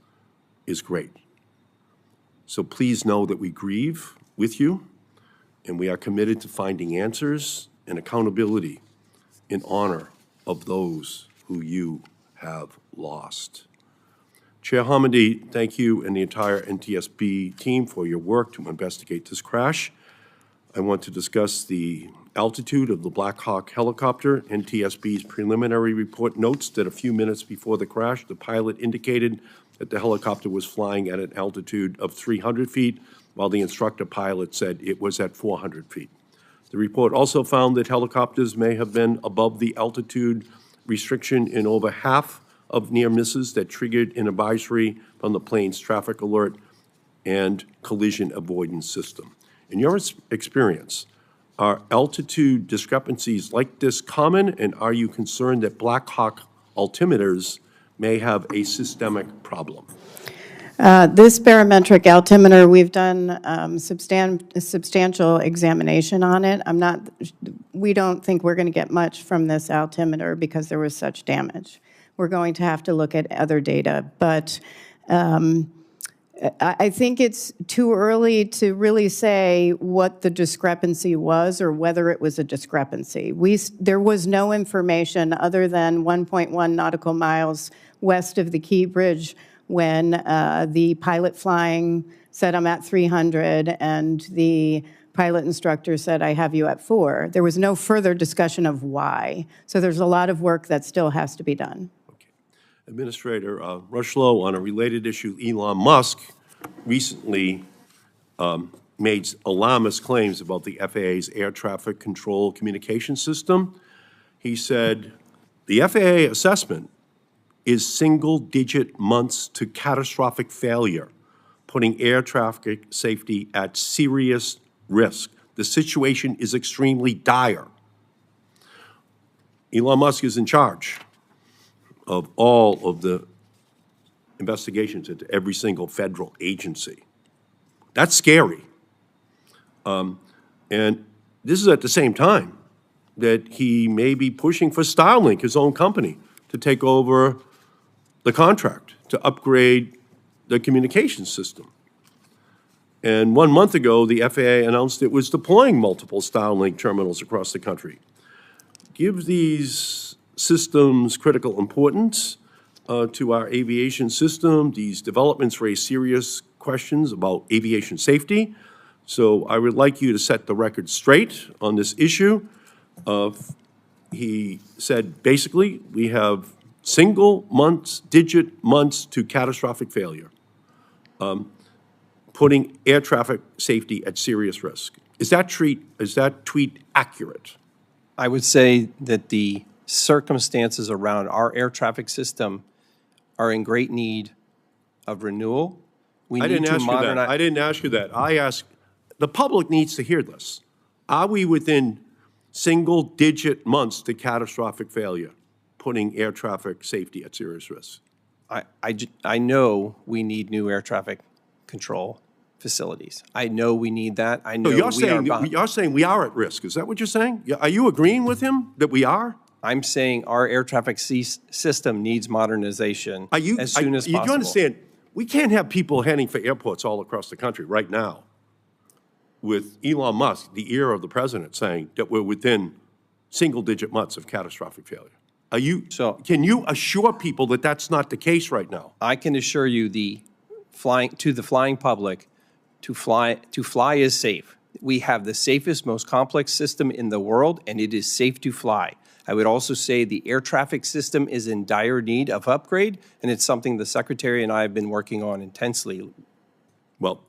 is great. So please know that we grieve with you, and we are committed to finding answers and accountability in honor of those who you have lost. Chair Hamidi, thank you and the entire NTSB team for your work to investigate this crash. I want to discuss the altitude of the Black Hawk helicopter. NTSB's preliminary report notes that a few minutes before the crash, the pilot indicated that the helicopter was flying at an altitude of 300 feet, while the instructor pilot said it was at 400 feet. The report also found that helicopters may have been above the altitude restriction in over half of near misses that triggered an advisory from the plane's traffic alert and collision avoidance system. In your experience, are altitude discrepancies like this common, and are you concerned that Black Hawk altimeters may have a systemic problem? This barometric altimeter, we've done substantial examination on it. We don't think we're going to get much from this altimeter because there was such damage. We're going to have to look at other data, but I think it's too early to really say what the discrepancy was or whether it was a discrepancy. There was no information other than 1.1 nautical miles west of the Key Bridge when the pilot flying said, I'm at 300, and the pilot instructor said, I have you at 4. There was no further discussion of why. So there's a lot of work that still has to be done. Administrator Rushlow, on a related issue, Elon Musk recently made alarmist claims about the FAA's air traffic control communication system. He said, the FAA assessment is single-digit months to catastrophic failure, putting air traffic safety at serious risk. The situation is extremely dire. Elon Musk is in charge of all of the investigations into every single federal agency. That's scary. And this is at the same time that he may be pushing for Starlink, his own company, to take over the contract to upgrade the communications system. And 1 month ago, the FAA announced it was deploying multiple Starlink terminals across the country. Give these systems critical importance to our aviation system. These developments raise serious questions about aviation safety. So I would like you to set the record straight on this issue. He said, basically, we have single months, digit months to catastrophic failure, putting air traffic safety at serious risk. Is that tweet accurate? I would say that the circumstances around our air traffic system are in great need of renewal. I didn't ask you that. I asked, the public needs to hear this. Are we within single-digit months to catastrophic failure, putting air traffic safety at serious risk? I know we need new air traffic control facilities. I know we need that. I know you're saying we are at risk. Is that what you're saying? Are you agreeing with him that we are? I'm saying our air traffic system needs modernization as soon as possible. You understand, we can't have people heading for airports all across the country right now with Elon Musk, the ear of the president, saying that we're within single-digit months of catastrophic failure. Can you assure people that that's not the case right now? I can assure you the flying public, to fly is safe. We have the safest, most complex system in the world, and it is safe to fly. I would also say the air traffic system is in dire need of upgrade, and it's something the Secretary and I have been working on intensely. Well,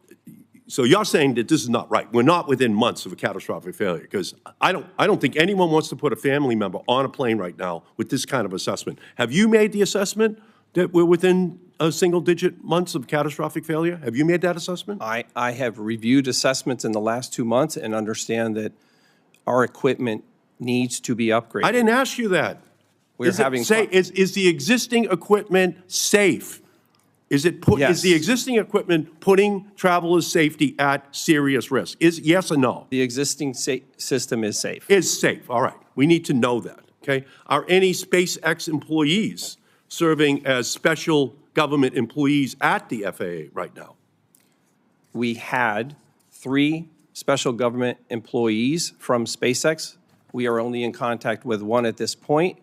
so you're saying that this is not right. We're not within months of a catastrophic failure, because I don't think anyone wants to put a family member on a plane right now with this kind of assessment. Have you made the assessment that we're within a single-digit months of catastrophic failure? Have you made that assessment? I have reviewed assessments in the last 2 months and understand that our equipment needs to be upgraded. I didn't ask you that. Is the existing equipment safe? Is the existing equipment putting travelers' safety at serious risk? Yes or no? The existing system is safe. Is safe, all right. We need to know that, okay? Are any SpaceX employees serving as special government employees at the FAA right now? We had 3 special government employees from SpaceX. We are only in contact with one at this point.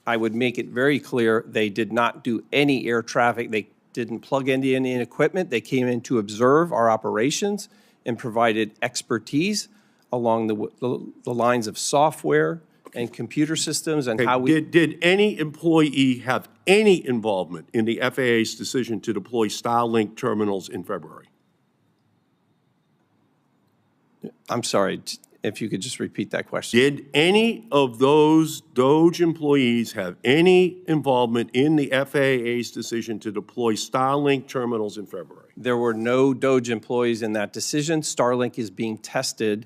I would make it very clear, they did not do any air traffic. They didn't plug in any equipment. They came in to observe our operations and provided expertise along the lines of software and computer systems and how we... Did any employee have any involvement in the FAA's decision to deploy Starlink terminals in February? I'm sorry, if you could just repeat that question. Did any of those DOGE employees have any involvement in the FAA's decision to deploy Starlink terminals in February? There were no DOGE employees in that decision. Starlink is being tested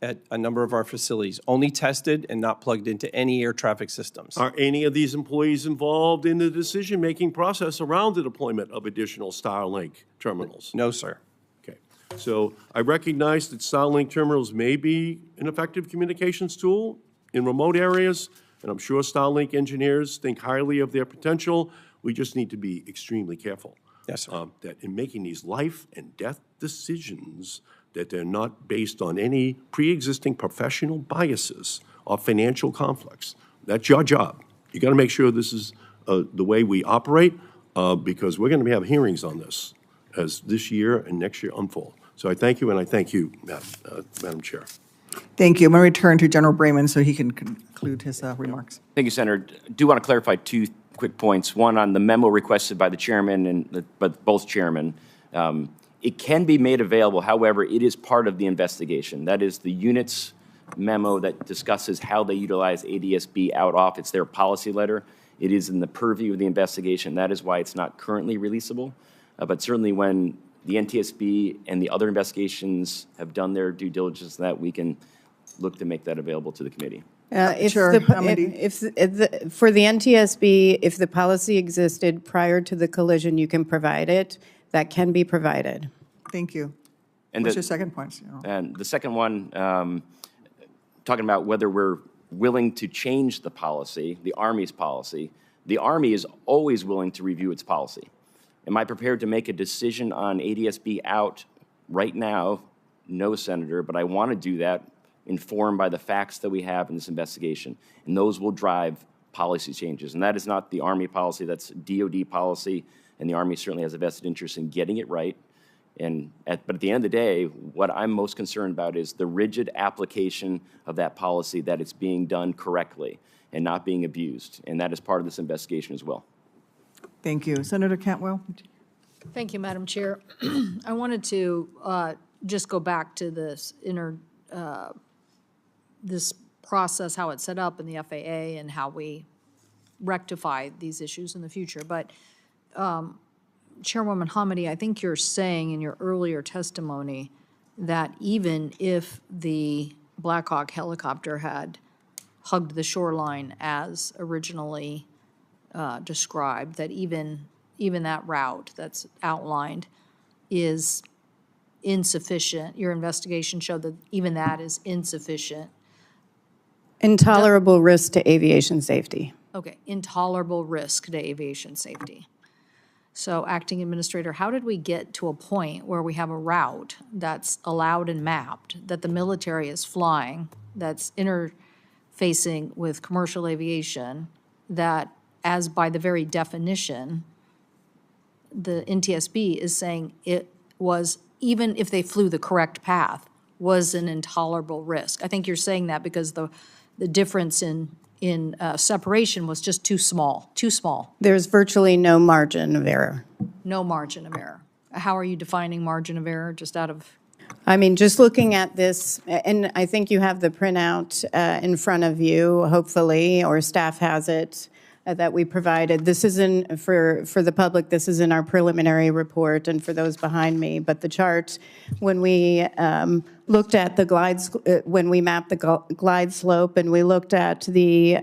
at a number of our facilities, only tested and not plugged into any air traffic systems. Are any of these employees involved in the decision-making process around the deployment of additional Starlink terminals? No, sir. Okay. So I recognize that Starlink terminals may be an effective communications tool in remote areas, and I'm sure Starlink engineers think highly of their potential. We just need to be extremely careful. Yes, sir. That in making these life and death decisions, that they're not based on any pre-existing professional biases or financial conflicts. That's your job. You got to make sure this is the way we operate, because we're going to have hearings on this as this year and next year unfold. So I thank you, and I thank you, Madam Chair. Thank you. I'm going to return to General Bremen so he can conclude his remarks. Thank you, Senator. I do want to clarify two quick points. One on the memo requested by the chairman and both chairmen. It can be made available, however, it is part of the investigation. That is the unit's memo that discusses how they utilize ADSB out off. It's their policy letter. It is in the purview of the investigation. That is why it's not currently releasable. But certainly when the NTSB and the other investigations have done their due diligence, that we can look to make that available to the committee. Sure, For the NTSB, if the policy existed prior to the collision, you can provide it. That can be provided. Thank you. And What's your second point? And the second one, talking about whether we're willing to change the policy, the Army's policy. The Army is always willing to review its policy. Am I prepared to make a decision on ADSB out right now? No, Senator, but I want to do that informed by the facts that we have in this investigation. And those will drive policy changes. And that is not the Army policy, that's DOD policy. And the Army certainly has a vested interest in getting it right. But at the end of the day, what I'm most concerned about is the rigid application of that policy, that it's being done correctly and not being abused. And that is part of this investigation as well. Thank you. Senator Cantwell? Thank you, Madam Chair. I wanted to just go back to this this process, how it's set up in the FAA and how we rectify these issues in the future. But Chairwoman Hamady, I think you're saying in your earlier testimony that even if the Black Hawk helicopter had hugged the shoreline as originally described, that even that route that's outlined is insufficient. Your investigation showed that even that is insufficient. Intolerable risk to aviation safety. Okay, intolerable risk to aviation safety. So, Acting Administrator, how did we get to a point where we have a route that's allowed and mapped, that the military is flying, that's interfacing with commercial aviation, that as by the very definition, the NTSB is saying it was, even if they flew the correct path, was an intolerable risk? I think you're saying that because the difference in separation was just too small. There's virtually no margin of error. No margin of error. How are you defining margin of error, just out of? I mean, just looking at this, and I think you have the printout in front of you, hopefully, or staff has it, that we provided. This is for the public, this is in our preliminary report, and for those behind me. But the chart, when we looked at the when we mapped the glide slope, and we looked at the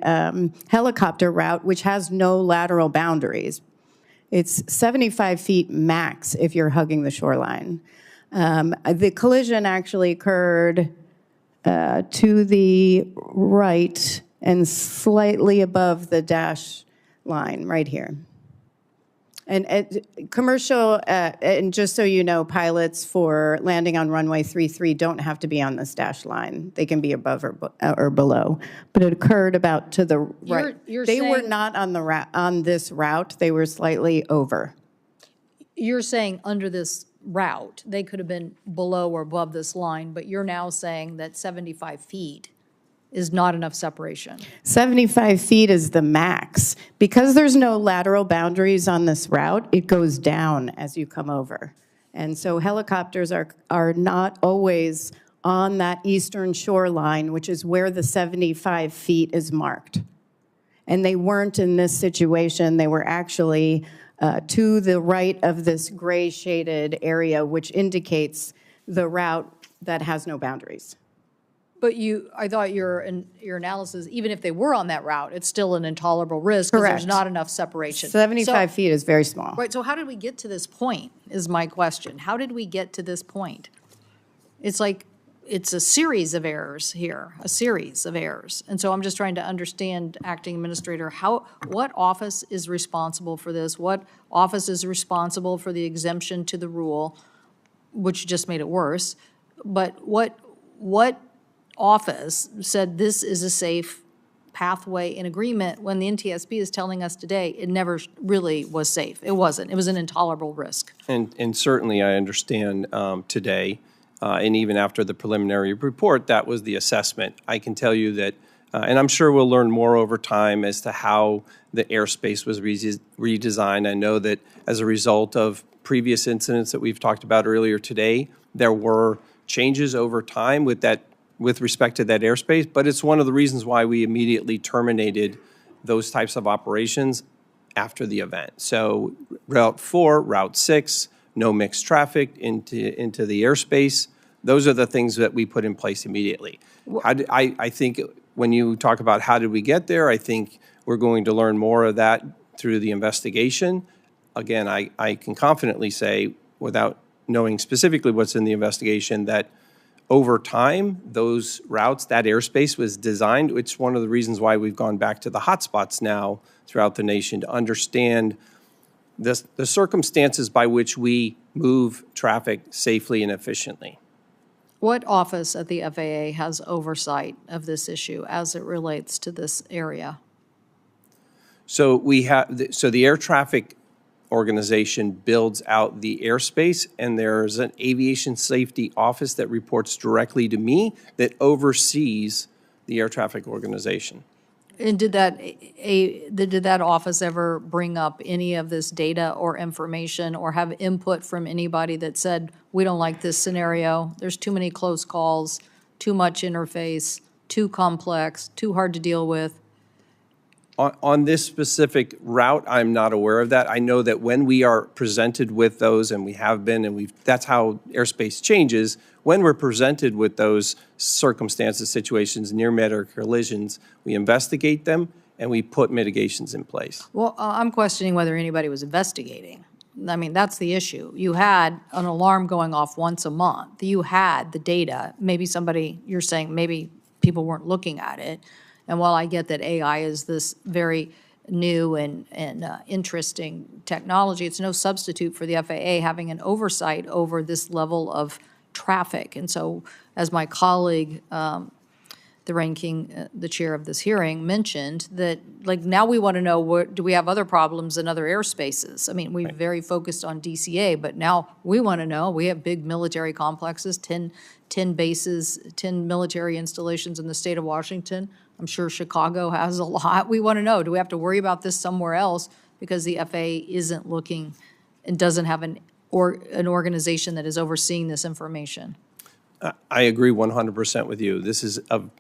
helicopter route, which has no lateral boundaries, it's 75 feet max if you're hugging the shoreline. The collision actually occurred to the right and slightly above the dash line right here. And commercial, and just so you know, pilots for landing on runway 33 don't have to be on this dash line. They can be above or below. But it occurred about to the right. You're They were saying- not on the on this route. They were slightly over. You're saying under this route, they could have been below or above this line, but you're now saying that 75 feet is not enough separation. 75 feet is the max. Because there's no lateral boundaries on this route, it goes down as you come over. And so helicopters are not always on that eastern shoreline, which is where the 75 feet is marked. And they weren't in this situation. They were actually to the right of this gray shaded area, which indicates the route that has no boundaries. But I thought your analysis, even if they were on that route, it's still an intolerable risk because there's Correct. not enough separation. 75 So- feet is very small. Right, so how did we get to this point, is my question. How did we get to this point? It's like, it's a series of errors here, a series of errors. And so I'm just trying to understand, Acting Administrator, what office is responsible for this? What office is responsible for the exemption to the rule, which just made it worse? But what office said this is a safe pathway in agreement when the NTSB is telling us today it never really was safe? It wasn't. It was an intolerable risk. And certainly I understand today, and even after the preliminary report, that was the assessment. I can tell you that, and I'm sure we'll learn more over time as to how the airspace was redesigned. I know that as a result of previous incidents that we've talked about earlier today, there were changes over time with respect to that airspace, but it's one of the reasons why we immediately terminated those types of operations after the event. So Route 4, Route 6, no mixed traffic into the airspace. Those are the things that we put in place immediately. I think when you talk about how did we get there, I think we're going to learn more of that through the investigation. Again, I can confidently say, without knowing specifically what's in the investigation, that over time, those routes, that airspace was designed. It's one of the reasons why we've gone back to the hotspots now throughout the nation to understand the circumstances by which we move traffic safely and efficiently. What office at the FAA has oversight of this issue as it relates to this area? So the air traffic organization builds out the airspace, and there's an aviation safety office that reports directly to me that oversees the air traffic organization. And did that office ever bring up any of this data or information or have input from anybody that said, we don't like this scenario, there's too many close calls, too much interface, too complex, too hard to deal with? On this specific route, I'm not aware of that. I know that when we are presented with those, and we have been, and that's how airspace changes, when we're presented with those circumstances, situations, near midair collisions, we investigate them and we put mitigations in place. Well, I'm questioning whether anybody was investigating. I mean, that's the issue. You had an alarm going off once a month. You had the data. Maybe you're saying maybe people weren't looking at it. And while I get that AI is this very new and interesting technology, it's no substitute for the FAA having an oversight over this level of traffic. And so, as my colleague, the chair of this hearing mentioned, that like now we want to know, do we have other problems in other airspaces? I mean, we're very focused on DCA, but now we want to know, we have big military complexes, 10 bases, 10 military installations in the state of Washington. I'm sure Chicago has a lot. We want to know, do we have to worry about this somewhere else because the FAA isn't looking and doesn't have an organization that is overseeing this information? I agree 100% with you. This is of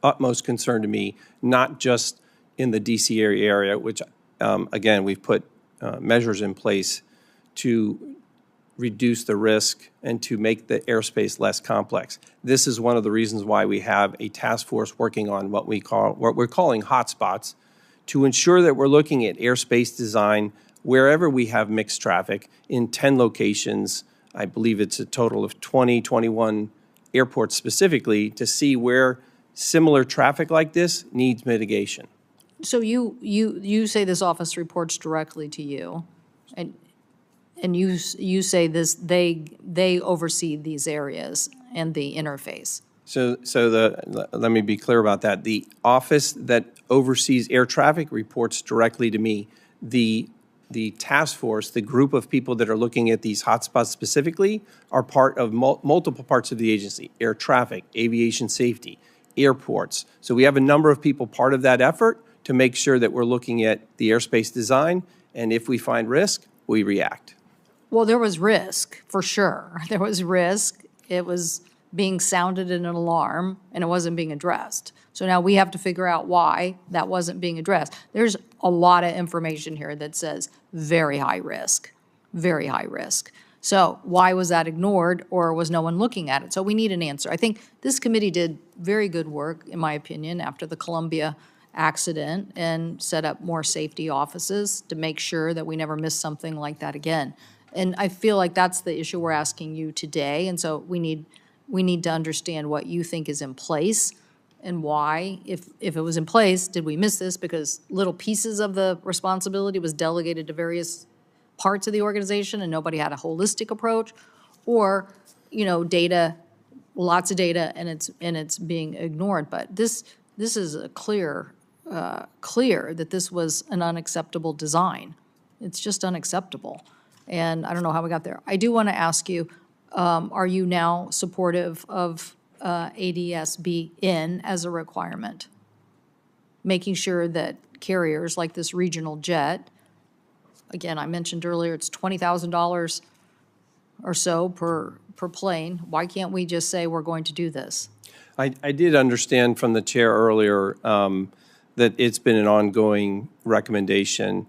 utmost concern to me, not just in the DC area, which, again, we've put measures in place to reduce the risk and to make the airspace less complex. This is one of the reasons why we have a task force working on what we're calling hotspots, to ensure that we're looking at airspace design wherever we have mixed traffic in 10 locations. I believe it's a total of 21 airports specifically, to see where similar traffic like this needs mitigation. So you say this office reports directly to you. And you say this, they oversee these areas and the interface. Let me be clear about that. The office that oversees air traffic reports directly to me. The task force, the group of people that are looking at these hotspots specifically, are part of multiple parts of the agency: air traffic, aviation safety, airports. So we have a number of people part of that effort to make sure that we're looking at the airspace design, and if we find risk, we react. Well, there was risk, for sure. There was risk. It was being sounded in an alarm, and it wasn't being addressed. So now we have to figure out why that wasn't being addressed. There's a lot of information here that says very high risk, very high risk. So why was that ignored, or was no one looking at it? So we need an answer. I think this committee did very good work, in my opinion, after the Columbia accident, and set up more safety offices to make sure that we never miss something like that again. And I feel like that's the issue we're asking you today, and so we need to understand what you think is in place and why. If it was in place, did we miss this because little pieces of the responsibility was delegated to various parts of the organization and nobody had a holistic approach? Or, data, lots of data, and it's being ignored. But this is a clear that this was an unacceptable design. It's just unacceptable. And I don't know how we got there. I do want to ask you, are you now supportive of ADSB in as a requirement? Making sure that carriers like this regional jet, again, I mentioned earlier, it's $20,000 or so per plane. Why can't we just say we're going to do this? I did understand from the chair earlier that it's been an ongoing recommendation.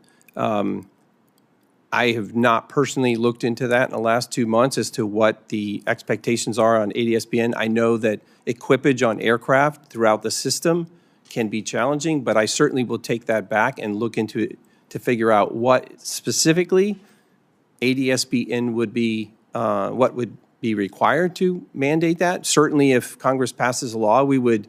I have not personally looked into that in the last 2 months as to what the expectations are on ADSBN. I know that equipage on aircraft throughout the system can be challenging, but I certainly will take that back and look into it to figure out what specifically ADSBN would be, what would be required to mandate that. Certainly, if Congress passes a law, we would,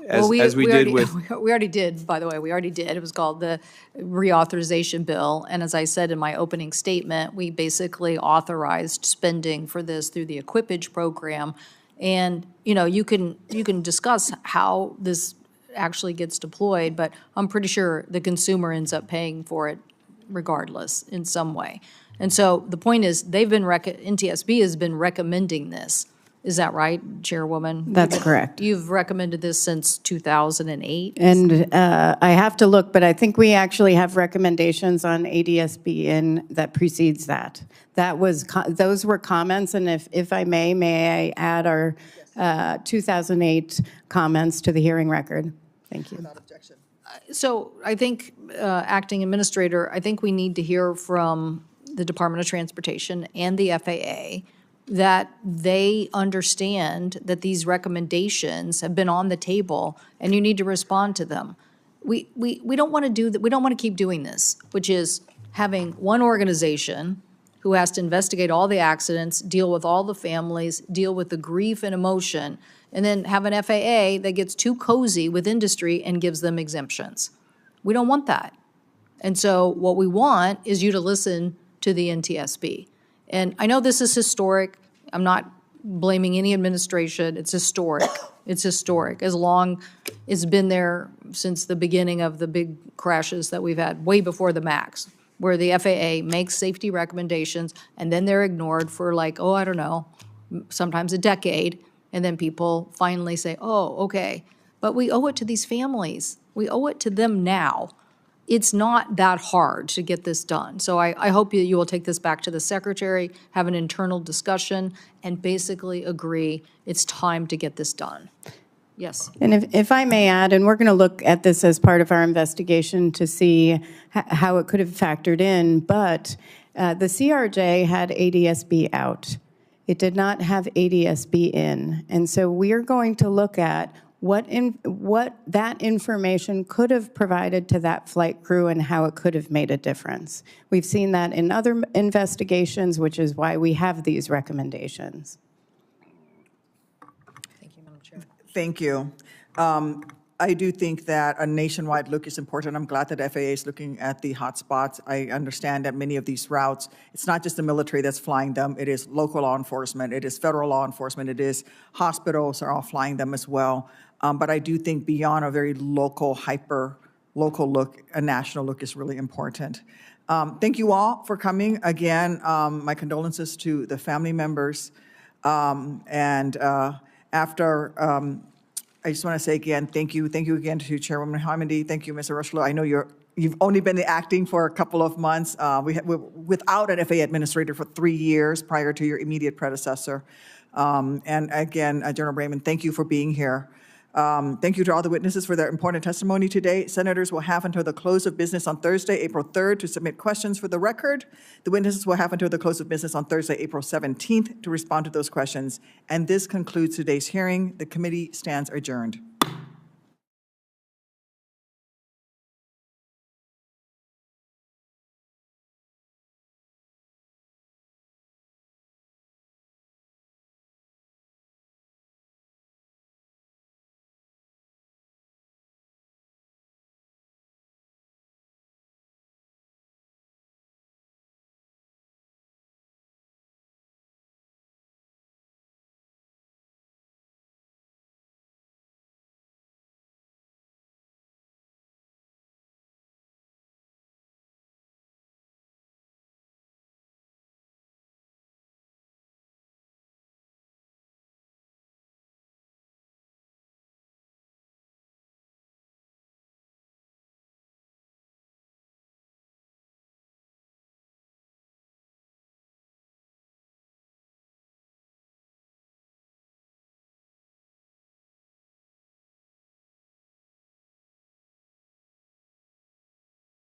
as we did with... We already did, by the way, we already did. It was called the reauthorization bill. And as I said in my opening statement, we basically authorized spending for this through the equipage program. And, you can discuss how this actually gets deployed, but I'm pretty sure the consumer ends up paying for it regardless in some way. And so the point is, NTSB has been recommending this. Is that right, Chairwoman? That's correct. You've recommended this since 2008? And I have to look, but I think we actually have recommendations on ADSB that precedes that. Those were comments, and if I may I add our 2008 comments to the hearing record? Thank you. Without objection. So I think, Acting Administrator, I think we need to hear from the Department of Transportation and the FAA that they understand that these recommendations have been on the table and you need to respond to them. We don't want to do that. We don't want to keep doing this, which is having one organization who has to investigate all the accidents, deal with all the families, deal with the grief and emotion, and then have an FAA that gets too cozy with industry and gives them exemptions. We don't want that. And so what we want is you to listen to the NTSB. And I know this is historic. I'm not blaming any administration. It's historic. It's historic. It's been there since the beginning of the big crashes that we've had, way before the MAX, where the FAA makes safety recommendations and then they're ignored for I don't know, sometimes a decade. And then people finally say, oh, okay. But we owe it to these families. We owe it to them now. It's not that hard to get this done. So I hope you will take this back to the Secretary, have an internal discussion, and basically agree it's time to get this done. Yes. And if I may add, and we're going to look at this as part of our investigation to see how it could have factored in, but the CRJ had ADSB out. It did not have ADSB in. And so we are going to look at what that information could have provided to that flight crew and how it could have made a difference. We've seen that in other investigations, which is why we have these recommendations. Thank you, Madam Chair. Thank you. I do think that a nationwide look is important. I'm glad that FAA is looking at the hotspots. I understand that many of these routes, it's not just the military that's flying them. It is local law enforcement. It is federal law enforcement. It is hospitals are all flying them as well. But I do think beyond a very local, local look, a national look is really important. Thank you all for coming. Again, my condolences to the family members. I just want to say again, thank you. Thank you again to Chairwoman Hamidi. Thank you, Mr. Rushlow. I know you've only been acting for a couple of months. We're without an FAA administrator for 3 years prior to your immediate predecessor. And again, General Brayman, thank you for being here. Thank you to all the witnesses for their important testimony today. Senators will have until the close of business on Thursday, April 3rd, to submit questions for the record. The witnesses will have until the close of business on Thursday, April 17th, to respond to those questions. And this concludes today's hearing. The committee stands adjourned.